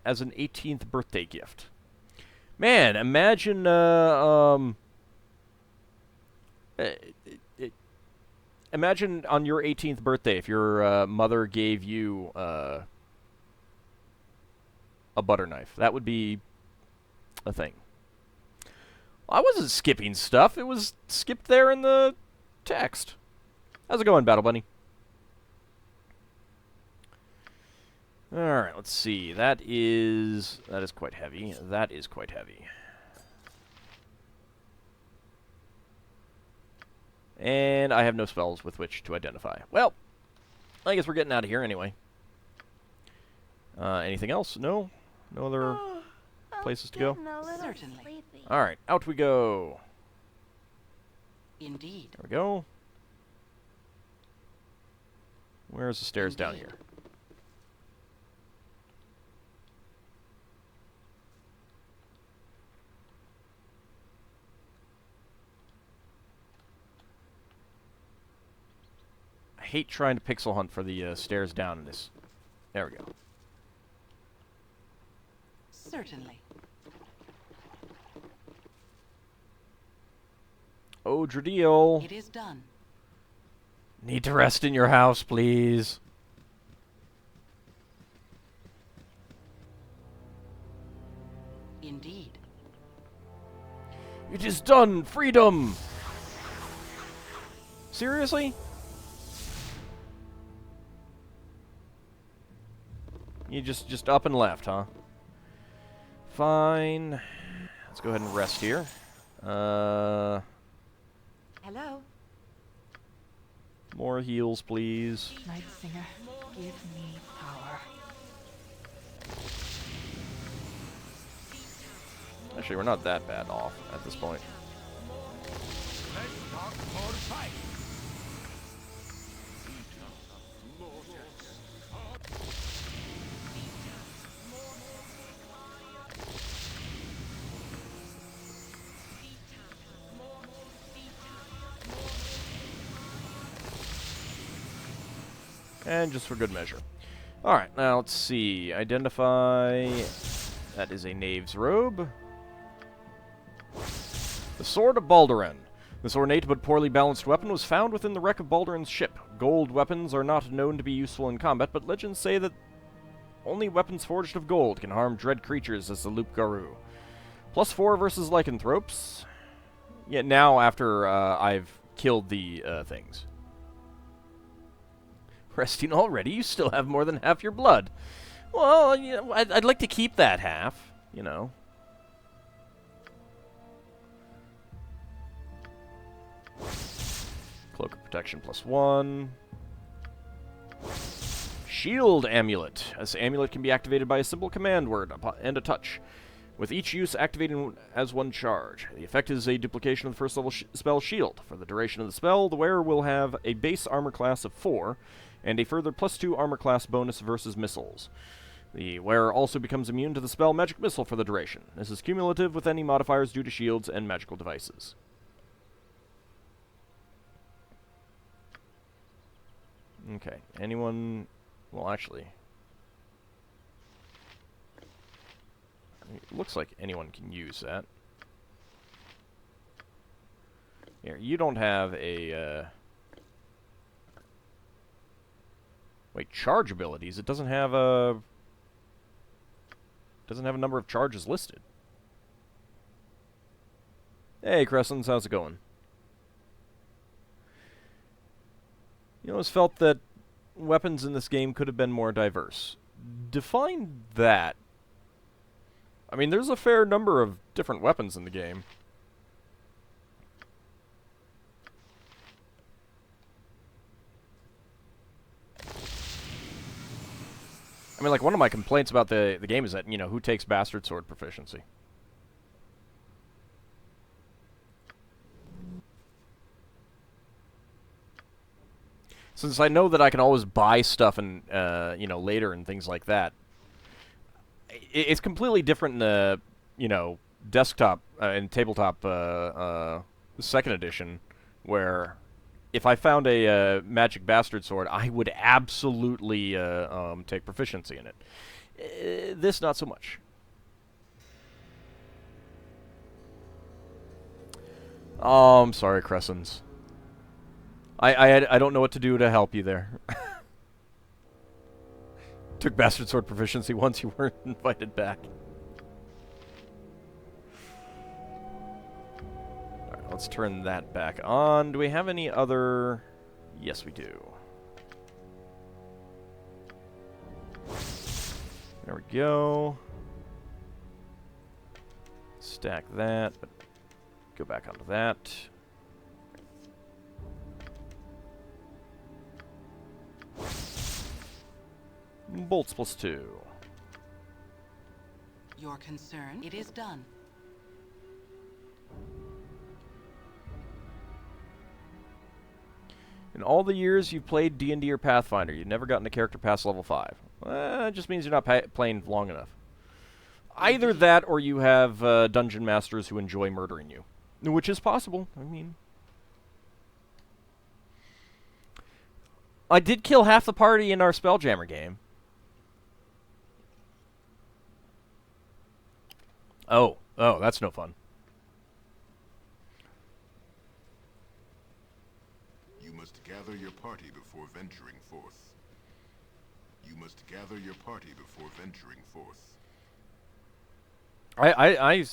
as an 18th birthday gift. Man, imagine, imagine on your 18th birthday if your mother gave you a butter knife. That would be a thing. I wasn't skipping stuff. It was skipped there in the text. How's it going, Battle Bunny? Alright, let's see. That is quite heavy. That is quite heavy. And I have no spells with which to identify. Well, I guess we're getting out of here anyway. Anything else? No? No other places to go? Certainly. Alright, out we go. Indeed. There we go. Where's the stairs down here? I hate trying to pixel hunt for the stairs down in this. There we go. Certainly. Oh, Dradil. It is done. Need to rest in your house, please. Indeed. It is done! Freedom! Seriously? You just up and left, huh? Fine. Let's go ahead and rest here. Hello? More heals, please. Night Singer, give me power. Actually, we're not that bad off at this point. Let's talk more fight. And just for good measure. Alright, now let's see. Identify... That is a knave's robe. The Sword of Baldurin. This ornate but poorly balanced weapon was found within the wreck of Baldurin's ship. Gold weapons are not known to be useful in combat, but legends say that only weapons forged of gold can harm dread creatures as the Loup-Garou. +4 versus lycanthropes. Yeah, now after I've killed the things. Resting already? You still have more than half your blood. Well, you know, I'd like to keep that half, you know. Cloak of Protection +1. Shield Amulet. This amulet can be activated by a simple command word and a touch, with each use activating as one charge. The effect is a duplication of the first level spell Shield. For the duration of the spell, the wearer will have a base armor class of 4, and a further +2 armor class bonus versus missiles. The wearer also becomes immune to the spell Magic Missile for the duration. This is cumulative with any modifiers due to shields and magical devices. Okay, anyone... Well, actually... It looks like anyone can use that. Here, you don't have a, Wait, charge abilities? It doesn't have a... Doesn't have a number of charges listed. Hey, Crescents, how's it going? You always felt that weapons in this game could have been more diverse. Define that. I mean, there's a fair number of different weapons in the game. I mean, like, one of my complaints about the game is that, you know, who takes Bastard Sword proficiency? Since I know that I can always buy stuff and, you know, later and things like that, it's completely different in the, you know, desktop and tabletop 2nd edition, where if I found a magic bastard sword, I would absolutely take proficiency in it. This, not so much. Oh, I'm sorry, Crescents. I don't know what to do to help you there. Took bastard sword proficiency once you weren't invited back. Alright, let's turn that back on. Do we have any other... Yes, we do. There we go. Stack that, but go back onto that. Bolts +2. Your concern, it is done. In all the years you've played D&D or Pathfinder, you've never gotten a character past level 5. It just means you're not playing long enough. Either that, or you have dungeon masters who enjoy murdering you. Which is possible, I mean... I did kill half the party in our Spelljammer game. Oh, that's no fun. You must gather your party before venturing forth. You must gather your party before venturing forth. I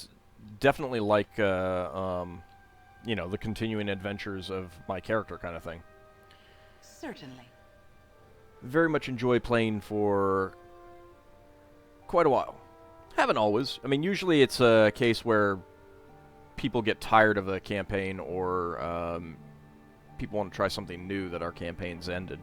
definitely like, you know, the continuing adventures of my character kind of thing. Certainly. Very much enjoy playing for quite a while. Haven't always. I mean, usually it's a case where people get tired of a campaign, or people want to try something new that our campaign's ended.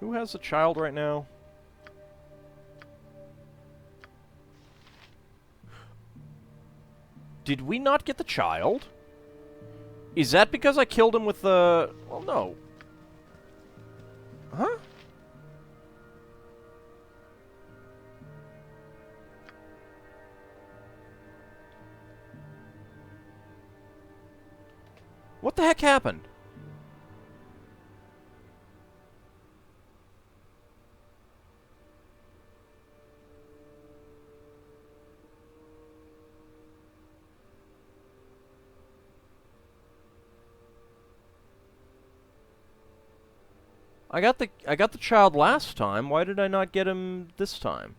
Who has a child right now? Did we not get the child? Is that because I killed him with the... Well, no. Huh? What the heck happened? I got the child last time. Why did I not get him this time?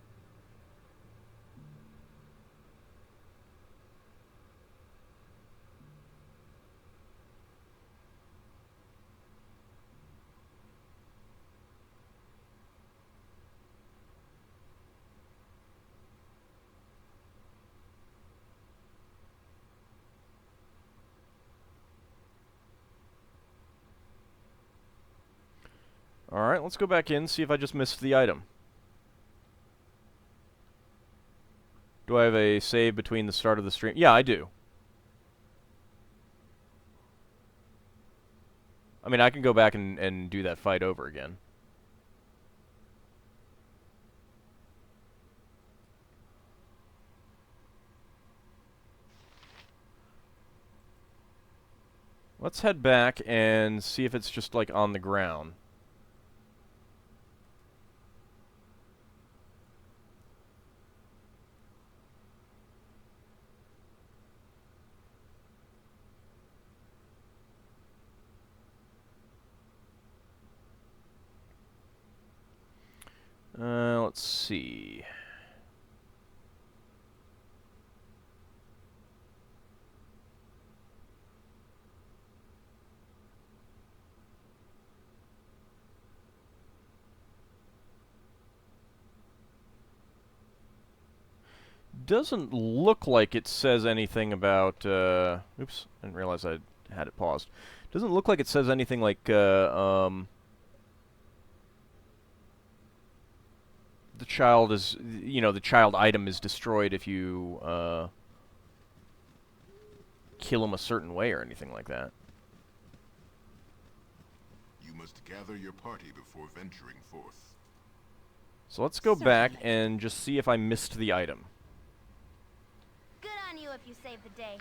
Alright, let's go back in, see if I just missed the item. Do I have a save between the start of the stream? Yeah, I do. I mean, I can go back and do that fight over again. Let's head back and see if it's just, like, on the ground. Let's see. Doesn't look like it says anything about, oops, I didn't realize I had it paused. Doesn't look like it says anything like, the child is, you know, the child item is destroyed if you, kill him a certain way or anything like that. You must gather your party before venturing forth. So let's go back and just see if I missed the item. Good on you if you save the day.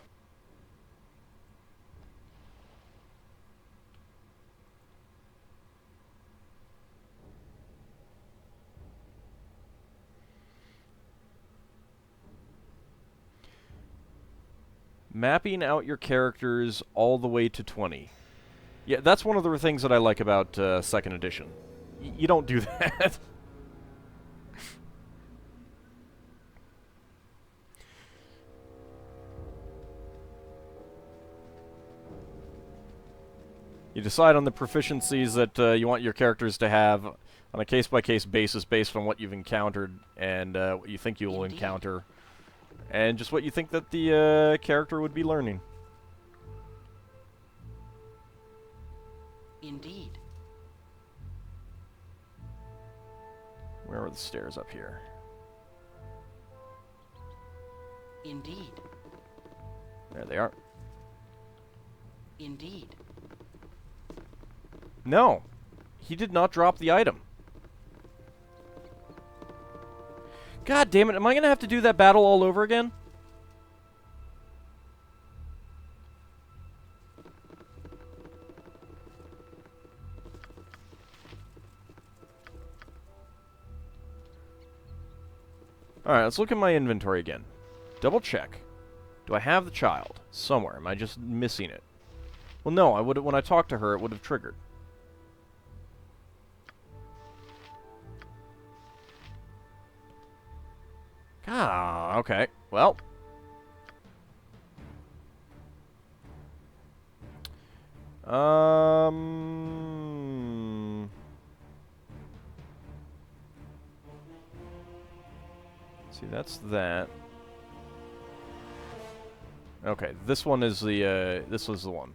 Mapping out your characters all the way to 20. Yeah, that's one of the things that I like about 2nd edition. You don't do that. You decide on the proficiencies that you want your characters to have on a case-by-case basis based on what you've encountered and what you think you will encounter. And just what you think that the character would be learning. Indeed. Where are the stairs up here? Indeed. There they are. Indeed. No! He did not drop the item. God damn it, am I gonna have to do that battle all over again? Alright, let's look at my inventory again. Double check. Do I have the child? Somewhere. Am I just missing it? Well, no, I would when I talked to her, it would have triggered. Ah, okay. Well. See, that's that. Okay, this one is the, this was the one.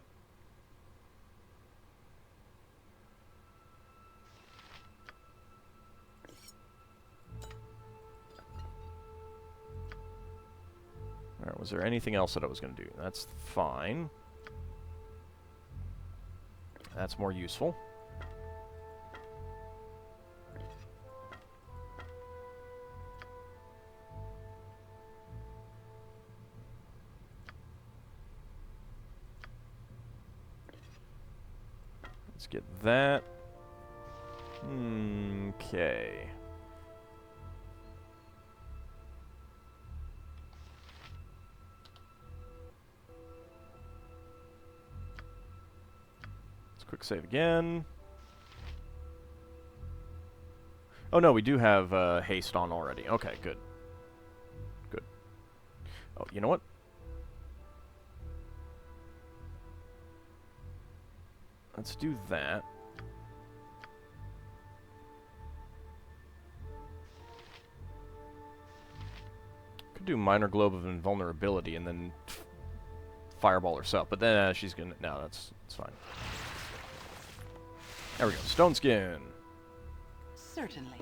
Alright, was there anything else that I was going to do? That's fine. That's more useful. Let's get that. Okay. Quick save again. Oh no, we do have haste on already. Okay, good. Good. Oh, you know what? Let's do that. Could do minor globe of invulnerability and then fireball herself, but then she's gonna. No, that's fine. There we go. Stone skin. Certainly.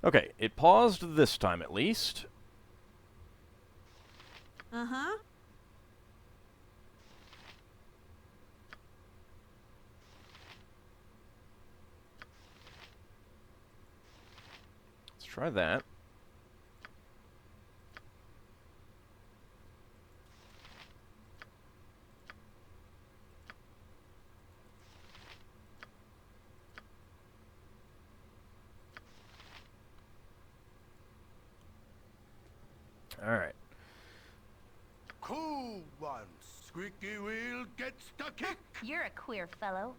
Okay, it paused this time at least. Uh-huh. Let's try that. Alright. Cool one. Squeaky wheel gets the kick. You're a queer fellow.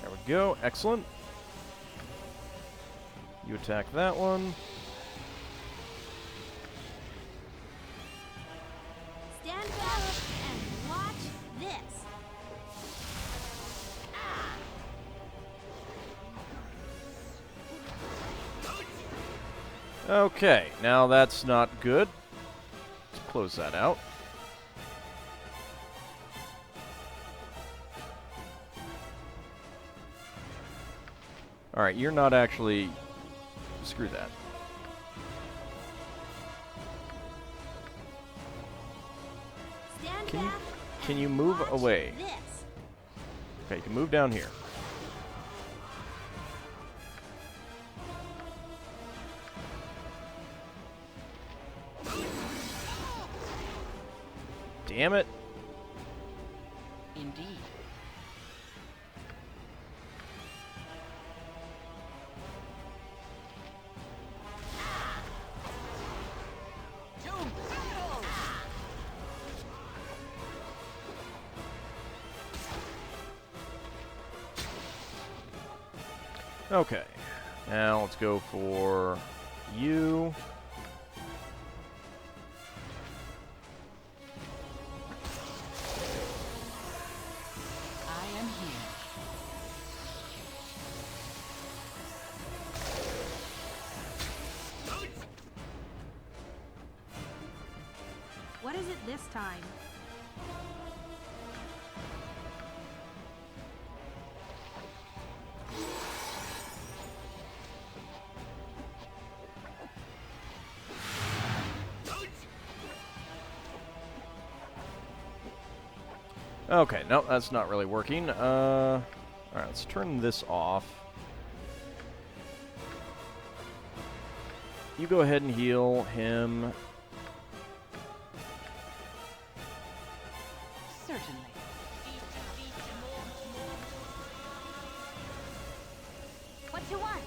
There we go. Excellent. You attack that one. Stand back and watch this. Okay, now that's not good. Let's close that out. Alright, you're not actually... Screw that. Stand Can you, back can you and move watch away? This. Okay, you can move down here. Damn it. Indeed. To battle! Okay. Now let's go for you. I am here. What is it this time? Okay, no, that's not really working. Alright, let's turn this off. You go ahead and heal him. Certainly. What you want?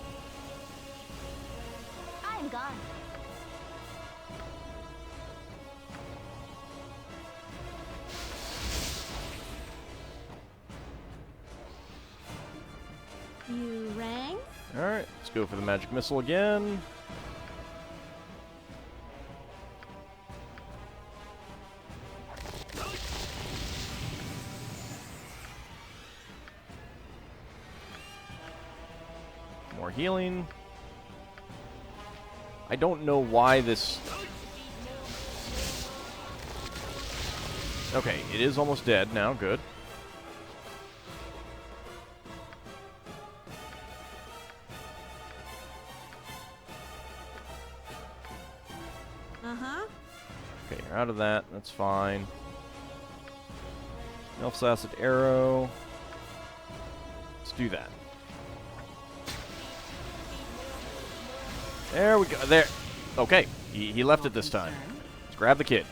I'm gone. You rang? Alright, let's go for the magic missile again. More healing. I don't know why this... Okay, it is almost dead now, good. Uh-huh. Okay, you're out of that, that's fine. Elf's Acid Arrow. Let's do that. There we go. There. Okay. He left it this time. Let's grab the kid.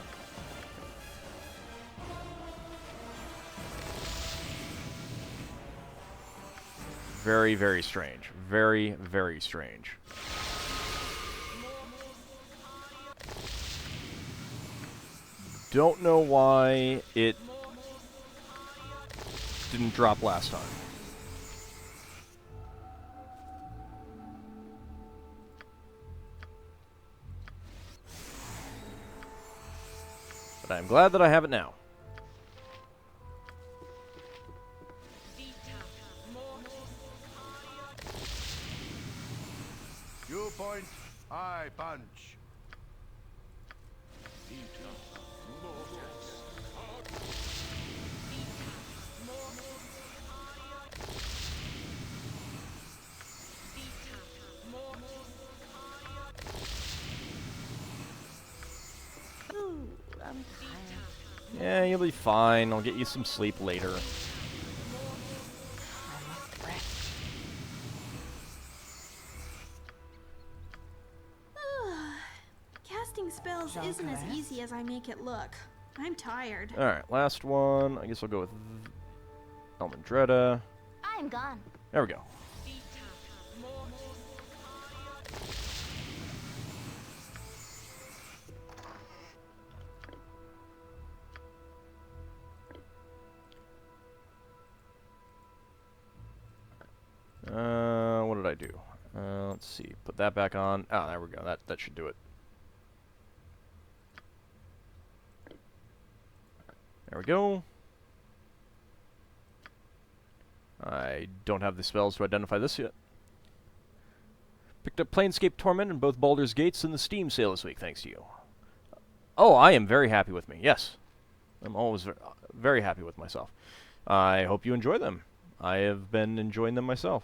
Very, very strange. Very, very strange. Don't know why it didn't drop last time. But I'm glad that I have it now. You point, I punch. You'll be fine. I'll get you some sleep later. Casting spells isn't as easy as I make it look. I'm tired. Alright, last one. I guess I'll go with Almondretta. I'm gone. There we go. What did I do? Let's see. Put that back on. Ah, there we go. That should do it. There we go. I don't have the spells to identify this yet. Picked up Planescape Torment in both Baldur's Gates and the Steam sale this week, thanks to you. Oh, I am very happy with me. Yes. I'm always very happy with myself. I hope you enjoy them. I have been enjoying them myself.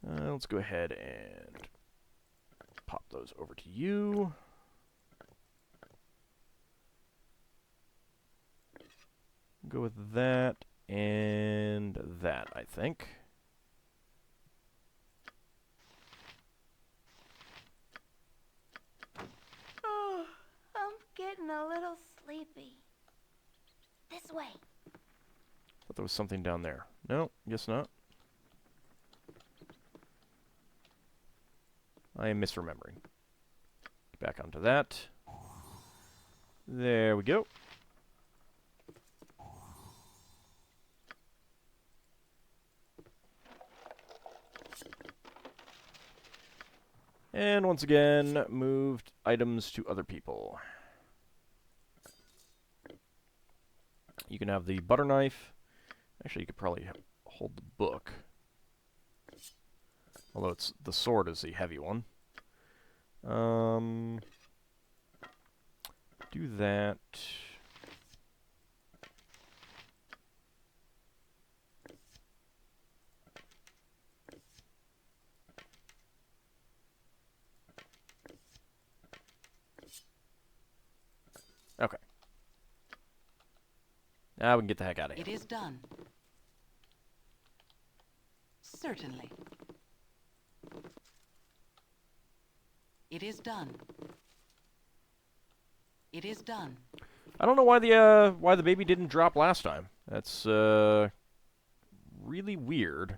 Let's go ahead and pop those over to you. Go with that and that, I think. Oh, I'm getting a little sleepy. This way. Thought there was something down there. No, guess not. I am misremembering. Back onto that. There we go. And once again, moved items to other people. You can have the butter knife. Actually, you could probably hold the book. Although it's the sword is the heavy one. Do that. Okay. Now we can get the heck out of here. It is done. Certainly. It is done. It is done. I don't know why the baby didn't drop last time. That's really weird.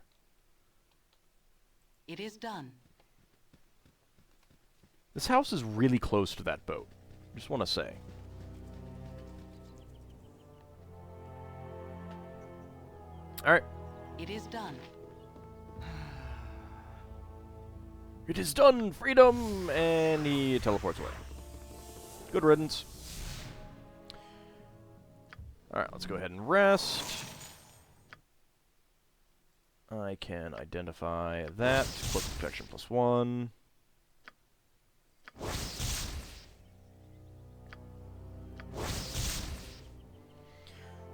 It is done. This house is really close to that boat. Just want to say. All right. It is done. It is done! Freedom! And he teleports away. Good riddance. Alright, let's go ahead and rest. I can identify that. Cloak protection +1.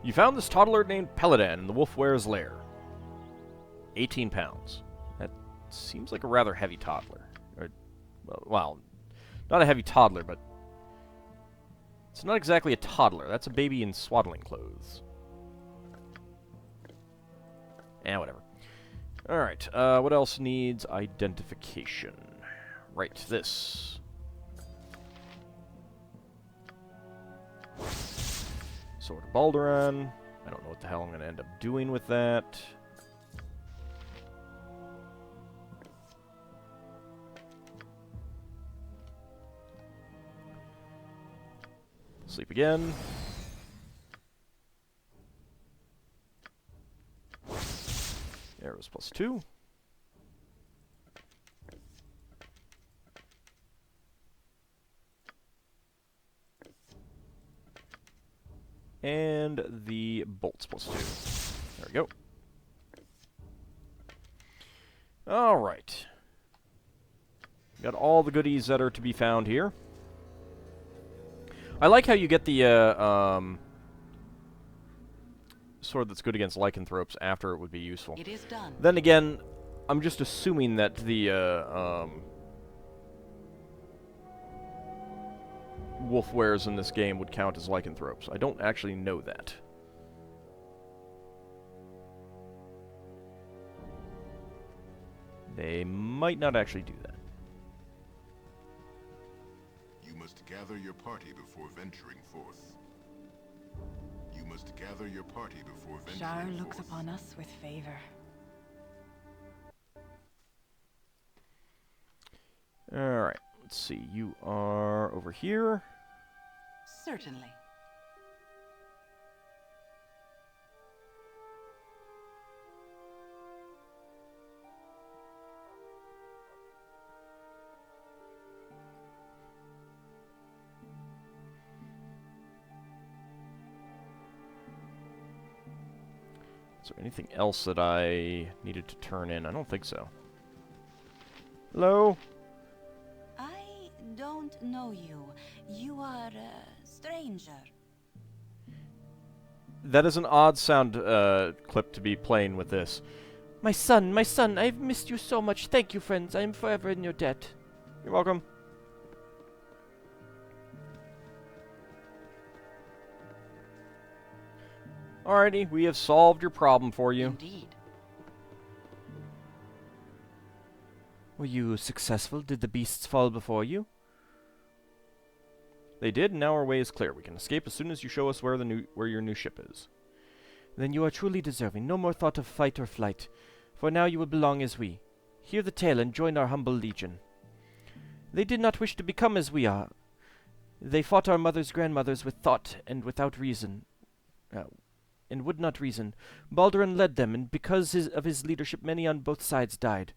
You found this toddler named Peladan in the Wolfware's lair. 18 pounds. That seems like a rather heavy toddler. Or, well, not a heavy toddler, but it's not exactly a toddler. That's a baby in swaddling clothes. Whatever. Alright, what else needs identification? Right, this. Sword of Balduran. I don't know what the hell I'm going to end up doing with that. Sleep again. Arrows +2. And the bolts +2. There we go. All right. Got all the goodies that are to be found here. I like how you get the sword that's good against lycanthropes after it would be useful. It is done. Then again, I'm just assuming that the wolf wares in this game would count as lycanthropes. I don't actually know that. They might not actually do that. You must gather your party before venturing forth. You must gather your party before venturing Shar forth. looks upon us with favor. Alright, let's see. You are over here. Certainly. Is there anything else that I needed to turn in? I don't think so. Hello? I don't know you. You are a stranger. That is an odd sound clip to be playing with this. my son, I've missed you so much. Thank you, friends. I am forever in your debt. You're welcome. Alrighty, we have solved your problem for you. Indeed. Were you successful? Did the beasts fall before you? They did, and now our way is clear. We can escape as soon as you show us where your new ship is. Then you are truly deserving. No more thought of fight or flight, for now you will belong as we. Hear the tale and join our humble legion. They did not wish to become as we are. They fought our mothers' grandmothers with thought and without reason, and would not reason. Baldur led them, and because of his leadership many on both sides died.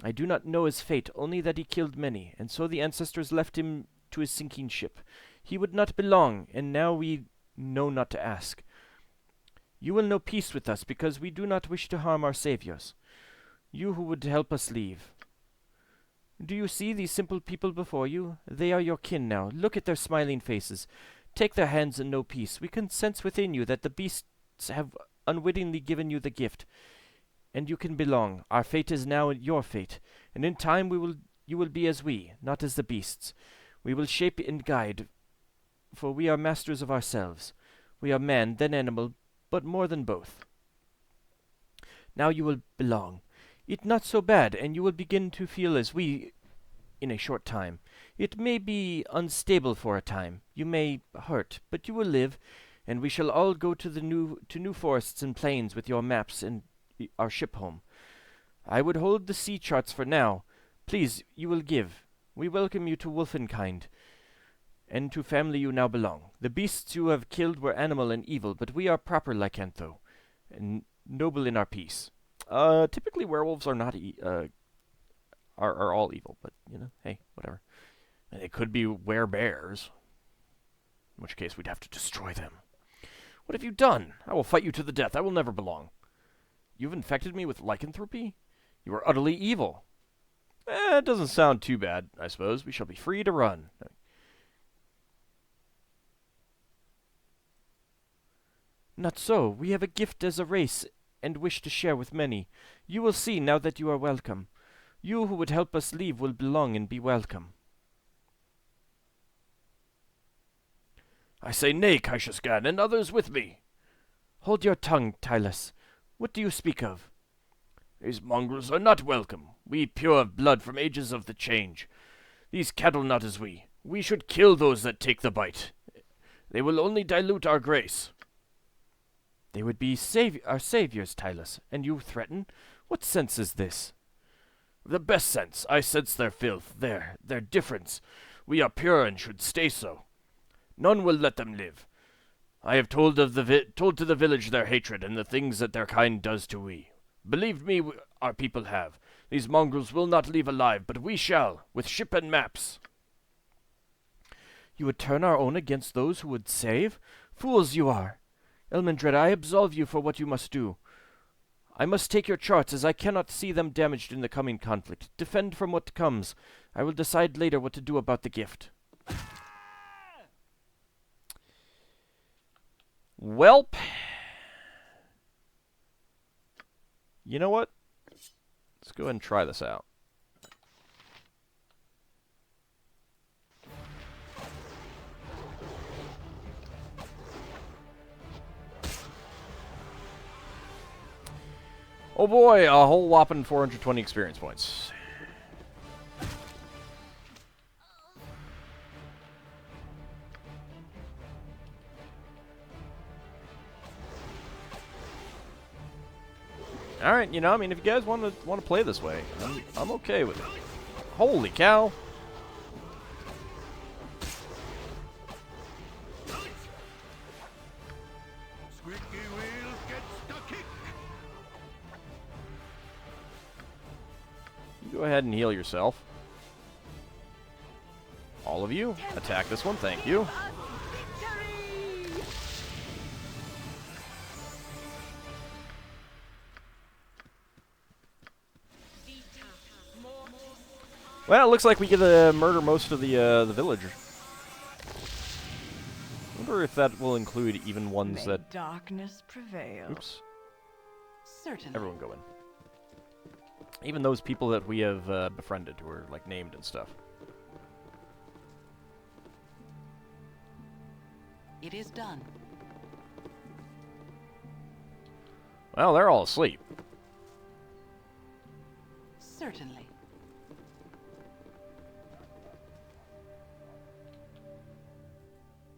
I do not know his fate, only that he killed many, and so the ancestors left him to his sinking ship. He would not belong, and now we know not to ask. You will know peace with us, because we do not wish to harm our saviors. You who would help us leave. Do you see these simple people before you? They are your kin now. Look at their smiling faces. Take their hands and know peace. We can sense within you that the beasts have unwittingly given you the gift, and you can belong. Our fate is now your fate, and in time you will be as we, not as the beasts. We will shape and guide, for we are masters of ourselves. We are man, then animal, but more than both. Now you will belong. It not so bad, and you will begin to feel as we in a short time. It may be unstable for a time. You may hurt, but you will live, and we shall all go to new forests and plains with your maps and our ship home. I would hold the sea charts for now. Please, you will give. We welcome you to Wolfenkind, and to family you now belong. The beasts you have killed were animal and evil, but we are proper lycantho, and noble in our peace. Typically werewolves are not are all evil, but you know, hey, whatever. And they could be werebears, in which case we'd have to destroy them. What have you done? I will fight you to the death. I will never belong. You've infected me with lycanthropy? You are utterly evil. It doesn't sound too bad, I suppose. We shall be free to run. Not so. We have a gift as a race, and wish to share with many. You will see now that you are welcome. You who would help us leave will belong and be welcome. I say nay, Kaishasgan, and others with me. Hold your tongue, Tylus. What do you speak of? These mongrels are not welcome. We pure of blood from ages of the change. These cattle not as we. We should kill those that take the bite. They will only dilute our grace. They would be our saviors, Tylus, and you threaten? What sense is this? The best sense. I sense their filth, their difference. We are pure and should stay so. None will let them live. I have told to the village their hatred and the things that their kind does to we. Believe me, our people have. These mongrels will not leave alive, but we shall, with ship and maps. You would turn our own against those who would save? Fools you are! Elmendred, I absolve you for what you must do. I must take your charts, as I cannot see them damaged in the coming conflict. Defend from what comes. I will decide later what to do about the gift. Welp. You know what? Let's go ahead and try this out. Oh boy, a whole whopping 420 experience points. All right, you know, I mean, if you guys want to play this way, I'm okay with it. Holy cow! Squeaky wheels gets the kick. You go ahead and heal yourself. All of you, attack this one. Thank you. Well, it looks like we get to murder most of the village. I wonder if that will include even ones May that... darkness prevail. Oops. Certainly. Everyone go in. Even those people that we have befriended, who are, like, named and stuff. It is done. Well, they're all asleep. Certainly.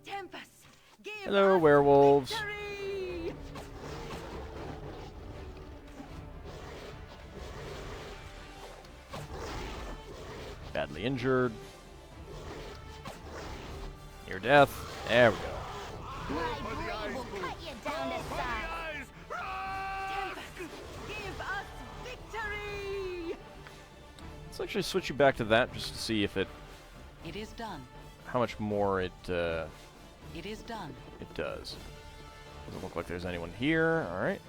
Tempest, give Hello, us werewolves. victory! Badly injured. Near death. There we go. My blade will cut you down to size. Tempest, give us victory! Let's actually switch you back to that just to see if it... It is done. how much more it It is done. it does. Doesn't look like there's anyone here. All right.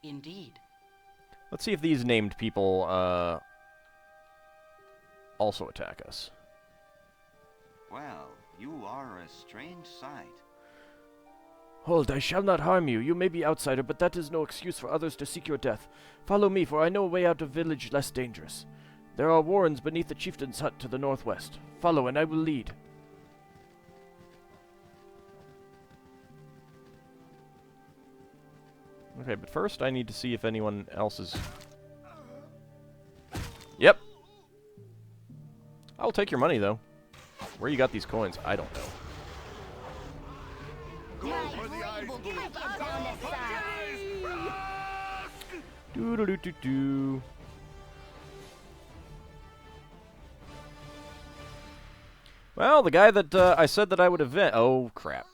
Indeed. Let's see if these named people also attack us. Well, you are a strange sight. Hold, I shall not harm you. You may be outsider, but that is no excuse for others to seek your death. Follow me, for I know a way out of village less dangerous. There are warrens beneath the chieftain's hut to the northwest. Follow, and I will lead. Okay, but first I need to see if anyone else is... Yep. I'll take your money, though. Where you got these coins, I don't know. My blade will cut you down to size. Doo-doo-doo-doo-doo. Well, the guy that I said that I would event... Oh, crap.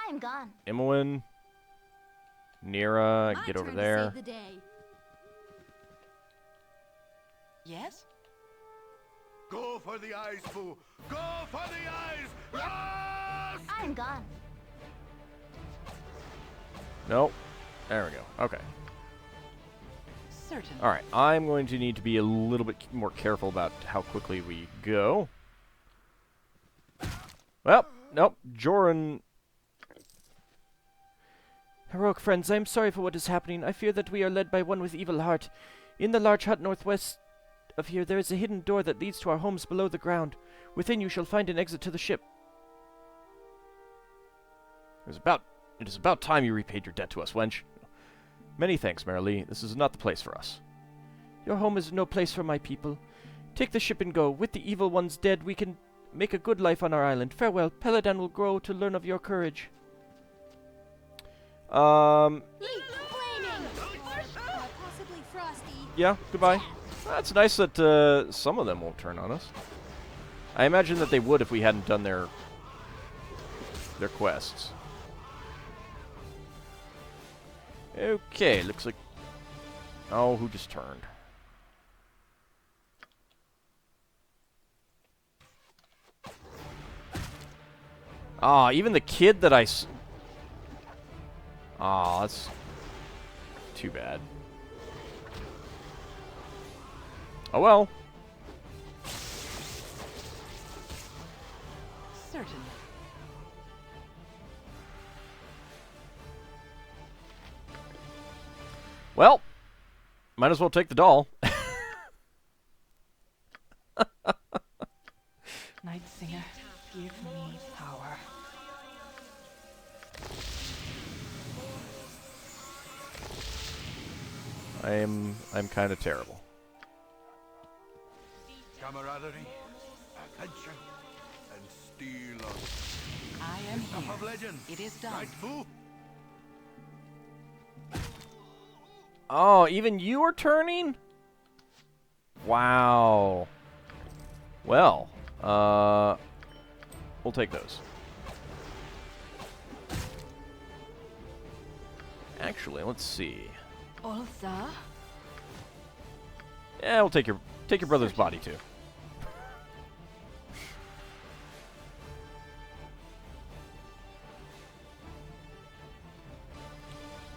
I'm gone. Imoen. Nira, My get over turn there. To save the day. Yes? Go for the eyes, Boo! Go for the eyes! Yes! I'm gone. Nope. There we go. Okay. Certainly. Alright, I'm going to need to be a little bit more careful about how quickly we go. Well, nope. Joran... Heroic friends, I am sorry for what is happening. I fear that we are led by one with evil heart. In the large hut northwest of here, there is a hidden door that leads to our homes below the ground. Within you shall find an exit to the ship. It is about time you repaid your debt to us, wench. Many thanks, Marilee. This is not the place for us. Your home is no place for my people. Take the ship and go. With the evil ones dead, we can make a good life on our island. Farewell. Peladan will grow to learn of your courage. Flaming. Possibly frosty. Yeah, goodbye. That's nice that some of them won't turn on us. I imagine that they would if we hadn't done their quests. Okay, looks like... Oh, who just turned? Ah, even the kid that I... Ah, that's too bad. Oh well. Certainly. Well, might as well take the doll. Night Singer, give me power. I'm kind of terrible. Camaraderie, adventure, and steel of... I am Stuff here. of legend. It is done. Right, Fu? Oh, even you are turning? Wow. Well, we'll take those. Actually, let's see. Ulsa? Yeah, we'll take your brother's body too.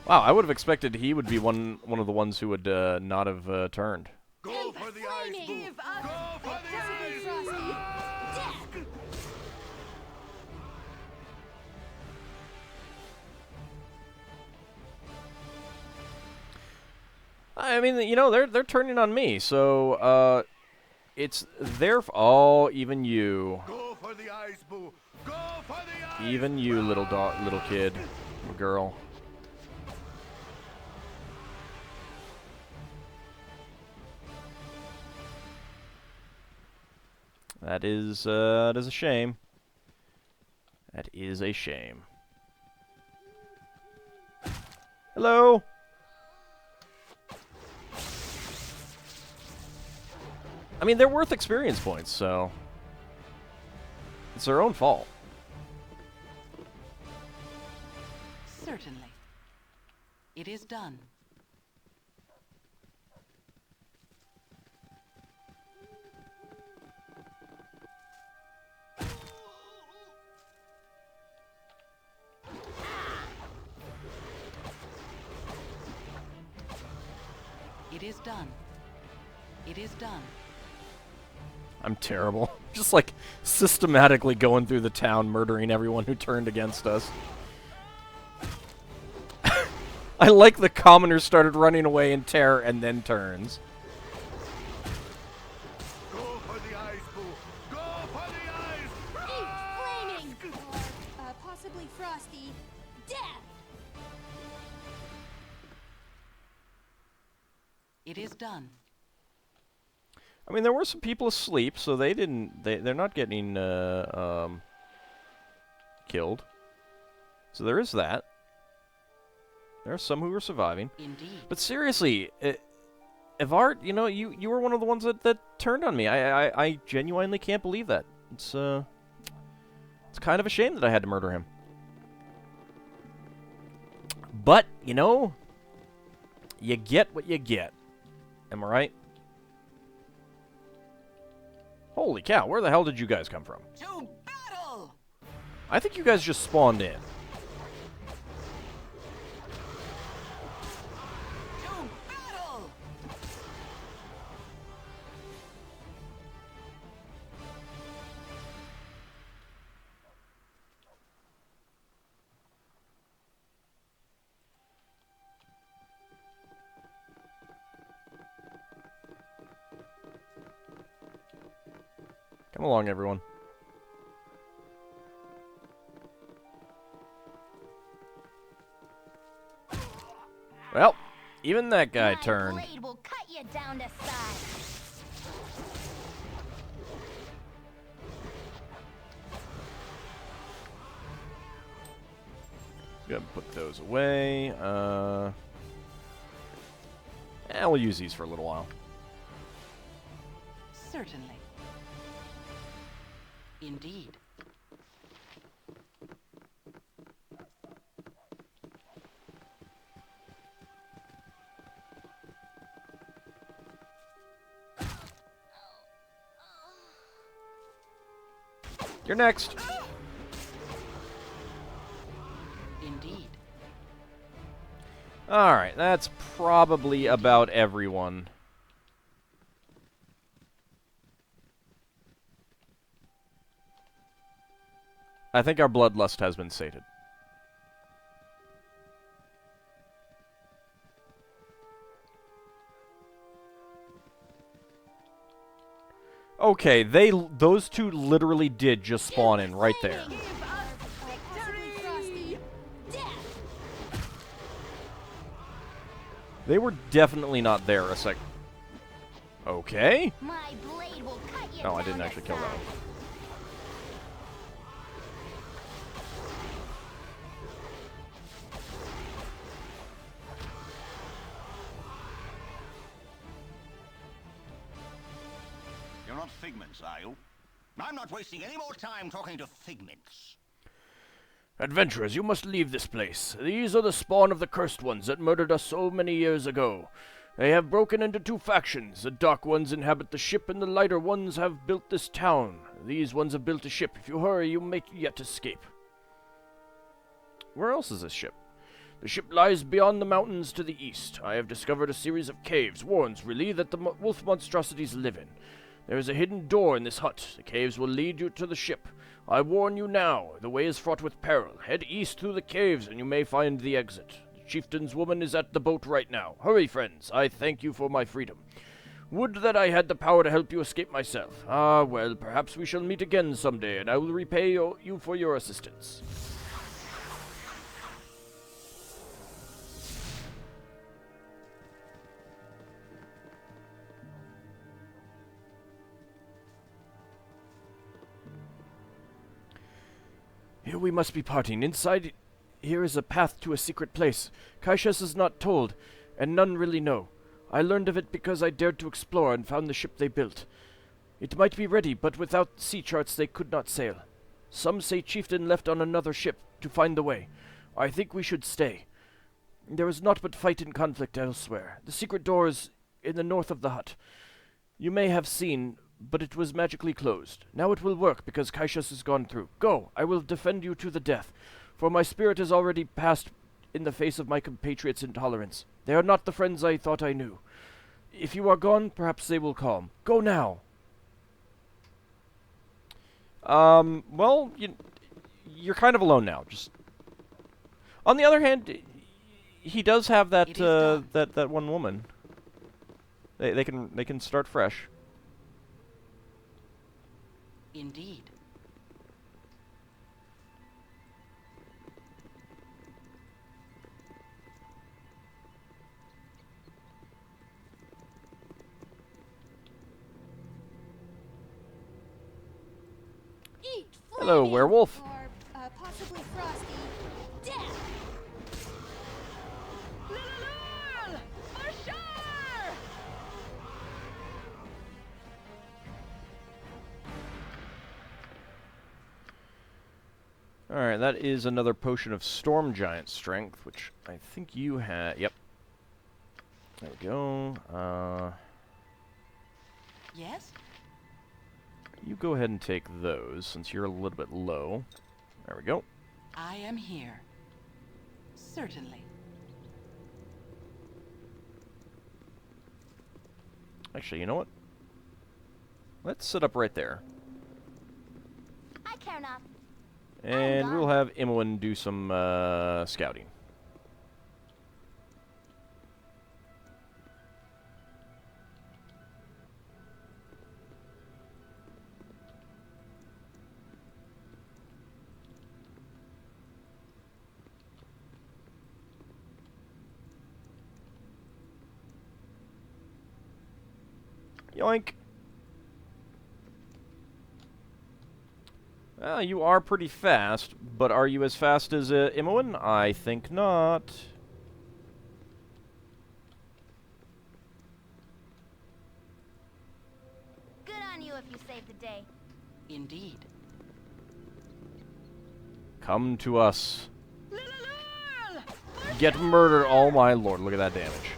Wow, I would have expected he would be one of the ones who would not have turned. Go for the eyes, Fu! Go for the eyes! I mean, you know, they're turning on me, so it's their oh, even you. Go for the eyes, Fu! Go for the eyes! Even you, little kid, little girl. That is a shame. That is a shame. Hello. I mean, they're worth experience points, so it's their own fault. Certainly. It is done. It is done. It is done. I'm terrible. Just like systematically going through the town, murdering everyone who turned against us. I like the commoners started running away in terror and then turns. Go for the eyes, Fu! Go for the eyes! Flaming! Or, possibly frosty. Death! It is done. I mean, there were some people asleep, so they didn't. They're not getting killed. So there is that. There are some who are surviving. Indeed. But seriously, Evart, you know, you were one of the ones that turned on me. I genuinely can't believe that. It's kind of a shame that I had to murder him. But you know, you get what you get. Am I right? Holy cow, where the hell did you guys come from? To battle! I think you guys just spawned in. To battle! Come along, everyone. Well, even that guy turned. My blade will cut you down to size. Gonna put those away. We'll use these for a little while. Certainly. Indeed. You're next. Indeed. Alright, that's probably about everyone. I think our bloodlust has been sated. Okay, those two literally did just spawn in right there. Possibly frosty. Death! They were definitely not there a sec. Okay. My blade will cut you Oh, I down didn't to actually kill that size. one. You're not figments, are you? I'm not wasting any more time talking to figments. Adventurers, you must leave this place. These are the spawn of the cursed ones that murdered us so many years ago. They have broken into two factions. The dark ones inhabit the ship, and the lighter ones have built this town. These ones have built a ship. If you hurry, you may yet escape. Where else is this ship? The ship lies beyond the mountains to the east. I have discovered a series of caves, warrens really, that the wolf monstrosities live in. There is a hidden door in this hut. The caves will lead you to the ship. I warn you now, the way is fraught with peril. Head east through the caves, and you may find the exit. The chieftain's woman is at the boat right now. Hurry, friends. I thank you for my freedom. Would that I had the power to help you escape myself. Ah, well, perhaps we shall meet again someday, and I will repay you for your assistance. Here we must be parting. Inside here is a path to a secret place. Caixas is not told, and none really know. I learned of it because I dared to explore and found the ship they built. It might be ready, but without sea charts they could not sail. Some say Chieftain left on another ship to find the way. I think we should stay. There is naught but fight and conflict elsewhere. The secret door is in the north of the hut. You may have seen, but it was magically closed. Now it will work because Caixas has gone through. Go, I will defend you to the death, for my spirit has already passed in the face of my compatriots' intolerance. They are not the friends I thought I knew. If you are gone, perhaps they will calm. Go now! Well, you're kind of alone now. Just on the other hand, he does have that that one woman. They can start fresh. Indeed. Eat Hello, flaming, werewolf. Or possibly frosty. Death! For sure! Alright, that is another potion of Storm Giant Strength, which I think you had. Yep. There we go. Yes? You go ahead and take those, since you're a little bit low. There we go. I am here. Certainly. Actually, you know what? Let's sit up right there. I care not. And we'll have Imoen do some scouting. Yoink! Well, you are pretty fast, but are you as fast as Imoen? I think not. Good on you if you saved the day. Indeed. Come to us. Get murdered. Oh my lord, look at that damage.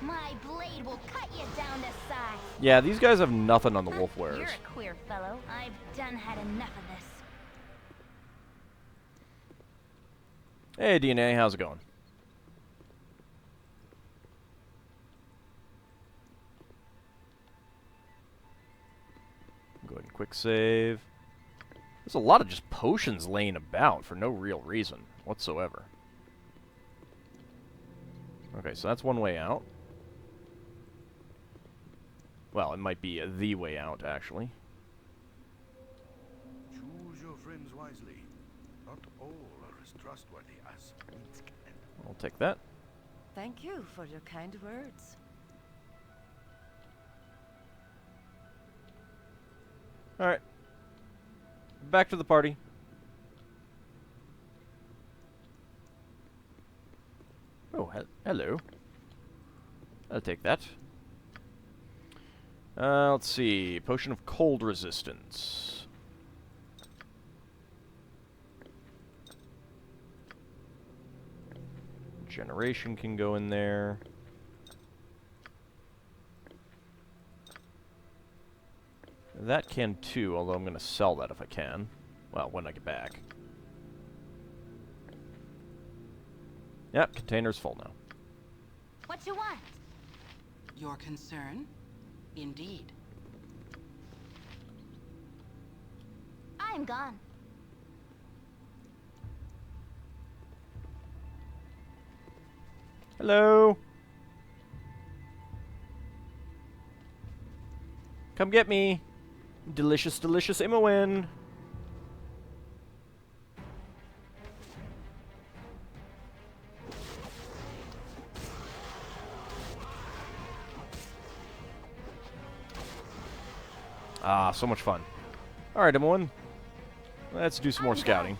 My blade will cut you down to size. Yeah, these guys have nothing on the wolf You're wares. a queer fellow. I've done had enough of this. Hey DNA, how's it going? Go ahead and quick save. There's a lot of just potions laying about for no real reason whatsoever. Okay, so that's one way out. Well, it might be the way out, actually. Choose your friends wisely. Not all are as trustworthy as Minsk. I'll take that. Thank you for your kind words. Alright. Back to the party. Oh, hello. I'll take that. Let's see. Potion of cold resistance. Generation can go in there. That can too, although I'm going to sell that if I can. Well, when I get back. Yep, container's full now. What you want? Your concern? Indeed. I'm gone. Hello. Come get me. Delicious, delicious Imowin. Ah, so much fun. Alright, Imowin. Let's do some more scouting.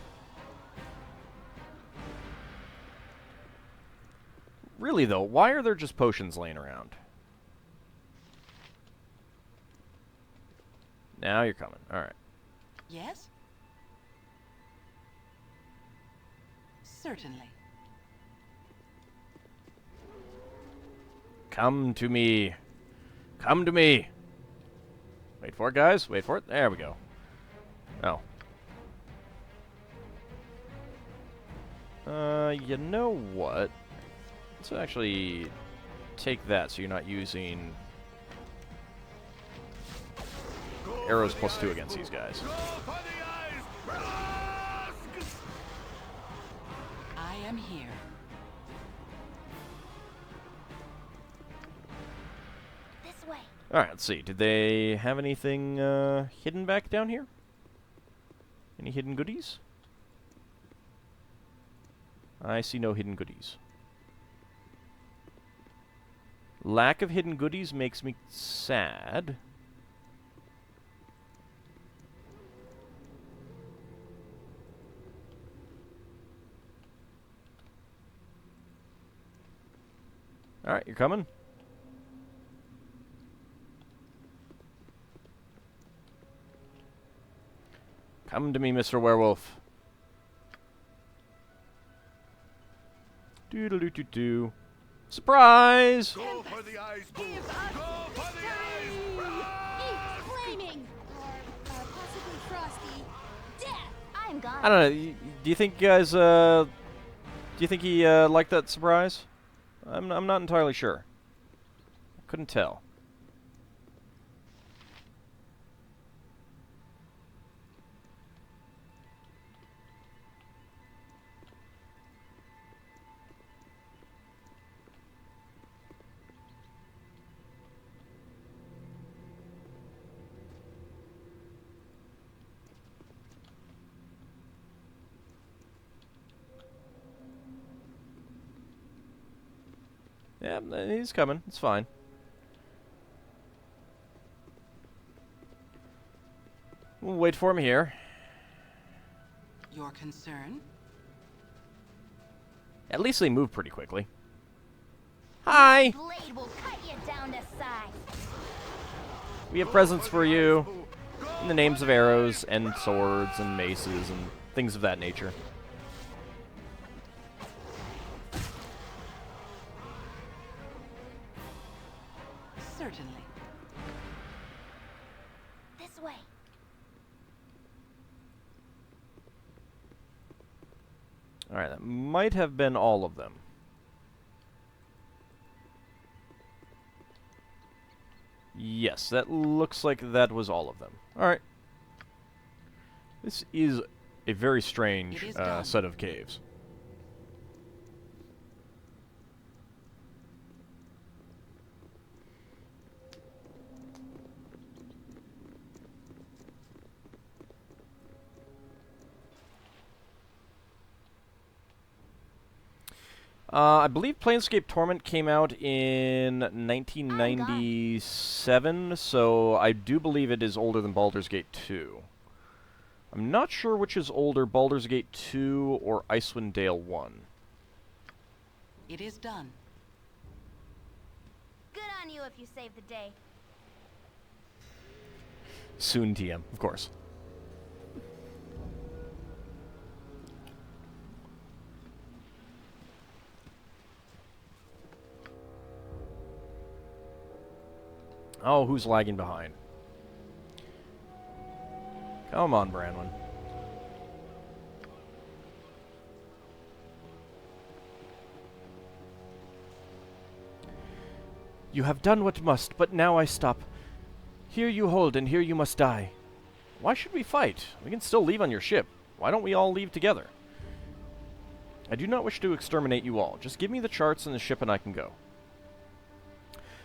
Really, though, why are there just potions laying around? Now you're coming. Alright. Yes? Certainly. Come to me. Come to me. Wait for it, guys. Wait for it. There we go. Oh. You know what? Let's actually take that so you're not using arrows +2 against these guys. I am here. This way. Alright, let's see. Did they have anything hidden back down here? Any hidden goodies? I see no hidden goodies. Lack of hidden goodies makes me sad. Alright, you're coming? Come to me, Mr. Werewolf. Doodle-doo-doo-doo. Surprise! Go for the eyes, Boo! Go for the eyes! Eat flaming! Or possibly frosty. Death! I'm gone. I don't know. Do you think you guys, do you think he, liked that surprise? I'm not entirely sure. Couldn't tell. Yeah, he's coming. It's fine. We'll wait for him here. Your concern? At least they move pretty quickly. Hi! Blade will cut you down to size. We have presents for you in the names of arrows and swords and maces and things of that nature. Certainly. This way. Alright, that might have been all of them. Yes, that looks like that was all of them. Alright. This is a very strange set of caves. I believe Planescape Torment came out in 1997, so I do believe it is older than Baldur's Gate 2. I'm not sure which is older, Baldur's Gate 2 or Icewind Dale 1. It is done. Good on you if you save the day. Soon TM, of course. Oh, who's lagging behind? Come on, Branwyn. You have done what must, but now I stop. Here you hold, and here you must die. Why should we fight? We can still leave on your ship. Why don't we all leave together? I do not wish to exterminate you all. Just give me the charts and the ship and I can go.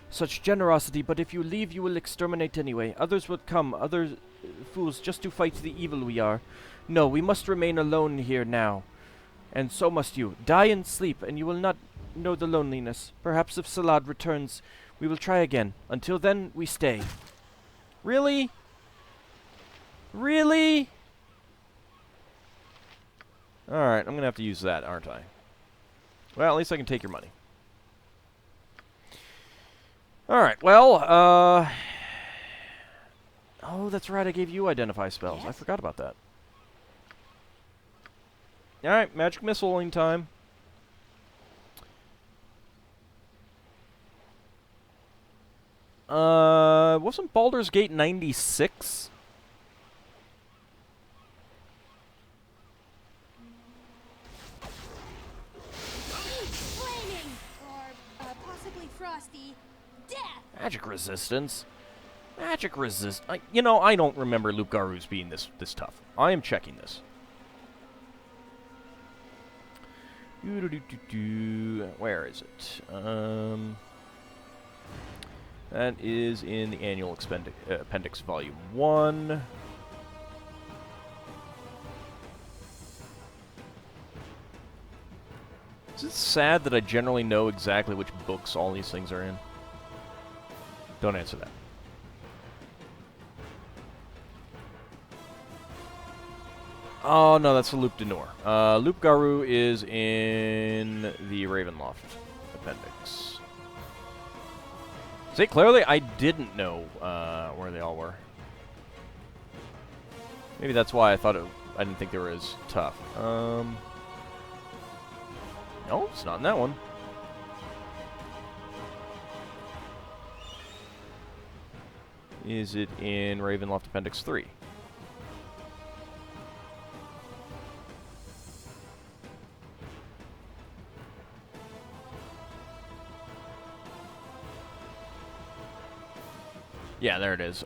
Such generosity, but if you leave, you will exterminate anyway. Others will come, other fools, just to fight the evil we are. No, we must remain alone here now. And so must you. Die and sleep, and you will not know the loneliness. Perhaps if Salad returns, we will try again. Until then, we stay. Really? Really? Alright, I'm gonna have to use that, aren't I? Well, at least I can take your money. Alright, well, oh, that's right, I gave you identify spells. Yes? I forgot about that. Alright, magic missiling time. Wasn't Baldur's Gate 96? Flaming! Or possibly frosty. Death! Magic resistance? Magic resist... you know, I don't remember Luke Garus being this tough. I am checking this. Where is it? That is in the Annual Appendix Volume 1. Is it sad that I generally know exactly which books all these things are in? Don't answer that. Oh, no, that's the Loup de Noir. Loup Garou is in the Ravenloft Appendix. See, clearly I didn't know where they all were. Maybe that's why I didn't think they were as tough. No, it's not in that one. Is it in Ravenloft Appendix 3? Yeah, there it is.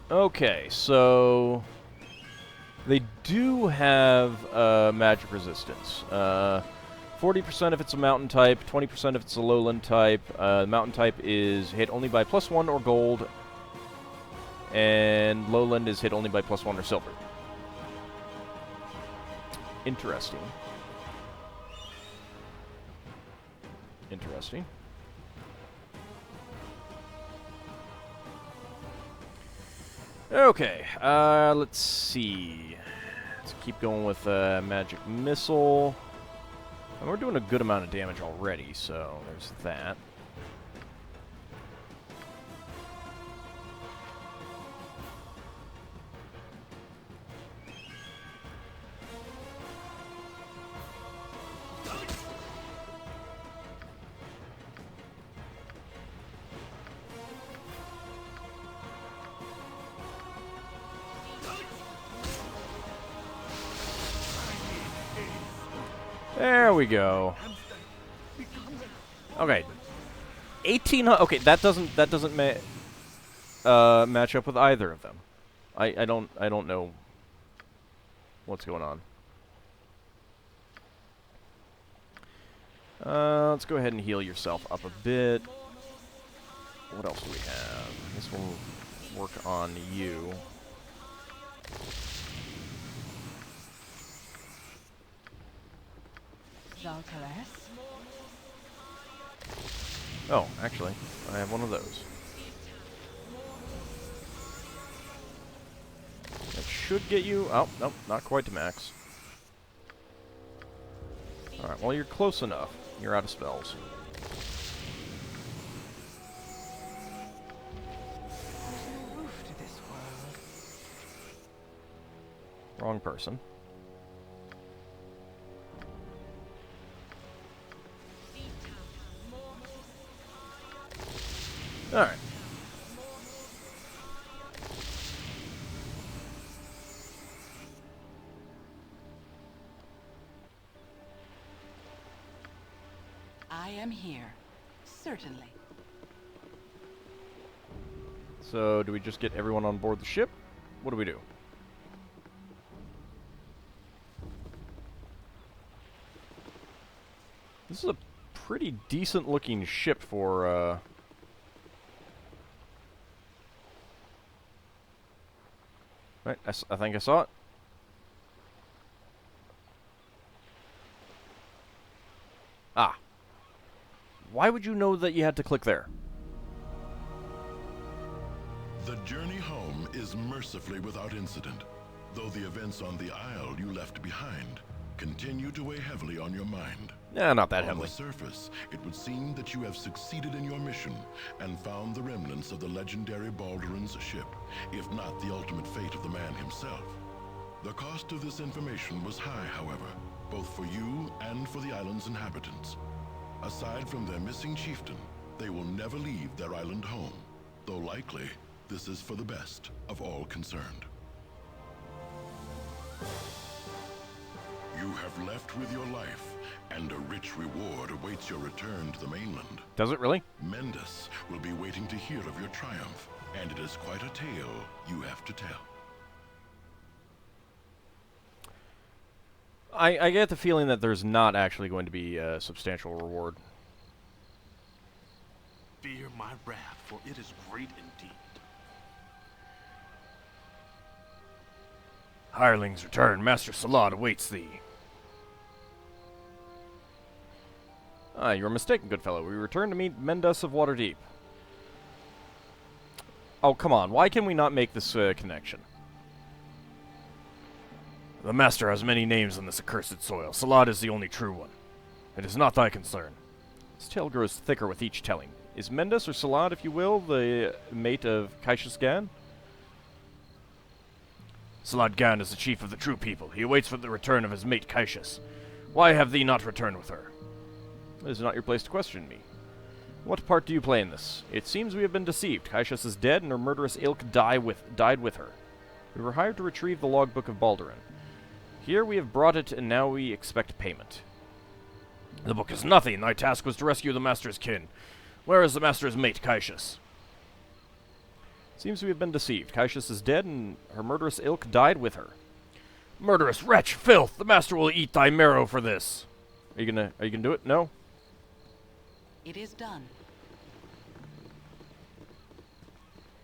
Okay, so they do have magic resistance. 40% if it's a mountain type, 20% if it's a lowland type. Mountain type is hit only by +1 or gold, and lowland is hit only by +1 or silver. Interesting. Interesting. Okay, let's see. Let's keep going with Magic Missile. And we're doing a good amount of damage already, so there's that. There we go. Okay, 1800. Okay, that doesn't match up with either of them. I don't know what's going on. Let's go ahead and heal yourself up a bit. What else do we have? This will work on you. Zaltares? Oh, actually, I have one of those. That should get you... Oh, nope, not quite to max. Alright, well, you're close enough. You're out of spells. There's no roof to this world. Wrong person. Alright. I am here. Certainly. So, do we just get everyone on board the ship? What do we do? This is a pretty decent looking ship for, Right, I think I saw it. Ah. Why would you know that you had to click there? The journey home is mercifully without incident, though the events on the Isle you left behind continue to weigh heavily on your mind. Nah, not that On heavily. the surface, it would seem that you have succeeded in your mission and found the remnants of the legendary Baldur's ship, if not the ultimate fate of the man himself. The cost of this information was high, however, both for you and for the island's inhabitants. Aside from their missing chieftain, they will never leave their island home, though likely this is for the best of all concerned. You have left with your life, and a rich reward awaits your return to the mainland. Does it really? Mendes will be waiting to hear of your triumph, and it is quite a tale you have to tell. I get the feeling that there's not actually going to be a substantial reward. Fear my wrath, for it is great indeed. Hirelings return. Master Salad awaits thee. Ah, you were mistaken, good fellow. We return to meet Mendes of Waterdeep. Oh, come on. Why can we not make this connection? The Master has many names on this accursed soil. Salad is the only true one. It is not thy concern. This tale grows thicker with each telling. Is Mendes, or Salad, if you will, the mate of Cassius Gan? Salad Gan is the chief of the true people. He awaits for the return of his mate Cassius. Why have thee not returned with her? It is not your place to question me. What part do you play in this? It seems we have been deceived. Cassius is dead, and her murderous ilk died with her. We were hired to retrieve the logbook of Baldur. Here we have brought it, and now we expect payment. The book is nothing. Thy task was to rescue the Master's kin. Where is the Master's mate, Cassius? Seems we have been deceived. Cassius is dead, and her murderous ilk died with her. Murderous wretch! Filth! The Master will eat thy marrow for this! Are you gonna do it? No? It is done.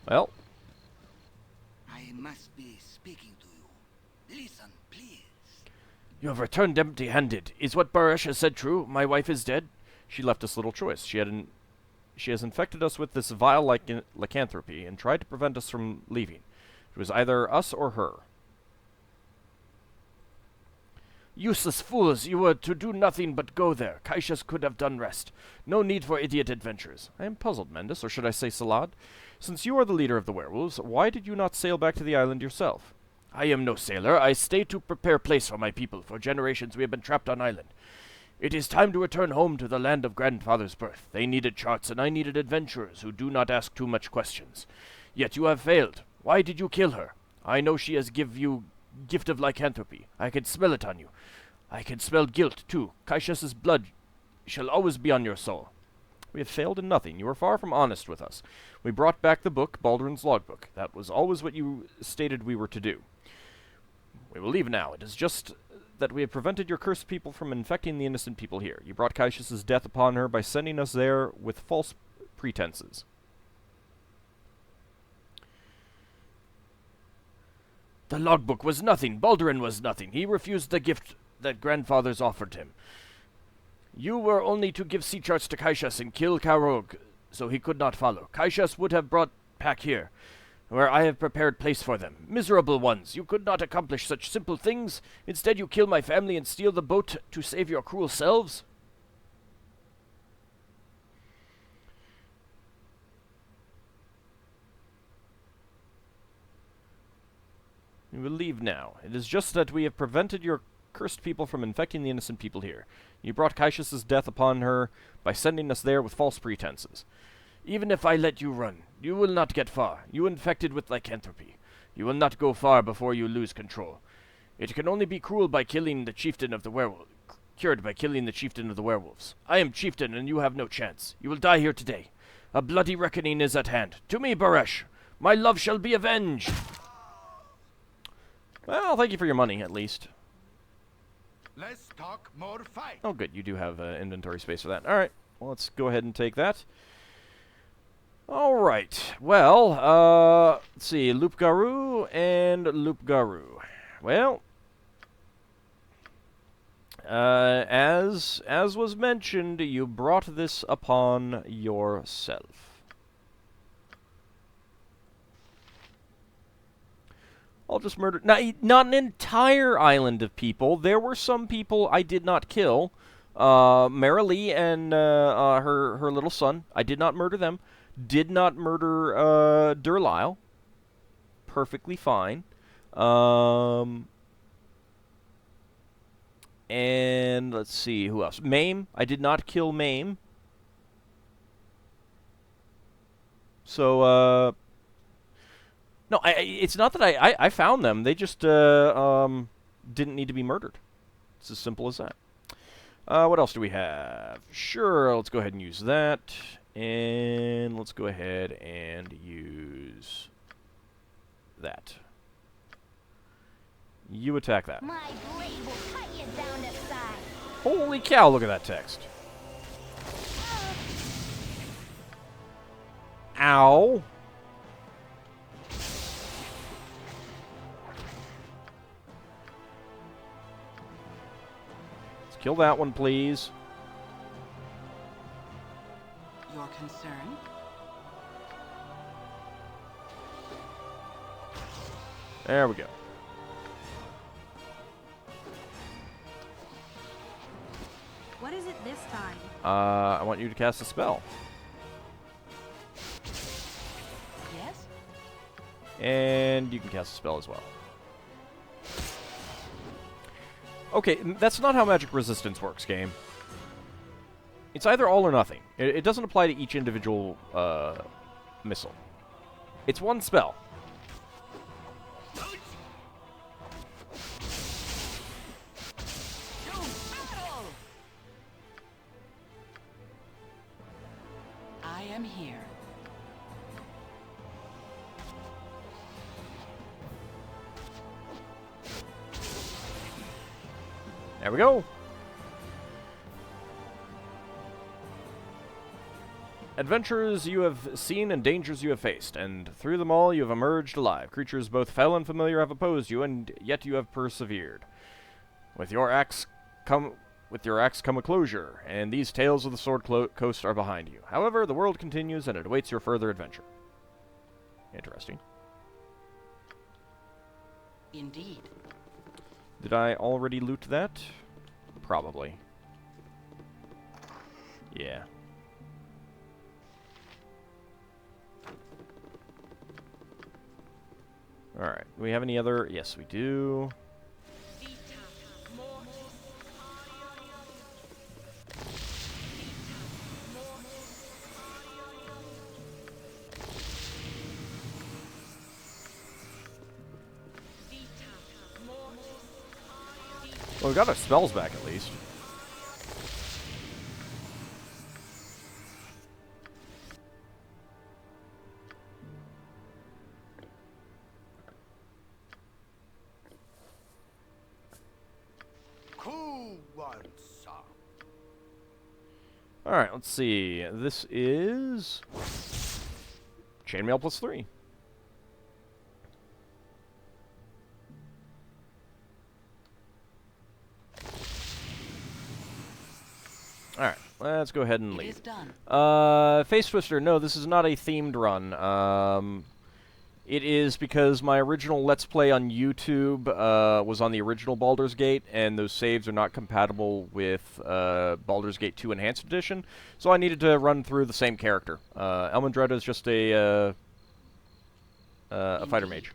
Well. I must be speaking to you. Listen, please. You have returned empty-handed. Is what Barash has said true? My wife is dead? She left us little choice. She has infected us with this vile lycanthropy and tried to prevent us from leaving. It was either us or her. Useless fools, you were to do nothing but go there. Cassius could have done rest. No need for idiot adventures. I am puzzled, Mendes, or should I say Salad? Since you are the leader of the werewolves, why did you not sail back to the island yourself? I am no sailor. I stay to prepare place for my people. For generations we have been trapped on island. It is time to return home to the land of grandfather's birth. They needed charts, and I needed adventurers who do not ask too much questions. Yet you have failed. Why did you kill her? I know she has give you gift of lycanthropy. I can smell it on you. I can smell guilt, too. Cassius's blood shall always be on your soul. We have failed in nothing. You were far from honest with us. We brought back the book, Baldur's logbook. That was always what you stated we were to do. We will leave now. It is just that we have prevented your cursed people from infecting the innocent people here. You brought Cassius's death upon her by sending us there with false pretenses. The logbook was nothing. Baldurin was nothing. He refused the gift that grandfathers offered him. You were only to give sea charts to Kaishas and kill Karog, so he could not follow. Kaishas would have brought back here, where I have prepared place for them. Miserable ones, you could not accomplish such simple things. Instead you kill my family and steal the boat to save your cruel selves. You will leave now. It is just that we have prevented your cursed people from infecting the innocent people here. You brought Cassius's death upon her by sending us there with false pretenses. Even if I let you run, you will not get far. You infected with lycanthropy. You will not go far before you lose control. It can only be cruel by killing the chieftain of the werewolves. Cured by killing the chieftain of the werewolves. I am chieftain, and you have no chance. You will die here today. A bloody reckoning is at hand. To me, Baresh! My love shall be avenged! Well, thank you for your money, at least. Let's talk more fight. Oh, good. You do have inventory space for that. All right. Well, let's go ahead and take that. All right. Well, let's see. Loup-Garou and Loup-Garou. Well, as was mentioned, you brought this upon yourself. I'll just murder... Not an entire island of people. There were some people I did not kill. Marilee and her little son. I did not murder them. Did not murder Durlisle. Perfectly fine. And let's see, who else? Mame. I did not kill Mame. So, no, it's not that I found them. They just didn't need to be murdered. It's as simple as that. What else do we have? Sure, let's go ahead and use that. And let's go ahead and use that. You attack that. My blade will cut you down to size. Holy cow, look at that text. Ow. Kill that one, please. Your concern? There we go. What is it this time? I want you to cast a spell. Yes? And you can cast a spell as well. Okay, that's not how magic resistance works, game. It's either all or nothing. It doesn't apply to each individual missile. It's one spell. I am here. There we go. Adventures you have seen and dangers you have faced, and through them all you have emerged alive. Creatures both fell and familiar have opposed you, and yet you have persevered. With your axe come a closure, and these tales of the Sword Coast are behind you. However, the world continues, and it awaits your further adventure. Interesting. Indeed. Did I already loot that? Probably. Yeah. Alright. Do we have any other? Yes, we do. Well, we got our spells back at least. Who wants some? Alright, let's see. This is Chainmail +3. Alright, let's go ahead and It leave. is done. Face Twister, no, this is not a themed run. It is because my original Let's Play on YouTube was on the original Baldur's Gate, and those saves are not compatible with Baldur's Gate 2 Enhanced Edition, so I needed to run through the same character. Elmandretta is just a fighter mage.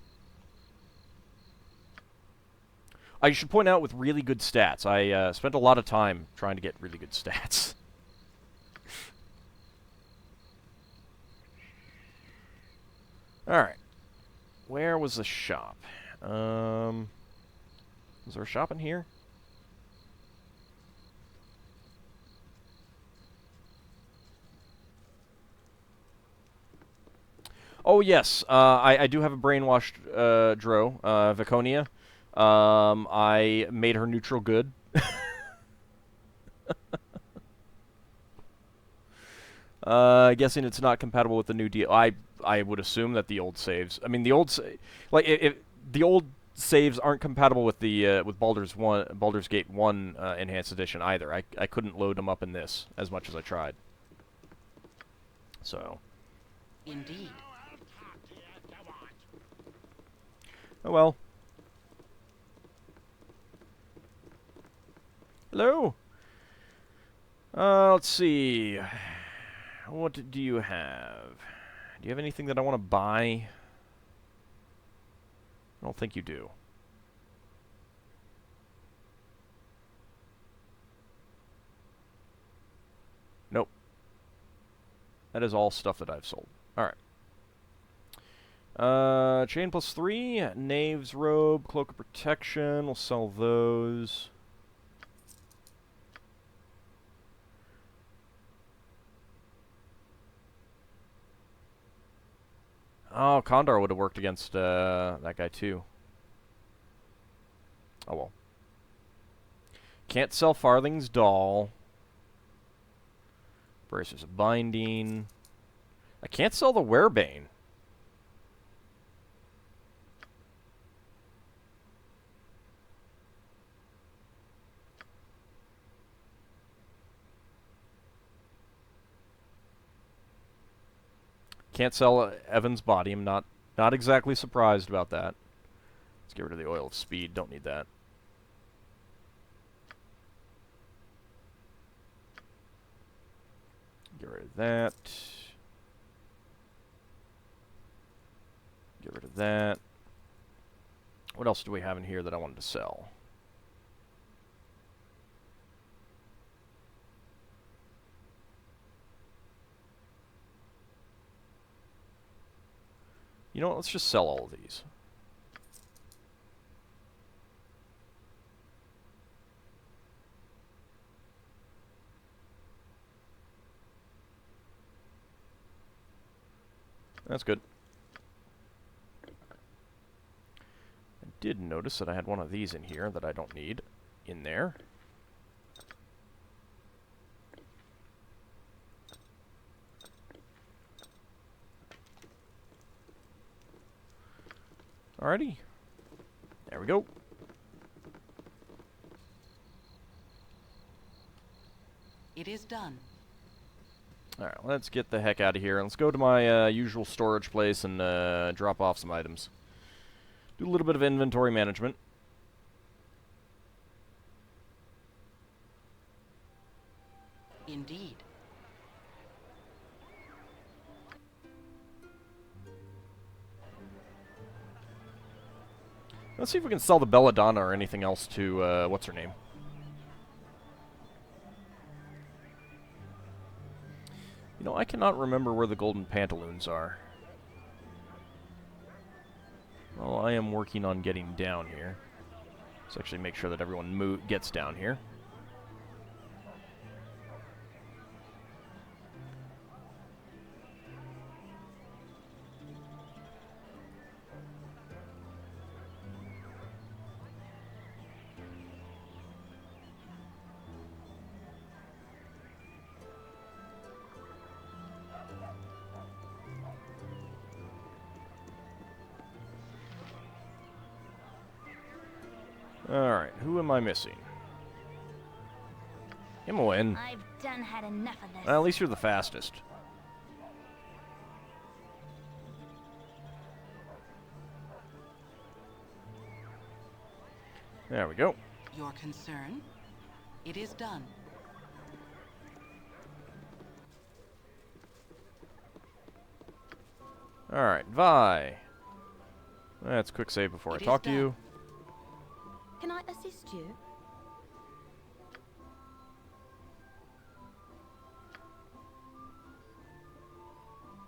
I should point out with really good stats. I spent a lot of time trying to get really good stats. Alright. Where was the shop? Was there a shop in here? Oh, yes. I do have a brainwashed Dro, Viconia. I made her neutral good. Guessing it's not compatible with the new deal. I would assume that the old saves. I mean, the old if the old saves aren't compatible with the with Baldur's Gate 1 Enhanced Edition either. I couldn't load them up in this as much as I tried. So. Indeed. Oh well. Hello. Let's see. What do you have? Do you have anything that I want to buy? I don't think you do. Nope. That is all stuff that I've sold. Alright. Chain +3, Knave's Robe, Cloak of Protection, we'll sell those. Oh, Condor would have worked against that guy too. Oh well. Can't sell Farthing's Doll. Bracers of Binding. I can't sell the Werebane. Can't sell Evan's Body. I'm not exactly surprised about that. Let's get rid of the Oil of Speed. Don't need that. Get rid of that. Get rid of that. What else do we have in here that I wanted to sell? You know what? Let's just sell all of these. That's good. I did notice that I had one of these in here that I don't need in there. Alrighty. There we go. It is done. Alright, let's get the heck out of here. Let's go to my usual storage place and drop off some items. Do a little bit of inventory management. Indeed. Let's see if we can sell the Belladonna or anything else to, what's her name? You know, I cannot remember where the golden pantaloons are. Well, I am working on getting down here. Let's actually make sure that everyone gets down here. Alright, who am I missing? Imoen. I've done had enough of this. Well, at least you're the fastest. There we go. Your concern? It is done. Alright, Vi. That's a quick save before I talk to you. Can I assist you?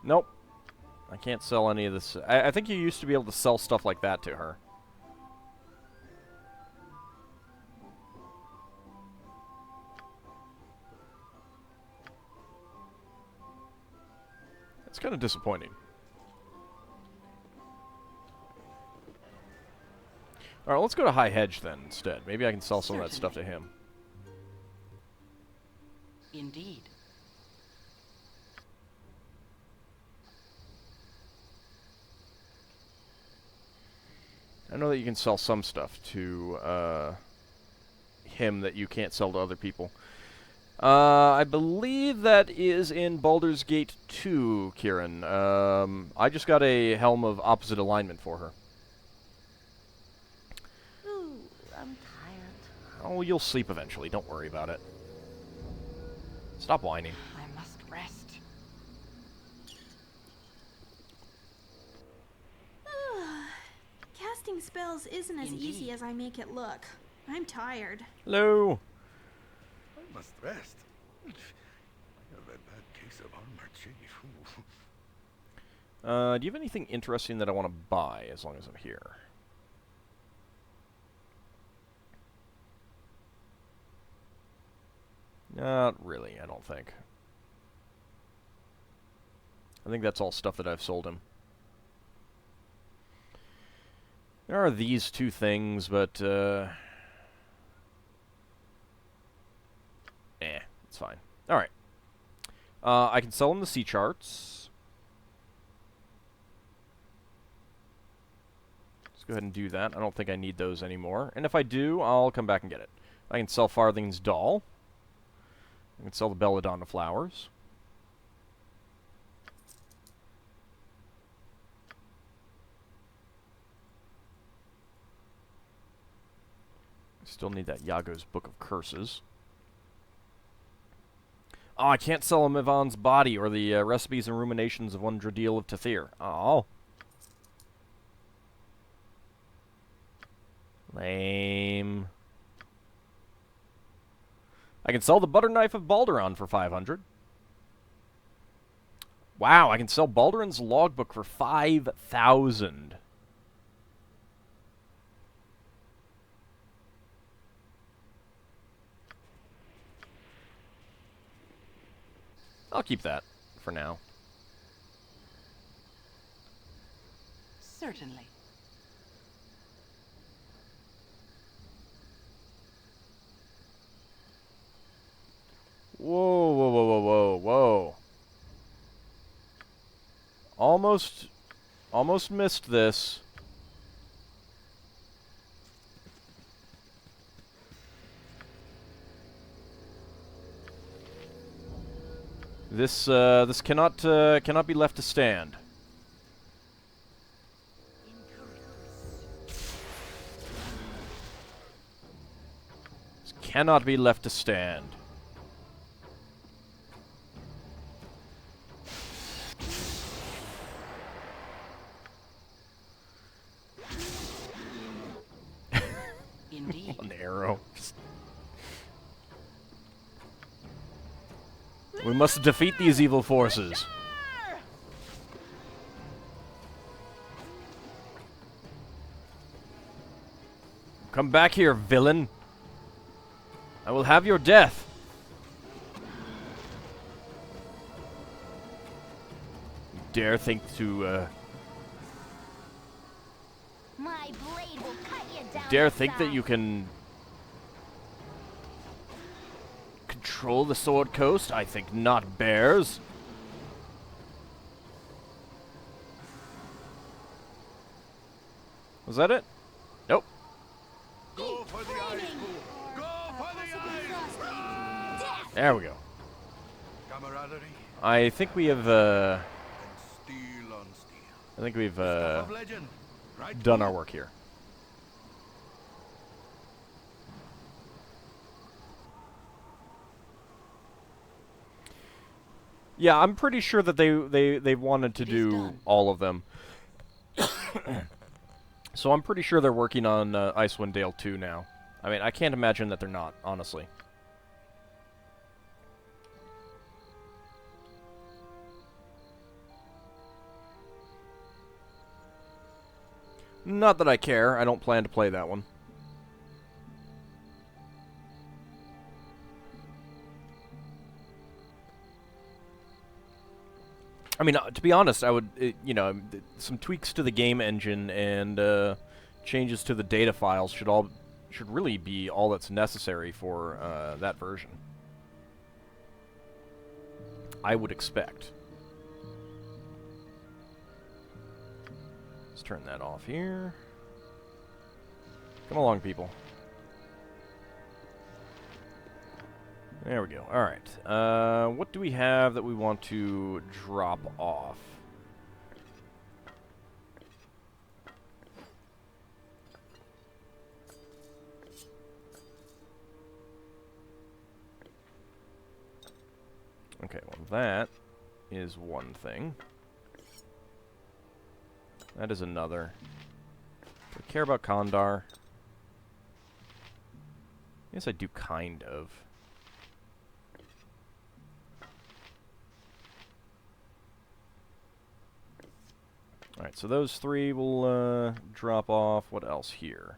Nope. I can't sell any of this. I think you used to be able to sell stuff like that to her. It's kind of disappointing. Alright, let's go to High Hedge then instead. Maybe I can sell some of that stuff to him. Indeed. I know that you can sell some stuff to him that you can't sell to other people. I believe that is in Baldur's Gate 2, Kieran. I just got a Helm of Opposite Alignment for her. Ooh, I'm tired. Oh, you'll sleep eventually. Don't worry about it. Stop whining. I must rest. Casting spells isn't as easy as I make it look. I'm tired. Hello. I must rest. I have a bad case of armor chief. Do you have anything interesting that I want to buy as long as I'm here? Not really, I don't think. I think that's all stuff that I've sold him. There are these two things, but, it's fine. Alright. I can sell him the sea charts. Let's go ahead and do that. I don't think I need those anymore. And if I do, I'll come back and get it. I can sell Farthing's doll. I can sell the Belladonna flowers. Still need that Yago's Book of Curses. Oh, I can't sell him Yvonne's Body or the Recipes and Ruminations of One Dradil of Tathir. Oh. Lame. I can sell the Butter Knife of Balduran for 500. Wow, I can sell Balduran's Logbook for 5,000. I'll keep that for now. Certainly. Whoa, whoa, whoa, whoa, whoa, whoa. Almost missed this. This cannot be left to stand. This cannot be left to stand. Indeed. An arrow. We must defeat these evil forces. Come back here, villain. I will have your death. You dare think to, My blade will cut you down. dare think that you can control the Sword Coast? I think not, bears. Was that it? Nope. Go for the ice pool. Go for the ice. Death. There we go. I think we have, Steel on steel. I think we've, Stuff of legend. Right, done Baldur? our work here. Yeah, I'm pretty sure that they wanted to do all of them. So I'm pretty sure they're working on Icewind Dale 2 now. I mean, I can't imagine that they're not, honestly. Not that I care. I don't plan to play that one. I mean, to be honest, I would, you know, some tweaks to the game engine and changes to the data files should really be all that's necessary for that version. I would expect. Let's turn that off here. Come along, people. There we go. Alright. What do we have that we want to drop off? Okay, well that is one thing. That is another. Do I care about Kandar? Yes, I do, kind of. Alright, so those three will drop off. What else here?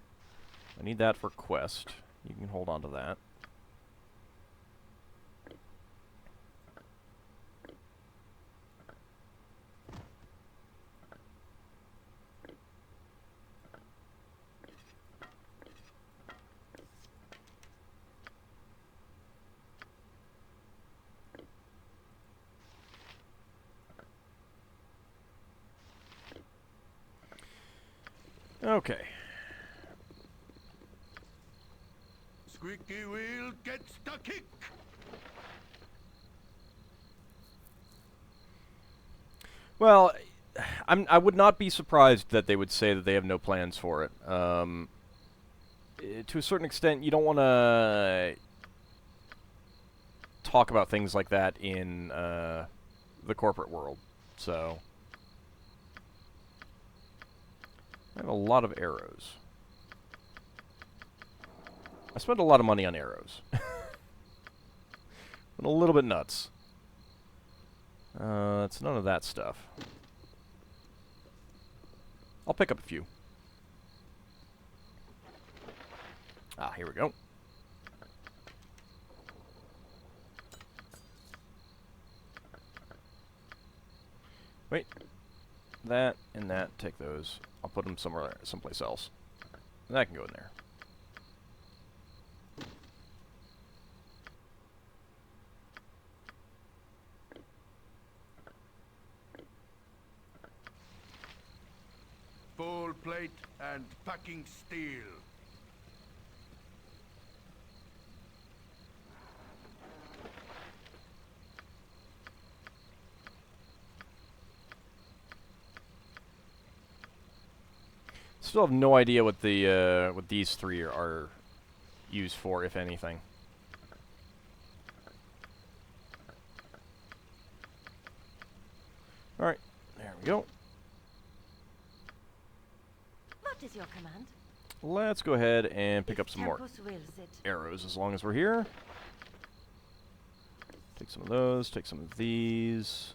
I need that for quest. You can hold on to that. Okay. Squeaky wheel gets the kick. Well, I would not be surprised that they would say that they have no plans for it. To a certain extent, you don't want to talk about things like that in the corporate world. So, I have a lot of arrows. I spent a lot of money on arrows. I'm a little bit nuts. It's none of that stuff. I'll pick up a few. Ah, here we go. Wait. That and that, take those. I'll put them someplace else. That can go in there. Full plate and packing steel. Still have no idea what the what these three are used for, if anything. All right, there we go. What is your command? Let's go ahead and pick up some more Tempus wills it. arrows as long as we're here. Take some of those, take some of these.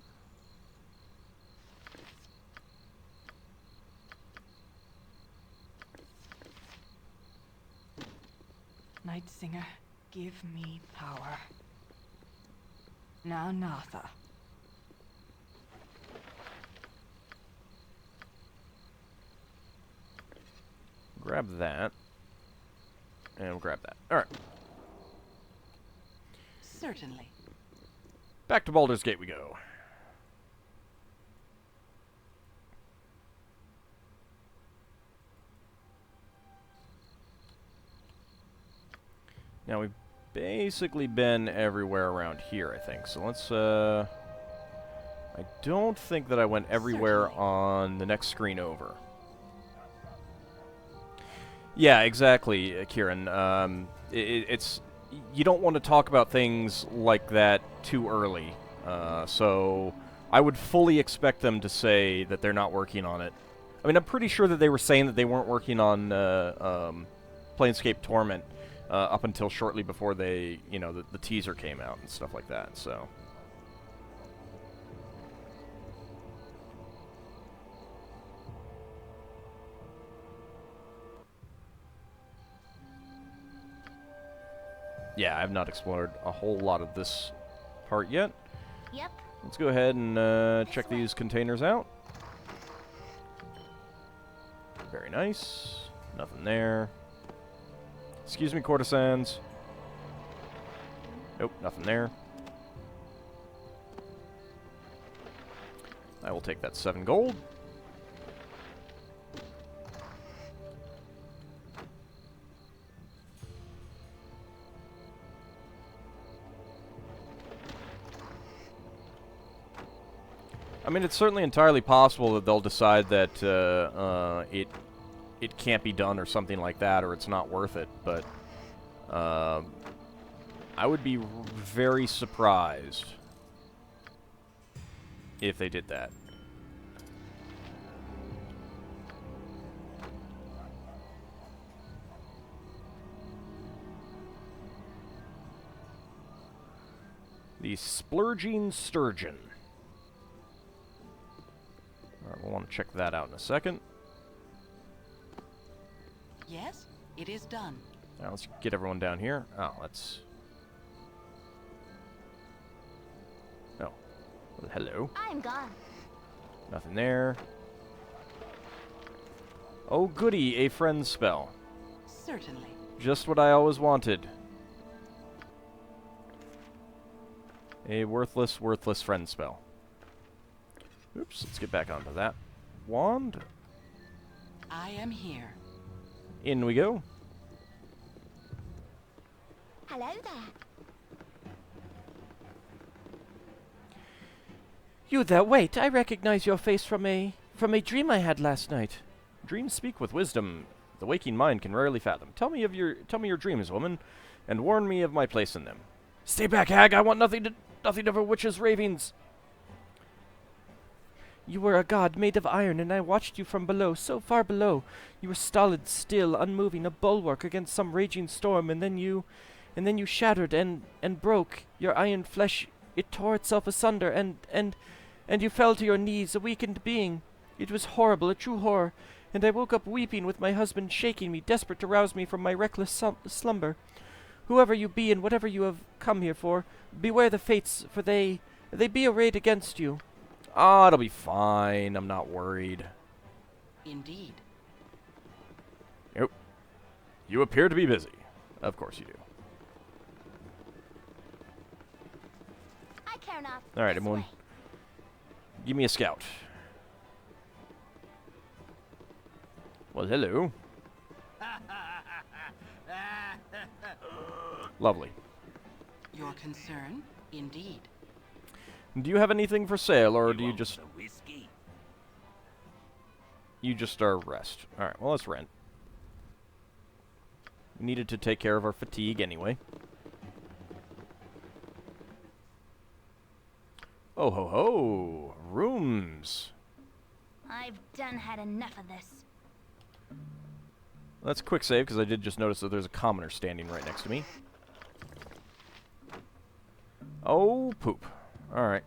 Night Singer, give me power. Now, Natha. Grab that. And we'll grab that. Alright. Certainly. Back to Baldur's Gate we go. Now we've basically been everywhere around here, I think. So let's I don't think that I went everywhere on the next screen over. Yeah, exactly, Kieran. It's you don't want to talk about things like that too early. So I would fully expect them to say that they're not working on it. I mean, I'm pretty sure that they were saying that they weren't working on Planescape Torment up until shortly before they, you know, the teaser came out and stuff like that. So. Yeah, I have not explored a whole lot of this part yet. Yep. Let's go ahead and check these containers out. Very nice. Nothing there. Excuse me, courtesans. Nope, nothing there. I will take that 7 gold. I mean, it's certainly entirely possible that they'll decide that it can't be done or something like that, or it's not worth it, but I would be very surprised if they did that. The Splurging Sturgeon. Alright, we'll want to check that out in a second. Yes, it is done. Now let's get everyone down here. Oh, let's... Oh. Well, hello. I'm gone. Nothing there. Oh goody, a friend spell. Certainly. Just what I always wanted. A worthless friend spell. Oops, let's get back onto that. Wand. I am here. In we go. Hello there. You there, wait, I recognize your face from a dream I had last night. Dreams speak with wisdom. The waking mind can rarely fathom. Tell me your dreams, woman, and warn me of my place in them. Stay back, hag, I want nothing of a witch's ravings. You were a god made of iron, and I watched you from below, so far below. You were stolid, still, unmoving, a bulwark against some raging storm, and then you shattered and broke. Your iron flesh, it tore itself asunder, and you fell to your knees, a weakened being. It was horrible, a true horror, and I woke up weeping with my husband shaking me, desperate to rouse me from my reckless slumber. Whoever you be and whatever you have come here for, beware the fates, for they be arrayed against you. Ah, it'll be fine. I'm not worried. Indeed. Yep. You appear to be busy. Of course you do. I care not. Alright, everyone. Give me a scout. Well, hello. Lovely. Your concern? Indeed. Do you have anything for sale, or do you just... You just are rest. Alright, well, let's rent. We needed to take care of our fatigue anyway. Oh ho ho! Rooms! I've done had enough of this. Let's quick save, because I did just notice that there's a commoner standing right next to me. Oh, poop. Alright.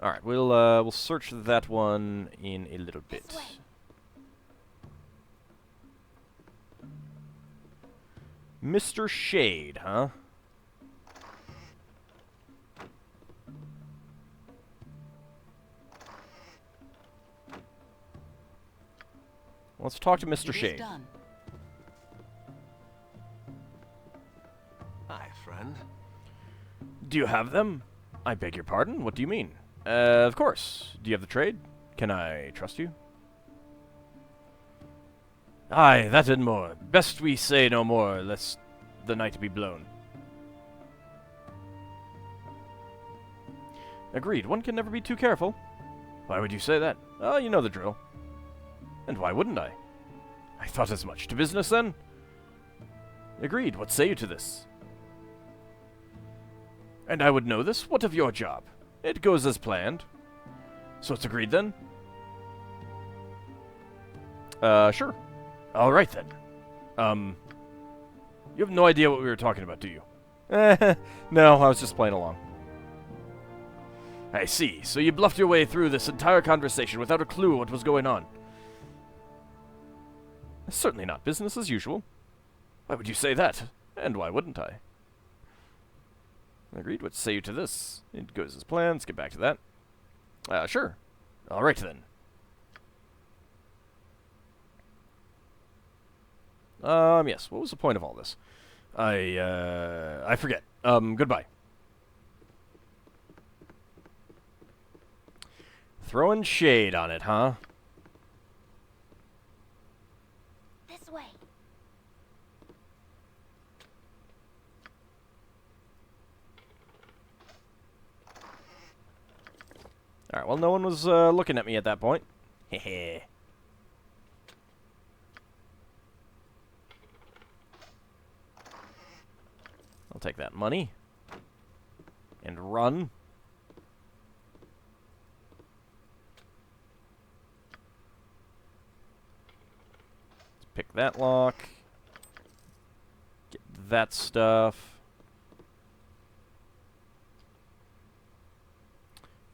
Alright, we'll search that one in a little bit. Mr. Shade, huh? Let's talk to Mr. Shade. Done. Hi, friend. Do you have them? I beg your pardon? What do you mean? Of course. Do you have the trade? Can I trust you? Aye, that and more. Best we say no more, lest the night be blown. Agreed. One can never be too careful. Why would you say that? Oh, you know the drill. And why wouldn't I? I thought as much. To business, then? Agreed. What say you to this? And I would know this? What of your job? It goes as planned. So it's agreed, then? Sure. All right, then. You have no idea what we were talking about, do you? No, I was just playing along. I see. So you bluffed your way through this entire conversation without a clue what was going on. Certainly not business as usual. Why would you say that? And why wouldn't I? Agreed. What say you to this? It goes as planned. Let's get back to that. Sure. All right, then. Yes. What was the point of all this? I forget. Goodbye. Throwing shade on it, huh? This way. Alright, well, no one was looking at me at that point. Hehe. I'll take that money. And run. Let's pick that lock. Get that stuff.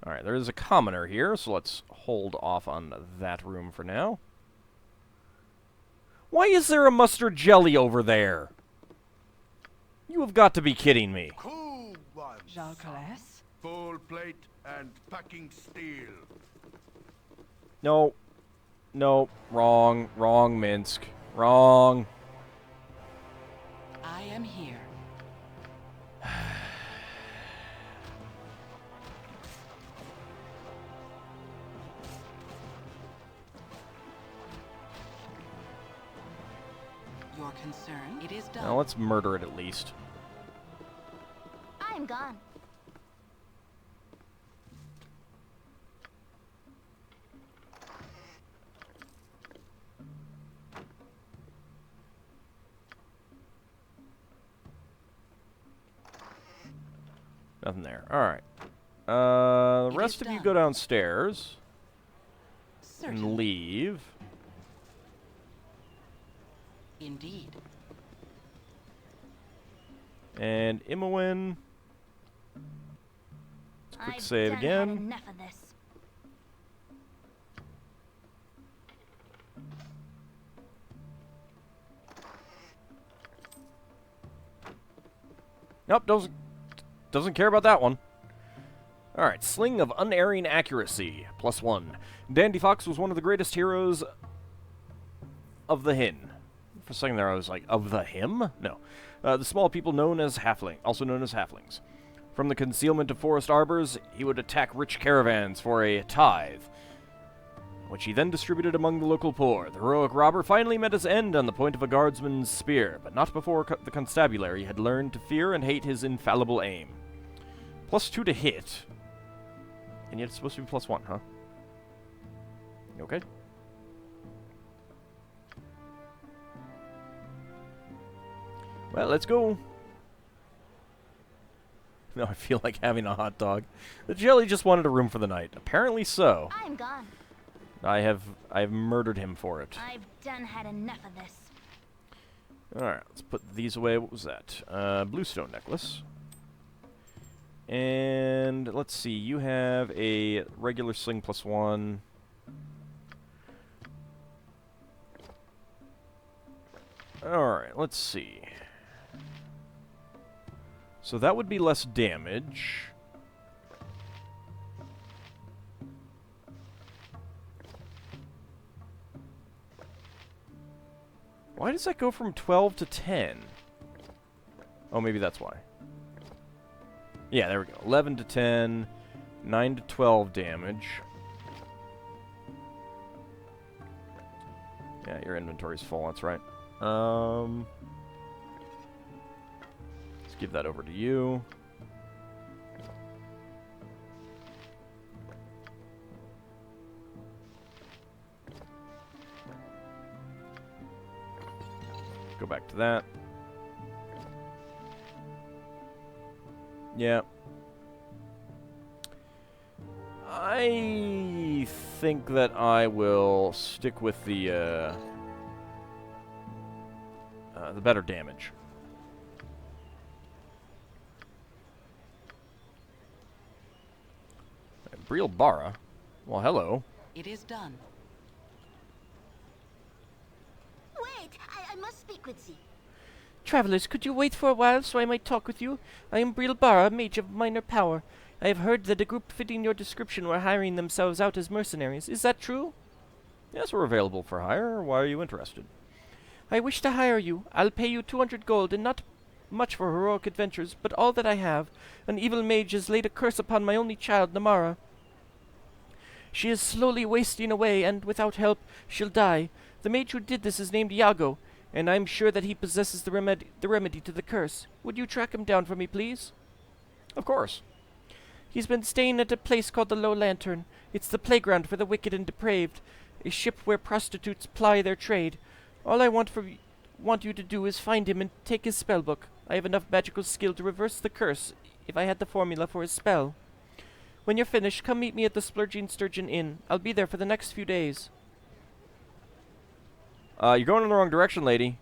Alright, there is a commoner here, so let's hold off on that room for now. Why is there a mustard jelly over there? You have got to be kidding me. Cool one. Jacques? Full plate and packing steel. No. No. Wrong. Wrong, Minsk. Wrong. I am here. Your concern? It is done. Now let's murder it at least. I am gone. Nothing there. Alright. The rest of you go downstairs. And leave. Indeed. And Imowen. Quick save Had again. enough of this. Nope, doesn't care about that one. Alright, Sling of Unerring Accuracy, +1. Dandy Fox was one of the greatest heroes of the Hin. For a second there I was like, of the him? No. The small people known as also known as halflings. From the concealment of forest arbors, he would attack rich caravans for a tithe, which he then distributed among the local poor. The heroic robber finally met his end on the point of a guardsman's spear, but not before the constabulary had learned to fear and hate his infallible aim. +2 to hit. And yet it's supposed to be +1, huh? Okay. Well, let's go. Now I feel like having a hot dog. The jelly just wanted a room for the night. Apparently so. I am gone. I have murdered him for it. I've done had enough of this. Alright, let's put these away. What was that? Bluestone necklace. And let's see, you have a regular sling +1. Alright, let's see. So that would be less damage. Why does that go from 12 to 10? Oh, maybe that's why. Yeah, there we go. 11 to 10, 9 to 12 damage. Yeah, your inventory's full, that's right. Let's give that over to you. go back to that. Yeah. I think that I will stick with the better damage. Bara? Well, hello. It is done. Wait, I must speak with thee. Travelers, could you wait for a while so I might talk with you? I am Bara, mage of minor power. I have heard that a group fitting your description were hiring themselves out as mercenaries. Is that true? Yes, we're available for hire. Why are you interested? I wish to hire you. I'll pay you 200 gold, and not much for heroic adventures, but all that I have. An evil mage has laid a curse upon my only child, Namara. She is slowly wasting away, and without help, she'll die. The mage who did this is named Iago, and I'm sure that he possesses the remedy to the curse. Would you track him down for me, please? Of course. He's been staying at a place called the Low Lantern. It's the playground for the wicked and depraved, a ship where prostitutes ply their trade. All I want you to do is find him and take his spellbook. I have enough magical skill to reverse the curse if I had the formula for his spell. When you're finished, come meet me at the Splurging Sturgeon Inn. I'll be there for the next few days. You're going in the wrong direction, lady.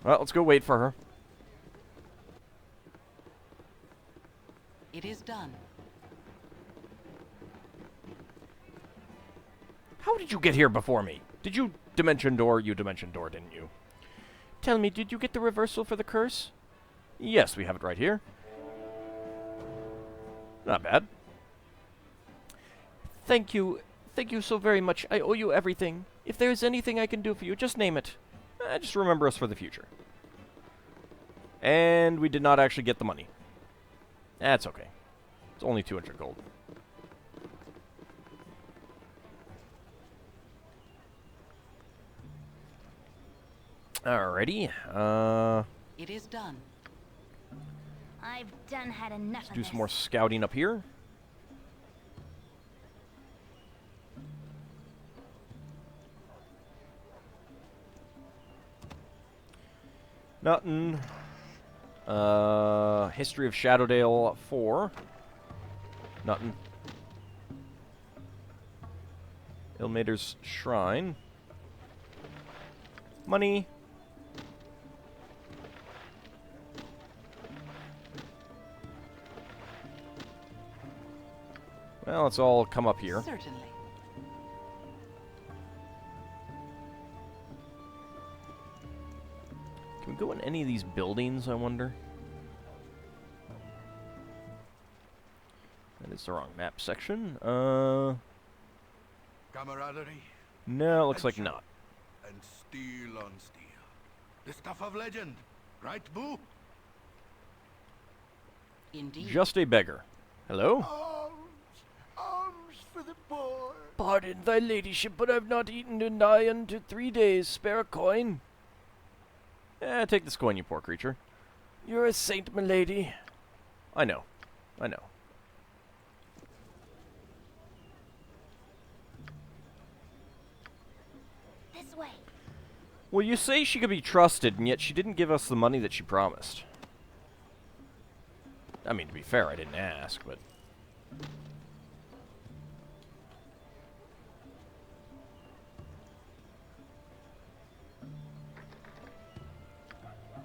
Well, let's go wait for her. It is done. How did you get here before me? Did you dimension door? You dimension door, didn't you? Tell me, did you get the reversal for the curse? Yes, we have it right here. Not bad. Thank you. Thank you so very much. I owe you everything. If there is anything I can do for you, just name it. Just remember us for the future. And we did not actually get the money. That's okay. It's only 200 gold. Alrighty. It is done. I've done had enough Let's of do this. some more scouting up here. Nothing. History of Shadowdale 4. Nothing. Ilmater's Shrine. Money. Well, let's all come up here. Certainly. Can we go in any of these buildings, I wonder? That is the wrong map section. Camaraderie No, it looks like not. and steel on steel. The stuff of legend, right, Boo? Indeed. Just a beggar. Hello? Arms for the poor. Pardon thy ladyship, but I've not eaten in nigh unto 3 days. Spare a coin. Take this coin, you poor creature. You're a saint, milady. I know. I know. This way. Well, you say she could be trusted, and yet she didn't give us the money that she promised. I mean, to be fair, I didn't ask, but...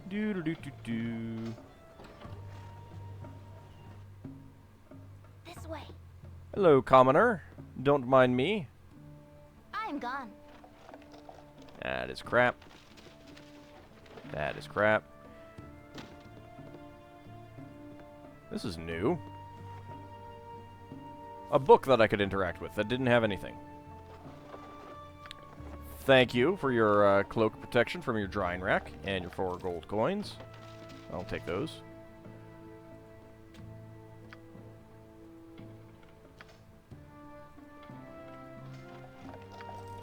Do-do-do-do-do. This way. Hello, commoner. Don't mind me. I'm gone. That is crap. That is crap. This is new. A book that I could interact with that didn't have anything. Thank you for your cloak protection from your drying rack and your 4 gold coins. I'll take those.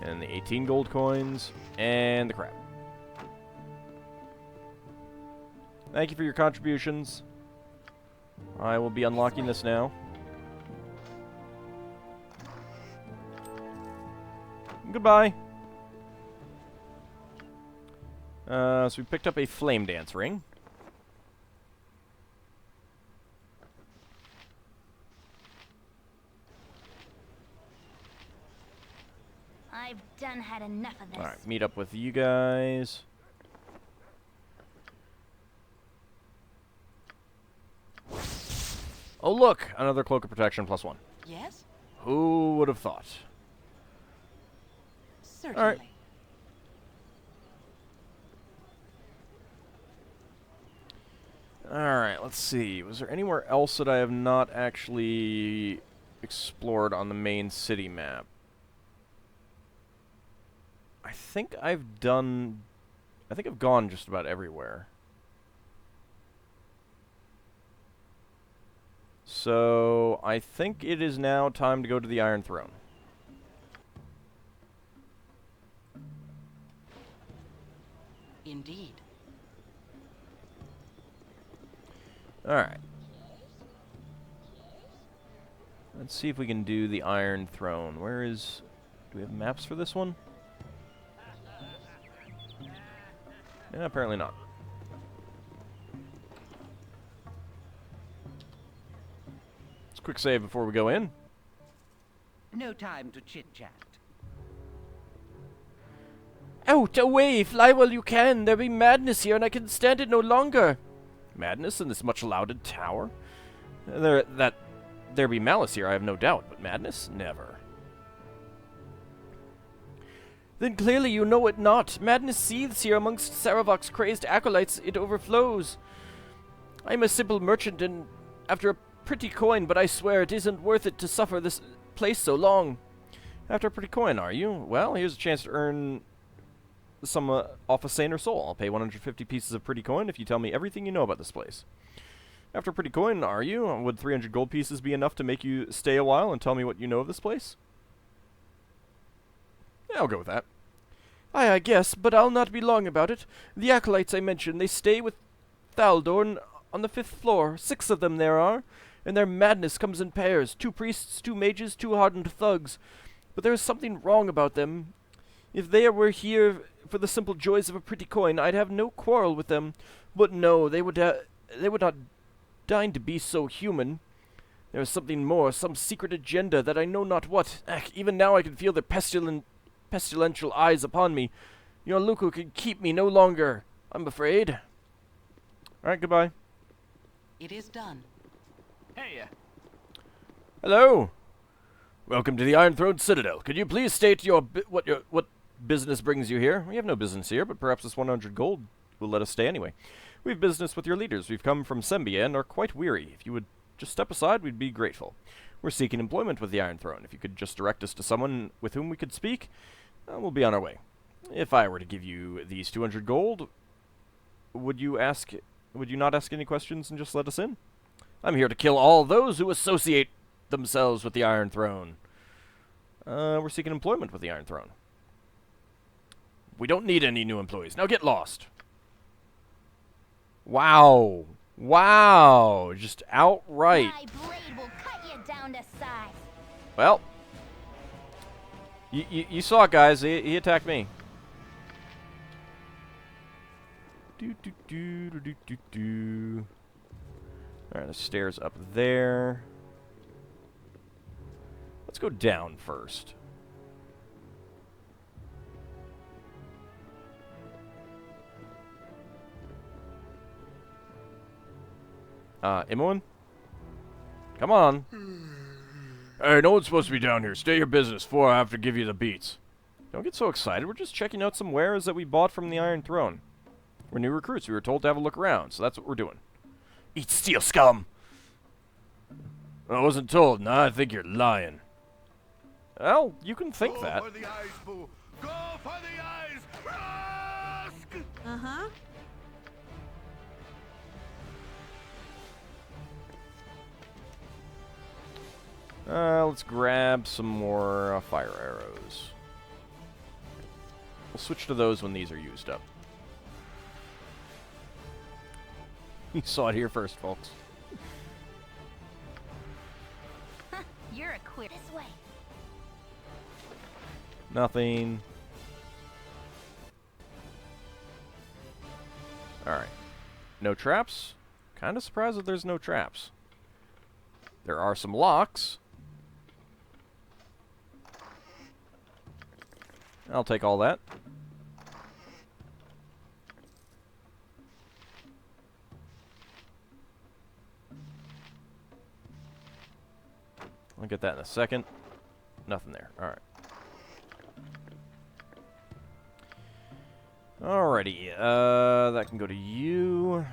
And the 18 gold coins and the crap. Thank you for your contributions. I will be unlocking this now. Goodbye. So we picked up a flame dance ring. I've done had enough of this. Alright, meet up with you guys. Oh look! Another cloak of protection +1. Yes? Who would have thought? Certainly. Alright. Alright, let's see. Was there anywhere else that I have not actually explored on the main city map? I think I've gone just about everywhere. So, I think it is now time to go to the Iron Throne. Indeed. Alright. Let's see if we can do the Iron Throne. Where is... Do we have maps for this one? Yeah, apparently not. Let's quick save before we go in. No time to chit-chat. Out, away, fly while you can. There be madness here, and I can stand it no longer. Madness in this much lauded tower? There be malice here, I have no doubt, but madness? Never. Then clearly you know it not. Madness seethes here amongst Saravok's crazed acolytes. It overflows. I am a simple merchant and after a pretty coin, but I swear it isn't worth it to suffer this place so long. After a pretty coin, are you? Well, here's a chance to earn some off a saner soul. I'll pay 150 pieces of pretty coin if you tell me everything you know about this place. After a pretty coin, are you? Would 300 gold pieces be enough to make you stay a while and tell me what you know of this place? Yeah, I'll go with that. Aye, I guess, but I'll not be long about it. The acolytes I mentioned, they stay with Baldur on the 5th floor. 6 of them there are, and their madness comes in pairs. 2 priests, 2 mages, 2 hardened thugs. But there is something wrong about them. If they were here for the simple joys of a pretty coin, I'd have no quarrel with them. But no, they would not deign to be so human. There is something more, some secret agenda that I know not what. Even now I can feel their pestilential eyes upon me. Your Luku can keep me no longer, I'm afraid. Alright, goodbye. It is done. Hey, Hello. Welcome to the Iron Throne Citadel. Could you please state what business brings you here? We have no business here, but perhaps this 100 gold will let us stay anyway. We have business with your leaders. We've come from Sembia and are quite weary. If you would just step aside, we'd be grateful. We're seeking employment with the Iron Throne. If you could just direct us to someone with whom we could speak, we'll be on our way. If I were to give you these 200 gold, would you not ask any questions and just let us in? I'm here to kill all those who associate themselves with the Iron Throne. We're seeking employment with the Iron Throne. We don't need any new employees. Now get lost. Wow. Wow. Just outright. My blade will cut you down to size. Well, you saw it, guys. He attacked me. Alright, the stairs up there. Let's go down first. Imoen? Come on. Hey, no one's supposed to be down here. Stay your business before I have to give you the beats. Don't get so excited. We're just checking out some wares that we bought from the Iron Throne. We're new recruits. We were told to have a look around, so that's what we're doing. Eat steel, scum! I wasn't told. Now I think you're lying. Well, you can think that. Go for the eyes, Boo! Go for the eyes! Rask! Uh-huh. Let's grab some more fire arrows. We'll switch to those when these are used up. You saw it here first, folks. You're a queer. This way. Nothing. Alright. No traps? Kind of surprised that there's no traps. There are some locks. I'll take all that. I'll get that in a second. Nothing there. Alright. Alrighty. That can go to you.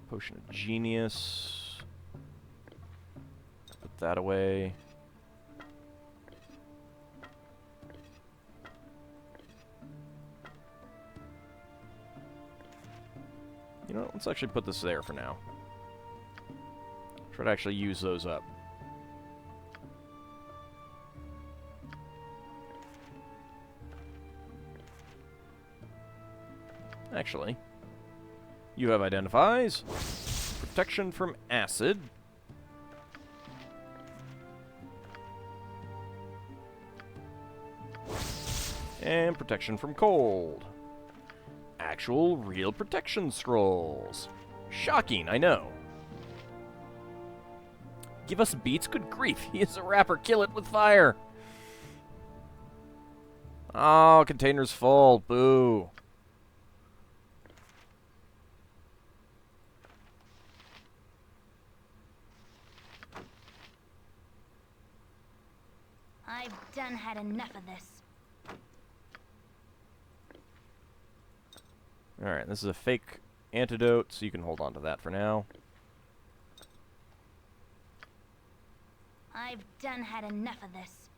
Potion of Genius. Put that away. You know what? Let's actually put this there for now. Try to actually use those up. Actually, you have identifies. Protection from acid. And protection from cold. Actual, real protection scrolls. Shocking, I know. Give us beats? Good grief, he is a rapper. Kill it with fire. Oh, container's full. Boo. I've done had enough of this. Alright, this is a fake antidote, so you can hold on to that for now. I've done had enough of this.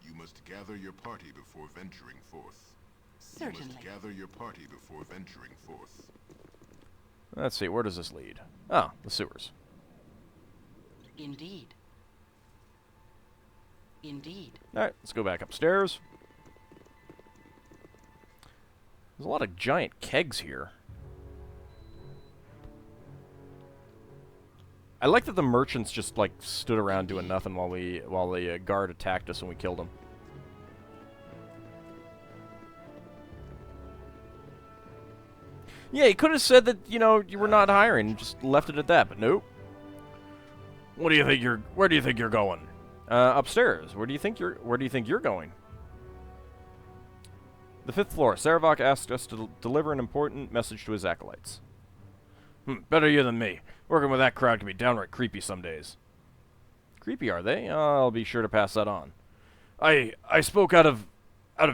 You must gather your party before venturing forth. Certainly. You must gather your party before venturing forth. Let's see, where does this lead? Ah, the sewers. Indeed. Indeed. Alright, let's go back upstairs. There's a lot of giant kegs here. I like that the merchants just, like, stood around doing nothing while the guard attacked us and we killed them. Yeah, he could have said that, you know, you were not hiring and just left it at that, but nope. Where do you think you're going? Upstairs. Where do you think you're going? The 5th floor. Saravok asked us to deliver an important message to his acolytes. Better you than me. Working with that crowd can be downright creepy some days. Creepy, are they? I'll be sure to pass that on. I spoke out of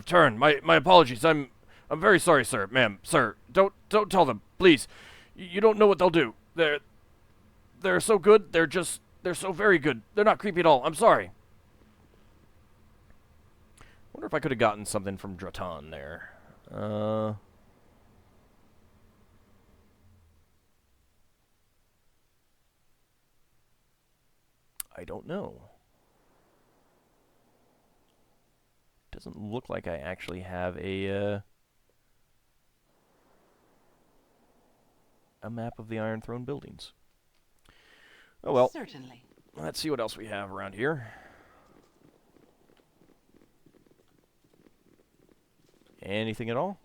turn. My apologies. I'm very sorry, sir. Ma'am, sir. Don't tell them, please. You don't know what they'll do. They're so good. They're so very good. They're not creepy at all. I'm sorry. Wonder if I could have gotten something from Dratan there. I don't know. Doesn't look like I actually have a map of the Iron Throne buildings. Oh well. Certainly. Let's see what else we have around here. Anything at all?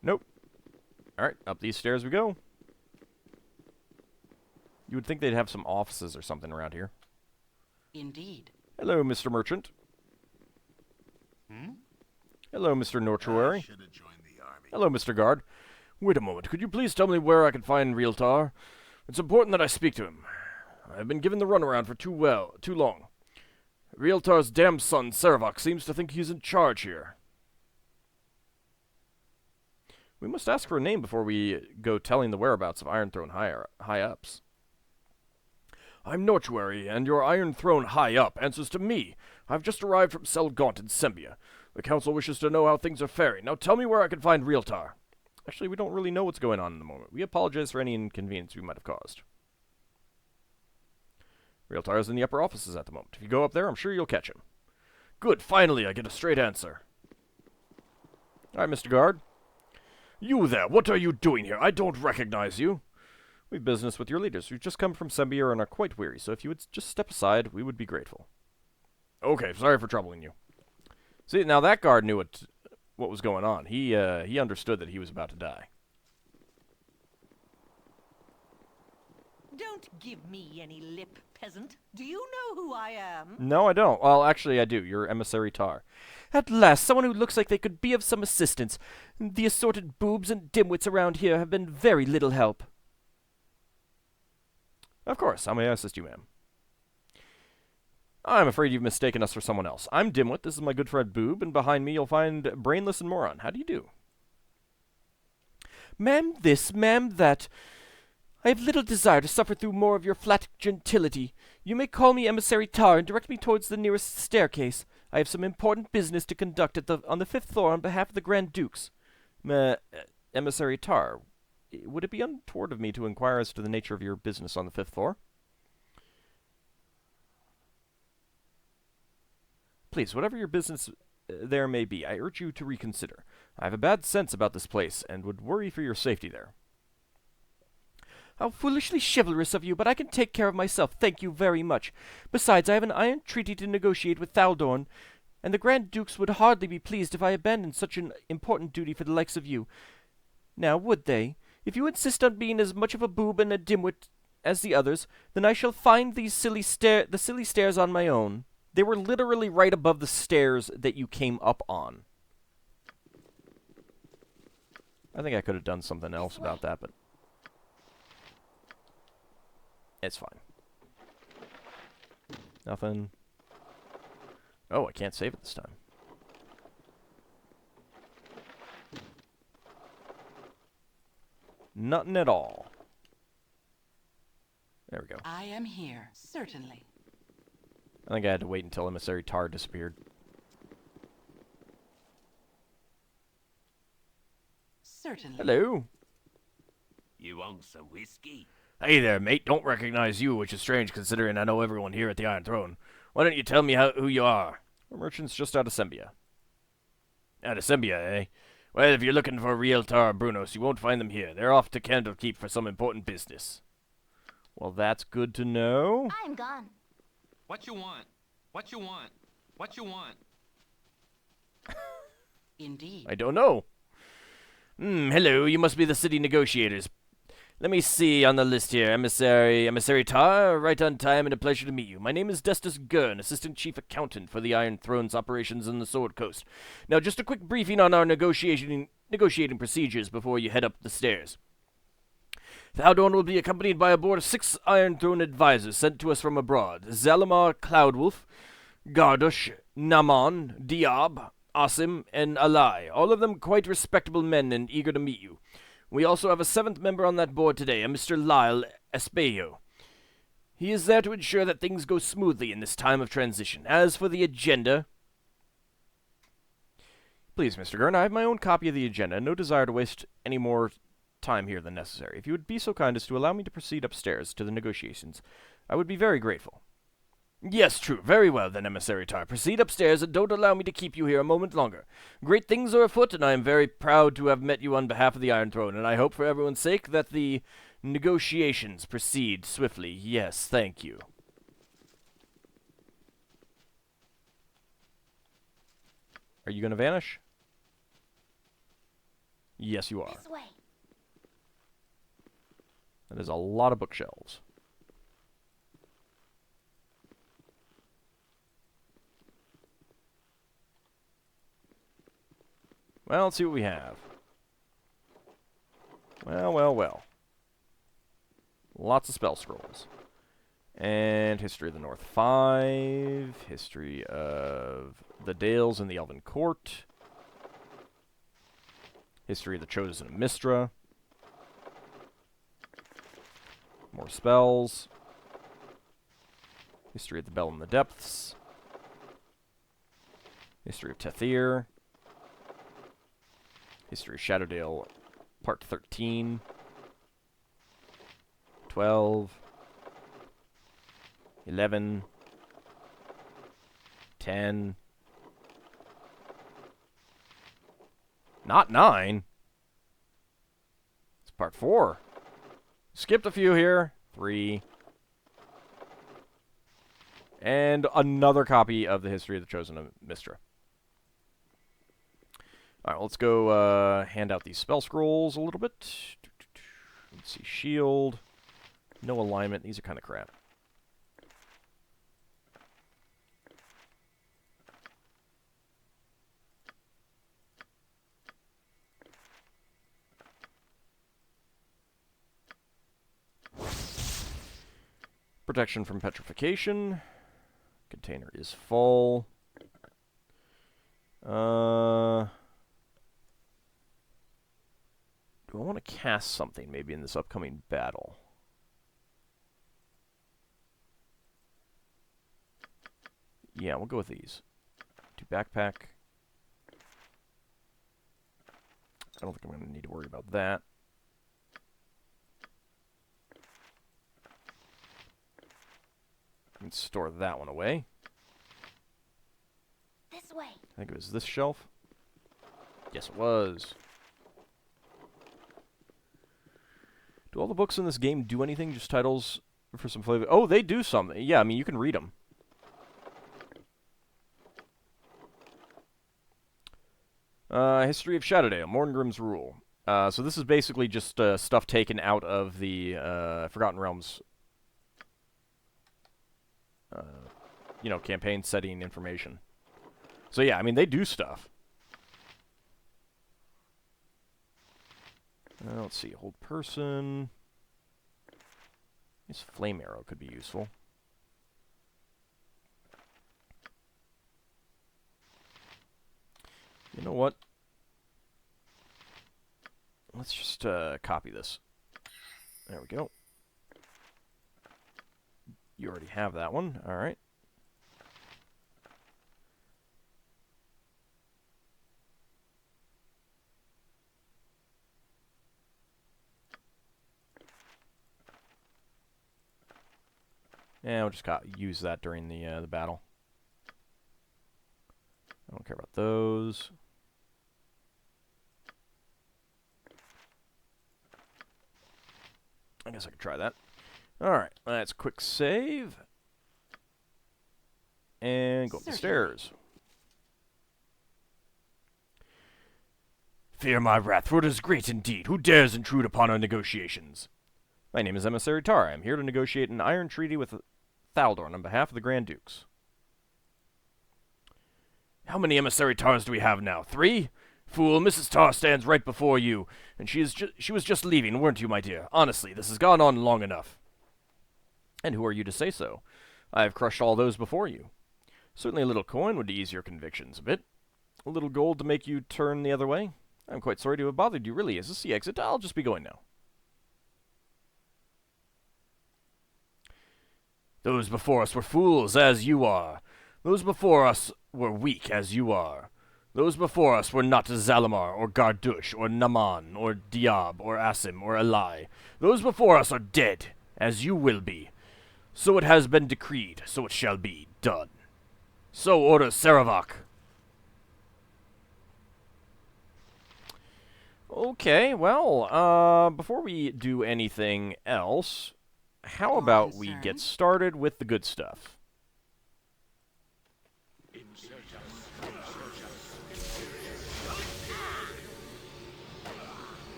Nope. Alright, up these stairs we go. You would think they'd have some offices or something around here. Indeed. Hello, Mr. Merchant. Hello, Mr. Nortuary. Hello, Mr. Guard. Wait a moment. Could you please tell me where I can find Realtar? It's important that I speak to him. I've been given the runaround for too long. Realtar's damned son, Saravok, seems to think he's in charge here. We must ask for a name before we go telling the whereabouts of Iron Throne high-ups. I'm Nortuary, and your Iron Throne high-up answers to me. I've just arrived from Selgaunt in Sembia. The council wishes to know how things are faring. Now tell me where I can find Realtar. Actually, we don't really know what's going on in the moment. We apologize for any inconvenience we might have caused. Realtar is in the upper offices at the moment. If you go up there, I'm sure you'll catch him. Good, finally I get a straight answer. Alright, Mr. Guard. You there, what are you doing here? I don't recognize you. We have business with your leaders. We've just come from Sembir and are quite weary, so if you would just step aside, we would be grateful. Okay, sorry for troubling you. See, now that guard knew what was going on. He understood that he was about to die. Don't give me any lip, peasant. Do you know who I am? No, I don't. Well, actually, I do. You're Emissary Tar. At last, someone who looks like they could be of some assistance. The assorted boobs and dimwits around here have been very little help. Of course. How may I assist you, ma'am? I'm afraid you've mistaken us for someone else. I'm Dimwit. This is my good friend Boob, and behind me you'll find Brainless and Moron. How do you do? Ma'am this, ma'am that. I have little desire to suffer through more of your flat gentility. You may call me Emissary Tar and direct me towards the nearest staircase. I have some important business to conduct on the 5th floor on behalf of the Grand Dukes. Emissary Tar, would it be untoward of me to inquire as to the nature of your business on the 5th floor? Please, whatever your business there may be, I urge you to reconsider. I have a bad sense about this place, and would worry for your safety there. How foolishly chivalrous of you, but I can take care of myself, thank you very much. Besides, I have an iron treaty to negotiate with Thaldorn, and the Grand Dukes would hardly be pleased if I abandoned such an important duty for the likes of you. Now, would they? If you insist on being as much of a boob and a dimwit as the others, then I shall find the silly stairs on my own. They were literally right above the stairs that you came up on. I think I could have done something else about that, but it's fine. Nothing. Oh, I can't save it this time. Nothing at all. There we go. I am here, certainly. I think I had to wait until Emissary Tar disappeared. Certainly. Hello. You want some whiskey? Hey there, mate. Don't recognize you, which is strange considering I know everyone here at the Iron Throne. Why don't you tell me who you are? We're merchants just out of Sembia. Out of Sembia, eh? Well, if you're looking for real Tar Brunos, you won't find them here. They're off to Candlekeep for some important business. Well, that's good to know. I'm gone. What you want? What you want? What you want? Indeed. I don't know. Hello, you must be the city negotiators. Let me see on the list here. Emissary Tar, right on time and a pleasure to meet you. My name is Destus Gurn, Assistant Chief Accountant for the Iron Throne's operations in the Sword Coast. Now, just a quick briefing on our negotiating procedures before you head up the stairs. Thaldorn will be accompanied by a board of 6 Iron Throne advisors sent to us from abroad. Zalamar Cloudwolf, Gardush, Naman, Diab, Asim, and Alai, all of them quite respectable men and eager to meet you. We also have a 7th member on that board today, a Mr. Lyle Espejo. He is there to ensure that things go smoothly in this time of transition. As for the agenda... Please, Mr. Gurn, I have my own copy of the agenda, no desire to waste any more time here than necessary. If you would be so kind as to allow me to proceed upstairs to the negotiations, I would be very grateful. Yes, true. Very well, then, Emissary Tar. Proceed upstairs and don't allow me to keep you here a moment longer. Great things are afoot, and I am very proud to have met you on behalf of the Iron Throne, and I hope for everyone's sake that the negotiations proceed swiftly. Yes, thank you. Are you going to vanish? Yes, you are. This way. That is a lot of bookshelves. Well, let's see what we have. Well. Lots of spell scrolls. And History of the North 5. History of the Dales and the Elven Court. History of the Chosen of Mistra. More spells. History of the Bell in the Depths. History of Tethir. History of Shadowdale, Part 13. 12. 11. 10. Not 9. It's Part 4. Skipped a few here. 3. And another copy of the History of the Chosen of Mystra. Alright, let's go hand out these spell scrolls a little bit. Let's see, shield. No alignment. These are kind of crap. Protection from petrification. Container is full. Do I want to cast something maybe in this upcoming battle? Yeah, we'll go with these. Do backpack. I don't think I'm going to need to worry about that. I can store that one away. This way. I think it was this shelf. Yes, it was. Do all the books in this game do anything? Just titles for some flavor? Oh, they do something. Yeah, I mean, you can read them. History of Shadowdale, Morngrim's Rule. So this is basically just stuff taken out of the Forgotten Realms, you know, campaign setting information. So yeah, I mean, they do stuff. Let's see, hold person. This flame arrow could be useful. You know what? Let's just copy this. There we go. You already have that one. All right. Yeah, we'll just use that during the battle. I don't care about those. I guess I could try that. Alright, let's quick save. And go up the stairs. Fear my wrath, for it is great indeed. Who dares intrude upon our negotiations? My name is Emissary Tar. I am here to negotiate an iron treaty with Thaldorn on behalf of the Grand Dukes. How many Emissary Tars do we have now? 3? Fool, Mrs. Tar stands right before you, and she was just leaving, weren't you, my dear? Honestly, this has gone on long enough. And who are you to say so? I have crushed all those before you. Certainly a little coin would ease your convictions a bit. A little gold to make you turn the other way. I'm quite sorry to have bothered you, really. Is this the exit? I'll just be going now. Those before us were fools, as you are. Those before us were weak, as you are. Those before us were not Zalamar, or Gardush, or Naman, or Diab, or Asim, or Elai. Those before us are dead, as you will be. So it has been decreed, so it shall be done. So orders Saravak. Okay, well, before we do anything else, how about we get started with the good stuff?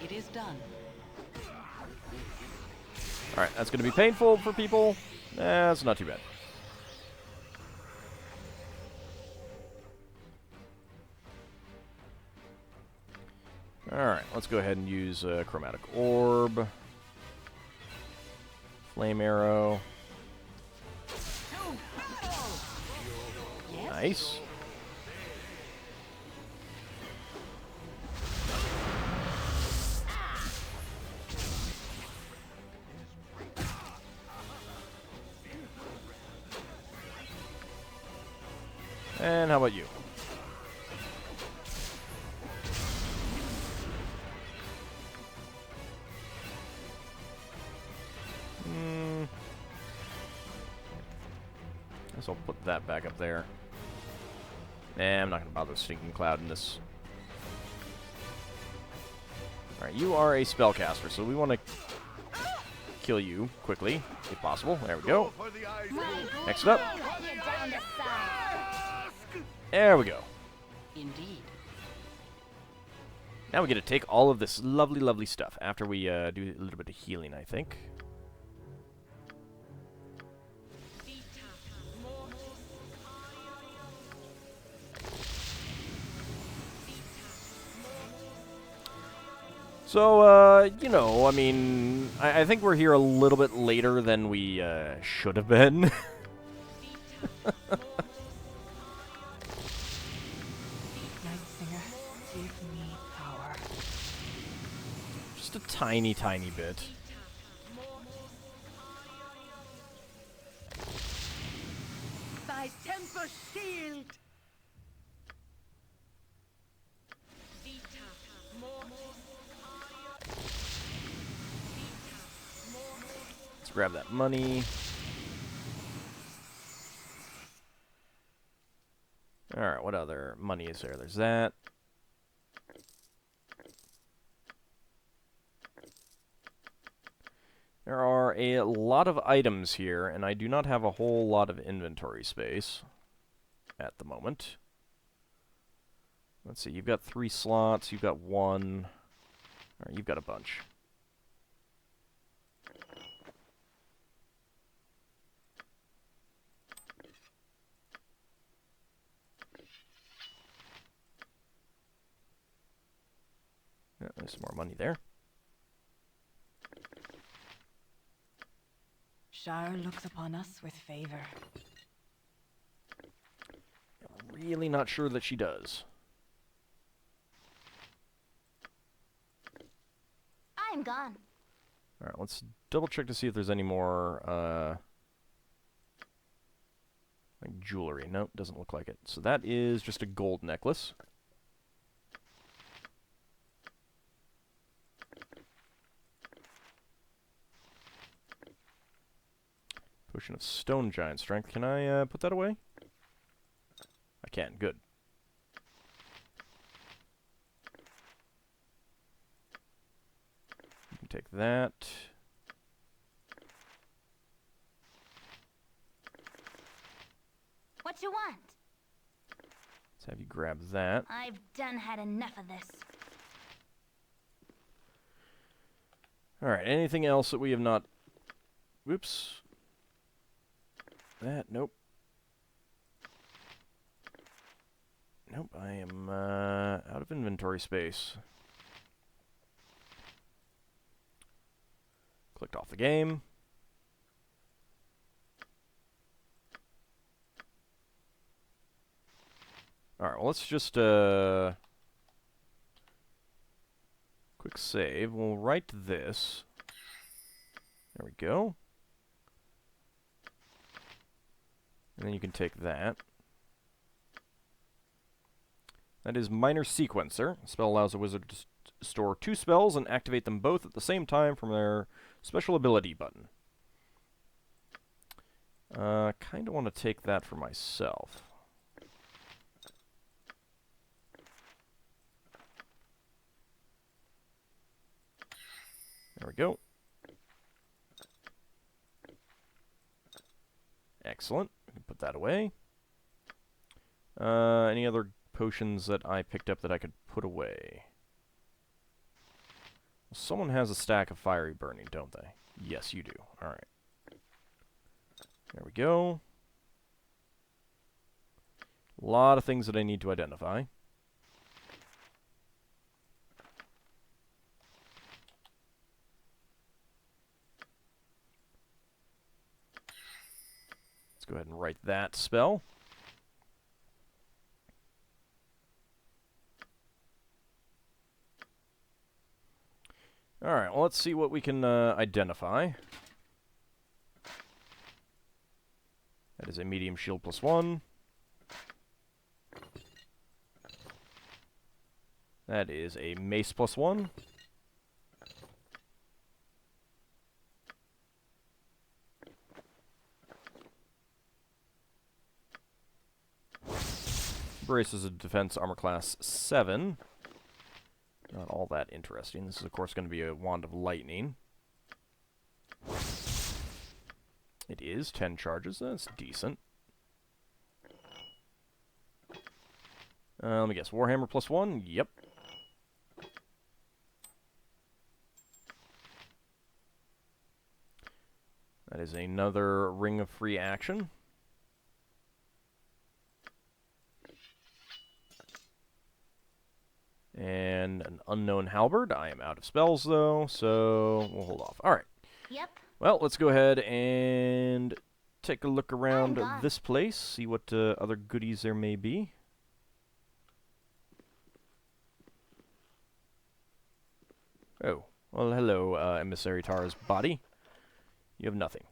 It is done. Alright, that's going to be painful for people. That's not too bad. Alright, let's go ahead and use Chromatic Orb. Flame Arrow. Nice. And how about you? Guess I'll put that back up there. Nah, I'm not going to bother Stinking Cloud in this. Alright, you are a spellcaster, so we want to kill you quickly, if possible. There we go. Next up. There we go. Indeed. Now we get to take all of this lovely, lovely stuff after we do a little bit of healing, I think. So, you know, I mean, I think we're here a little bit later than we should have been. Just a tiny, tiny bit. Thy temper shield! Let's grab that money. Alright, what other money is there? There's that. There are a lot of items here, and I do not have a whole lot of inventory space at the moment. Let's see, you've got 3 slots, you've got 1. Alright, you've got a bunch. Yeah, there's some more money there. Shire looks upon us with favor. I'm really not sure that she does. I'm gone. Alright, let's double check to see if there's any more, like jewelry. Nope, doesn't look like it. So that is just a gold necklace. Potion of Stone Giant Strength. Can I put that away? I can. Good. You can take that. What you want? Let's have you grab that. I've done had enough of this. Alright, anything else that we have not... Whoops. That, nope. Nope, I am out of inventory space. Clicked off the game. Alright, well, let's just, quick save. We'll write this. There we go. And then you can take that. That is Minor Sequencer. The spell allows a wizard to store 2 spells and activate them both at the same time from their special ability button. Kind of want to take that for myself. There we go. Excellent. We can put that away. Any other potions that I picked up that I could put away? Well, someone has a stack of fiery burning, don't they? Yes, you do. Alright. There we go. A lot of things that I need to identify. Let's go ahead and write that spell. Alright, well, let's see what we can identify. That is a medium shield +1. That is a mace +1. Brace is a defense armor class 7. Not all that interesting. This is, of course, going to be a Wand of Lightning. It is 10 charges. That's decent. Let me guess. Warhammer +1? Yep. That is another Ring of Free Action. And an Unknown Halberd. I am out of spells, though, so we'll hold off. Alright. Yep. Well, let's go ahead and take a look around this place, see what other goodies there may be. Oh. Well, hello, Emissary Tara's body. You have nothing.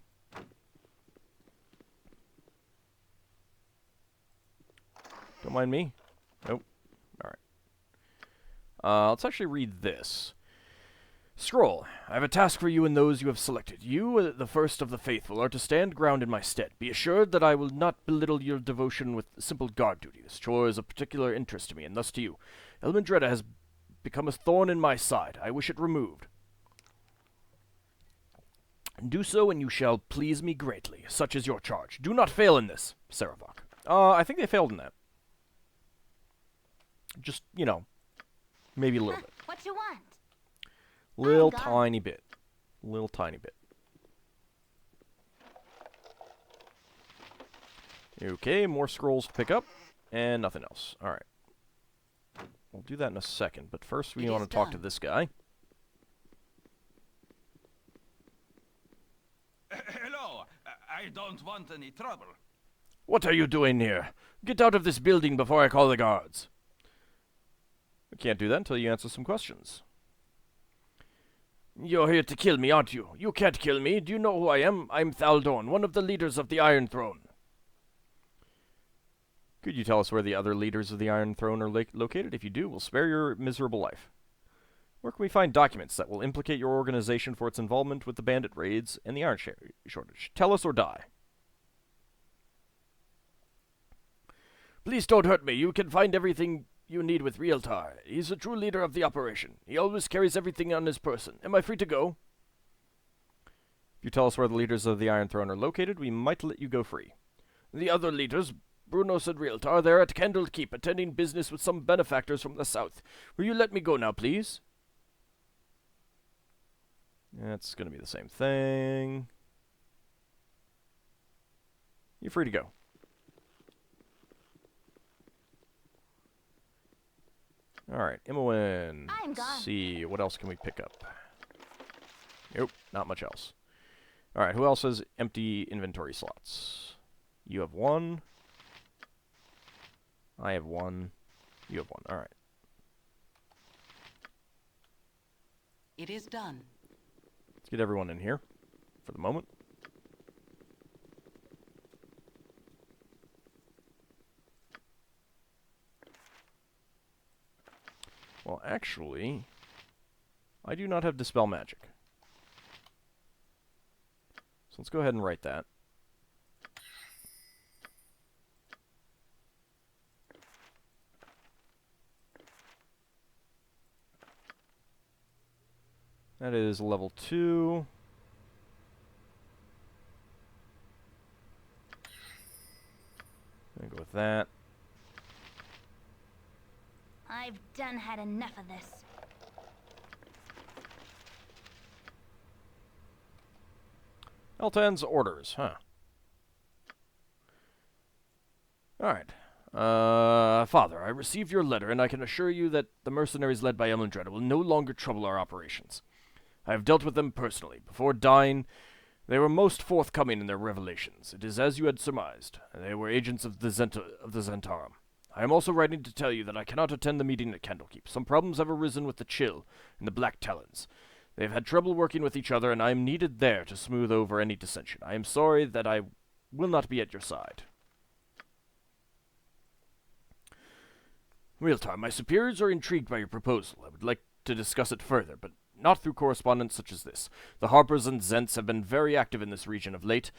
Don't mind me. Nope. Alright. Let's actually read this. Scroll, I have a task for you and those you have selected. You, the first of the faithful, are to stand ground in my stead. Be assured that I will not belittle your devotion with simple guard duty. This chore is of particular interest to me, and thus to you. Elmendreda has become a thorn in my side. I wish it removed. Do so, and you shall please me greatly. Such is your charge. Do not fail in this, Sarevok. I think they failed in that. Just, you know, maybe a little bit. What you want? Little tiny bit. Little tiny bit. Okay, more scrolls to pick up, and nothing else. Alright. We'll do that in a second, but first we want to talk to this guy. Hello. I don't want any trouble. What are you doing here? Get out of this building before I call the guards. We can't do that until you answer some questions. You're here to kill me, aren't you? You can't kill me. Do you know who I am? I'm Thaldorn, one of the leaders of the Iron Throne. Could you tell us where the other leaders of the Iron Throne are located? If you do, we'll spare your miserable life. Where can we find documents that will implicate your organization for its involvement with the bandit raids and the iron shortage? Tell us or die. Please don't hurt me. You can find everything you need with Realtar. He's a true leader of the operation. He always carries everything on his person. Am I free to go? If you tell us where the leaders of the Iron Throne are located, we might let you go free. The other leaders, Brunos and Realtar, they're at Kendall Keep, attending business with some benefactors from the south. Will you let me go now, please? That's going to be the same thing. You're free to go. Alright, Imoen. Let's see, what else can we pick up? Nope, not much else. Alright, who else has empty inventory slots? You have one. I have one. You have one. Alright. It is done. Let's get everyone in here for the moment. Well, actually, I do not have Dispel Magic. So let's go ahead and write that. That is level 2. Gonna go with that. I've done had enough of this. Eltan's orders, huh? Alright. Father, I received your letter, and I can assure you that the mercenaries led by Elmendreda will no longer trouble our operations. I have dealt with them personally. Before dying, they were most forthcoming in their revelations. It is as you had surmised. They were agents of the Zentarum. I am also writing to tell you that I cannot attend the meeting at Candlekeep. Some problems have arisen with the Chill and the Black Talons. They have had trouble working with each other, and I am needed there to smooth over any dissension. I am sorry that I will not be at your side. Realtar, my superiors are intrigued by your proposal. I would like to discuss it further, but not through correspondence such as this. The Harpers and Zents have been very active in this region of late.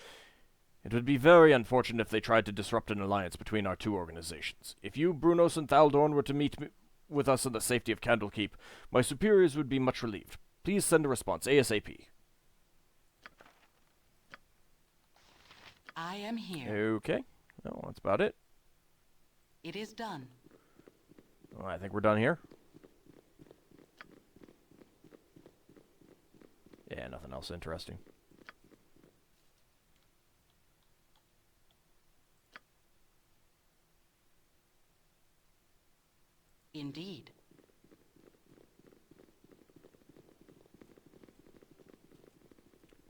It would be very unfortunate if they tried to disrupt an alliance between our two organizations. If you, Brunos, and Thaldorn were to meet with us in the safety of Candlekeep, my superiors would be much relieved. Please send a response ASAP. I am here. Okay. Well, that's about it. It is done. Well, I think we're done here. Yeah, nothing else interesting. Indeed.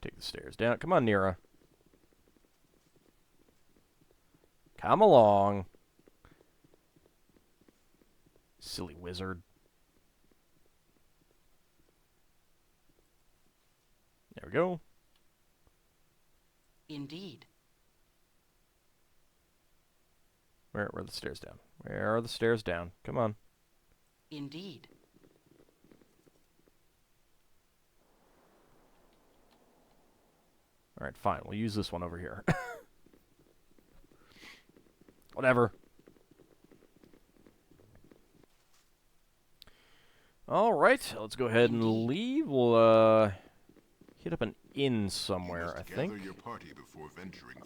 Take the stairs down. Come on, Nira. Come along. Silly wizard. There we go. Indeed. Where are the stairs down? Where are the stairs down? Come on. Indeed. Alright, fine. We'll use this one over here. Whatever. Alright, let's go ahead and leave. We'll, hit up an inn somewhere, I think.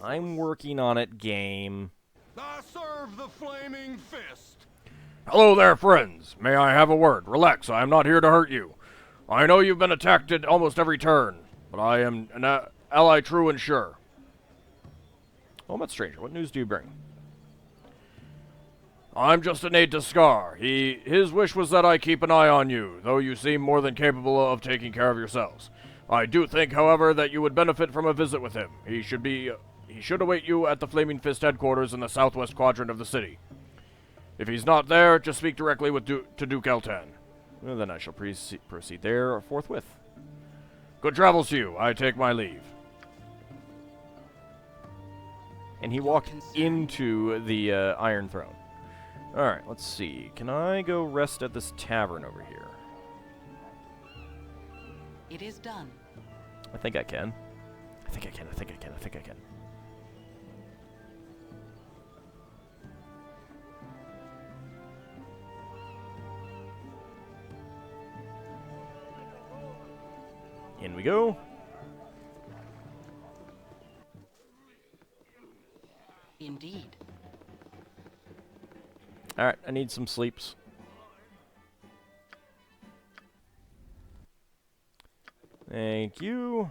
I'm working on it, game. I serve the flaming fist. Hello there, friends. May I have a word? Relax, I am not here to hurt you. I know you've been attacked at almost every turn, but I am an ally true and sure. Oh, but stranger, what news do you bring? I'm just an aide to Scar. His wish was that I keep an eye on you, though you seem more than capable of taking care of yourselves. I do think, however, that you would benefit from a visit with him. He should await you at the Flaming Fist headquarters in the southwest quadrant of the city. If he's not there, just speak directly with to Duke Eltan. Well, then I shall proceed there forthwith. Good travels to you. I take my leave. And he walked into the Iron Throne. Alright, let's see. Can I go rest at this tavern over here? It is done. I think I can. I think I can. I think I can. I think I can. In we go. Indeed. Alright, I need some sleeps. Thank you.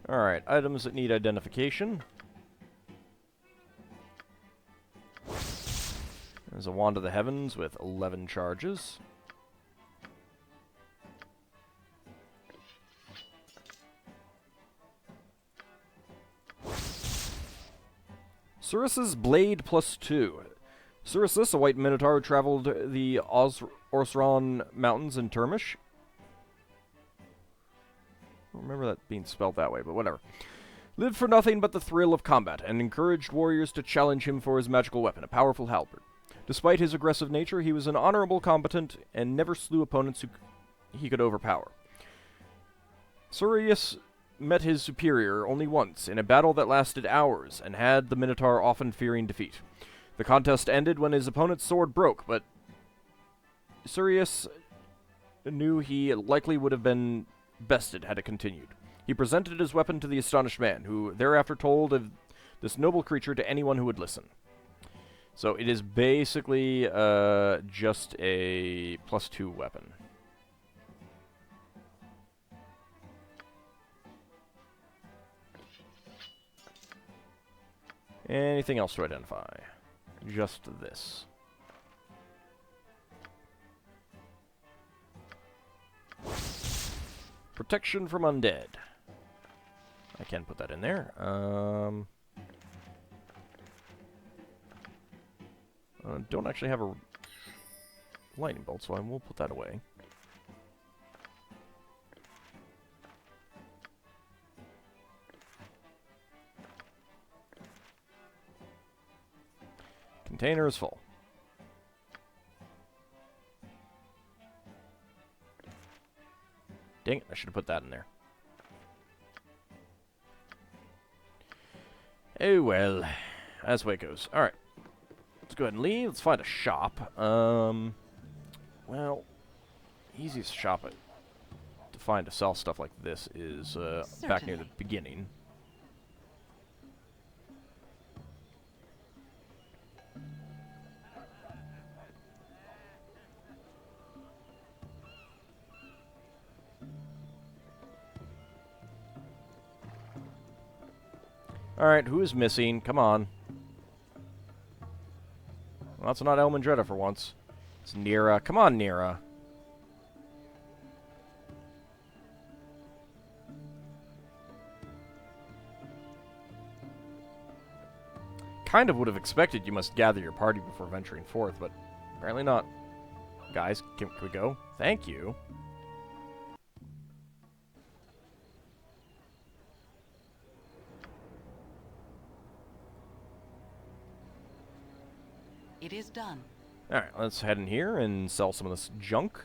Alright, items that need identification. There's a Wand of the Heavens with 11 charges. Suris's Blade +2. Surisus, a white minotaur, traveled the Orsron Mountains in Termish. I don't remember that being spelled that way, but whatever. Lived for nothing but the thrill of combat, and encouraged warriors to challenge him for his magical weapon, a powerful halberd. Despite his aggressive nature, he was an honorable combatant, and never slew opponents who he could overpower. Surius met his superior only once, in a battle that lasted hours, and had the minotaur often fearing defeat. The contest ended when his opponent's sword broke, but Surius knew he likely would have been bested had it continued. He presented his weapon to the astonished man, who thereafter told of this noble creature to anyone who would listen. So it is basically just a +2 weapon. Anything else to identify? Just this. Protection from undead. I can put that in there. Don't actually have a lightning bolt, so I will put that away. Container is full. Dang it, I should have put that in there. Oh well, that's the way it goes. Alright. Let's go ahead and leave. Let's find a shop. Well, easiest shop to find to sell stuff like this is back near the beginning. Alright, who is missing? Come on. Well, it's not Elmandretta for once. It's Nira. Come on, Nira. Kind of would have expected you must gather your party before venturing forth, but apparently not. Guys, can we go? Thank you. It is done. Alright, let's head in here and sell some of this junk.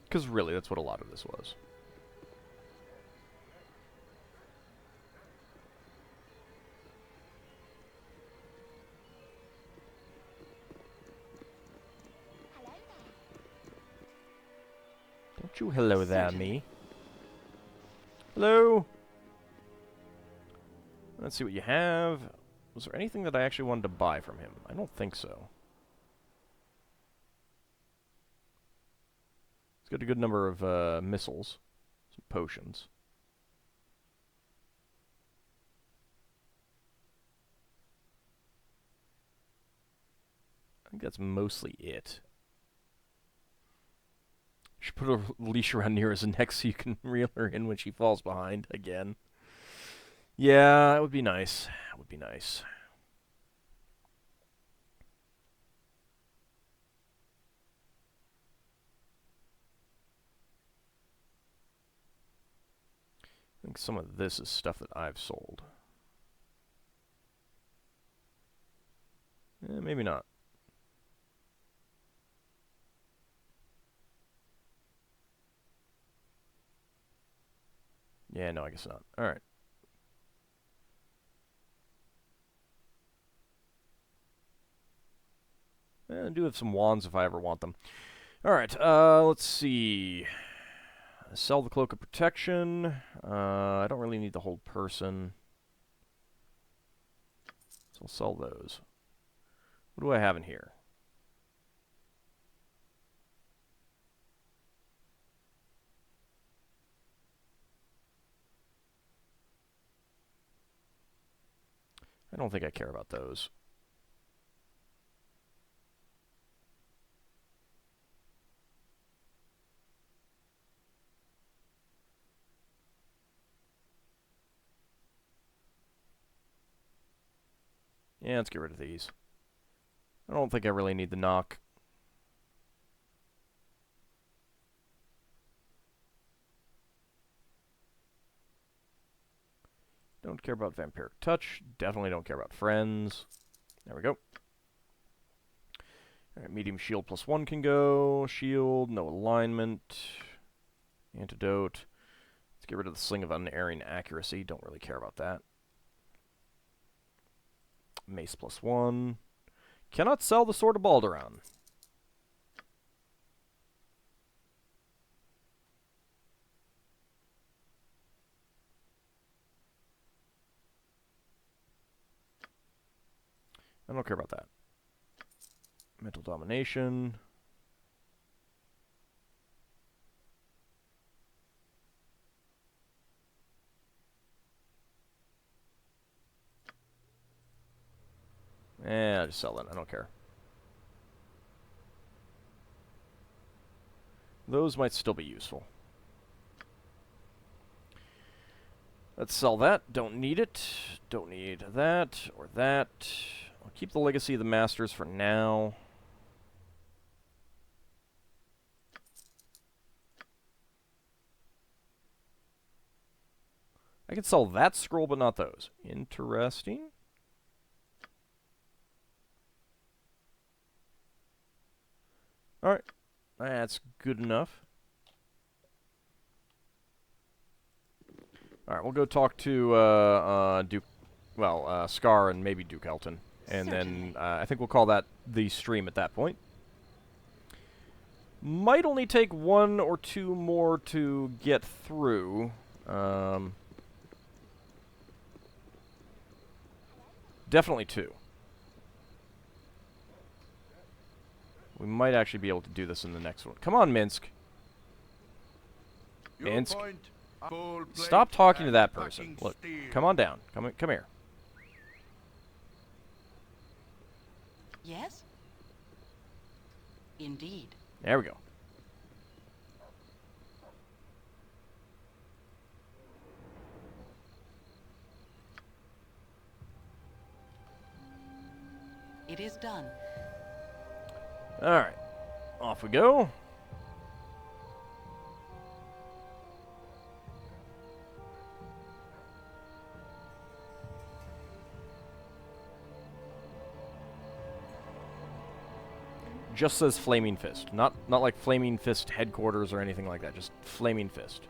Because really, that's what a lot of this was. Don't you hello there, me. Hello! Let's see what you have. Was there anything that I actually wanted to buy from him? I don't think so. He's got a good number of missiles. Some potions. I think that's mostly it. Should put a leash around Nira's neck so you can reel her in when she falls behind again. Yeah, it would be nice. It would be nice. I think some of this is stuff that I've sold. Maybe not. Yeah, no, I guess not. Alright. I do have some wands if I ever want them. Alright, let's see. Sell the Cloak of Protection. I don't really need the whole person. So I'll sell those. What do I have in here? I don't think I care about those. Yeah, let's get rid of these. I don't think I really need the knock. Don't care about Vampiric Touch. Definitely don't care about Friends. There we go. Alright, medium shield +1 can go. Shield, no alignment. Antidote. Let's get rid of the Sling of Unerring Accuracy. Don't really care about that. Mace +1. Cannot sell the Sword of Balduran. I don't care about that. Mental Domination. I'll just sell that. I don't care. Those might still be useful. Let's sell that. Don't need it. Don't need that or that. I'll keep the Legacy of the Masters for now. I can sell that scroll, but not those. Interesting. Alright. That's good enough. Alright, we'll go talk to Duke, well, Scar and maybe Duke Elton. And then I think we'll call that the stream at that point. Might only take 1 or 2 more to get through. Definitely 2. We might actually be able to do this in the next one. Come on, Minsk. Minsk. Stop talking to that person. Look, come on down. Come here. Yes? Indeed. There we go. It is done. Alright. Off we go. Just says Flaming Fist. Not like Flaming Fist headquarters or anything like that. Just Flaming Fist.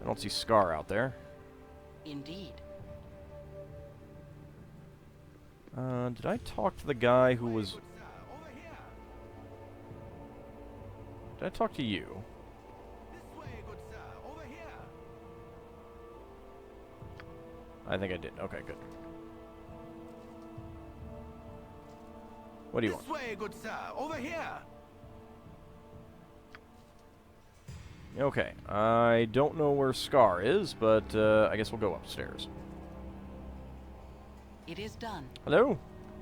I don't see Scar out there. Indeed. Did I talk to the guy who was... Did I talk to you? I think I did. Okay, good. What do you want? This way, good sir. Over here. Okay, I don't know where Scar is, but I guess we'll go upstairs. It is done. Hello?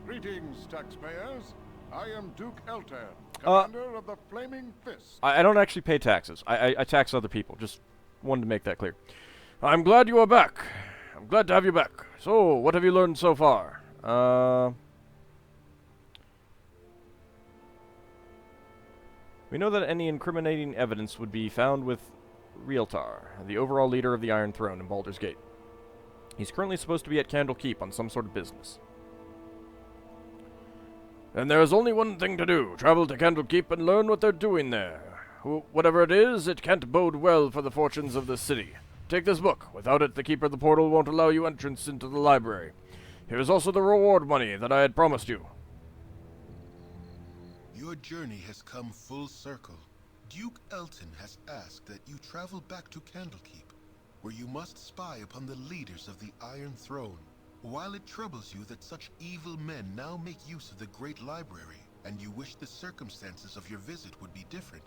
Greetings, taxpayers. I am Duke Elter, commander of the Flaming Fist. I don't actually pay taxes. I tax other people. Just wanted to make that clear. I'm glad you are back. I'm glad to have you back. So, what have you learned so far? We know that any incriminating evidence would be found with Realtar, the overall leader of the Iron Throne in Baldur's Gate. He's currently supposed to be at Candlekeep on some sort of business. Then there is only one thing to do. Travel to Candlekeep and learn what they're doing there. Whatever it is, it can't bode well for the fortunes of the city. Take this book. Without it, the Keeper of the Portal won't allow you entrance into the library. Here is also the reward money that I had promised you. Your journey has come full circle. Duke Elton has asked that you travel back to Candlekeep, where you must spy upon the leaders of the Iron Throne. While it troubles you that such evil men now make use of the Great Library, and you wish the circumstances of your visit would be different,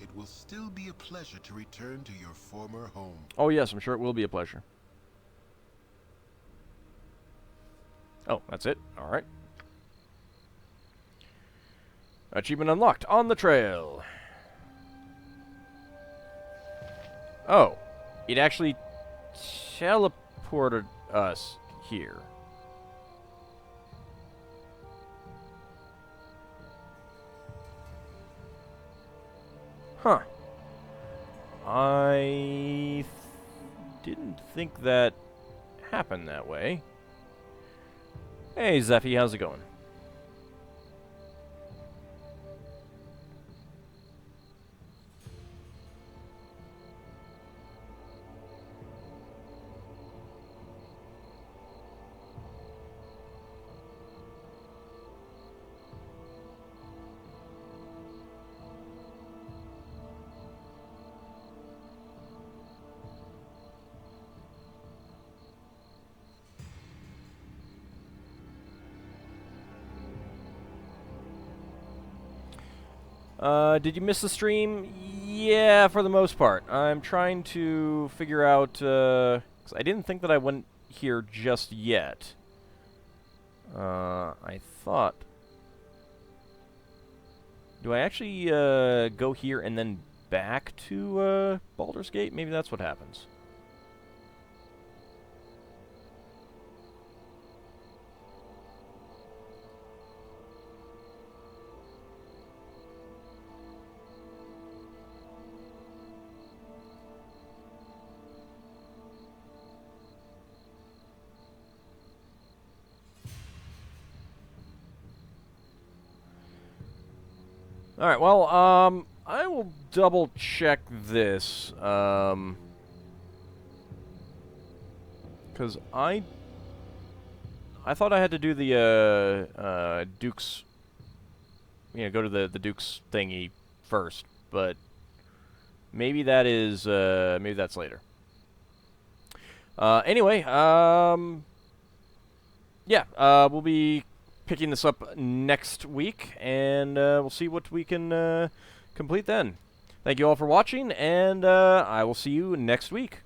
it will still be a pleasure to return to your former home. Oh yes, I'm sure it will be a pleasure. Oh, that's it? Alright. Achievement unlocked. On the trail. Oh. It actually teleported us here. Huh. I didn't think that happened that way. Hey, Zeffy, how's it going? Did you miss the stream? Yeah, for the most part. I'm trying to figure out, 'cause I didn't think that I went here just yet. I thought... Do I actually, go here and then back to, Baldur's Gate? Maybe that's what happens. Alright, well, I will double check this, because I thought I had to do the, Duke's, go to the Duke's thingy first, but maybe that is maybe that's later. Anyway, yeah, we'll be picking this up next week, and we'll see what we can complete then. Thank you all for watching, and I will see you next week.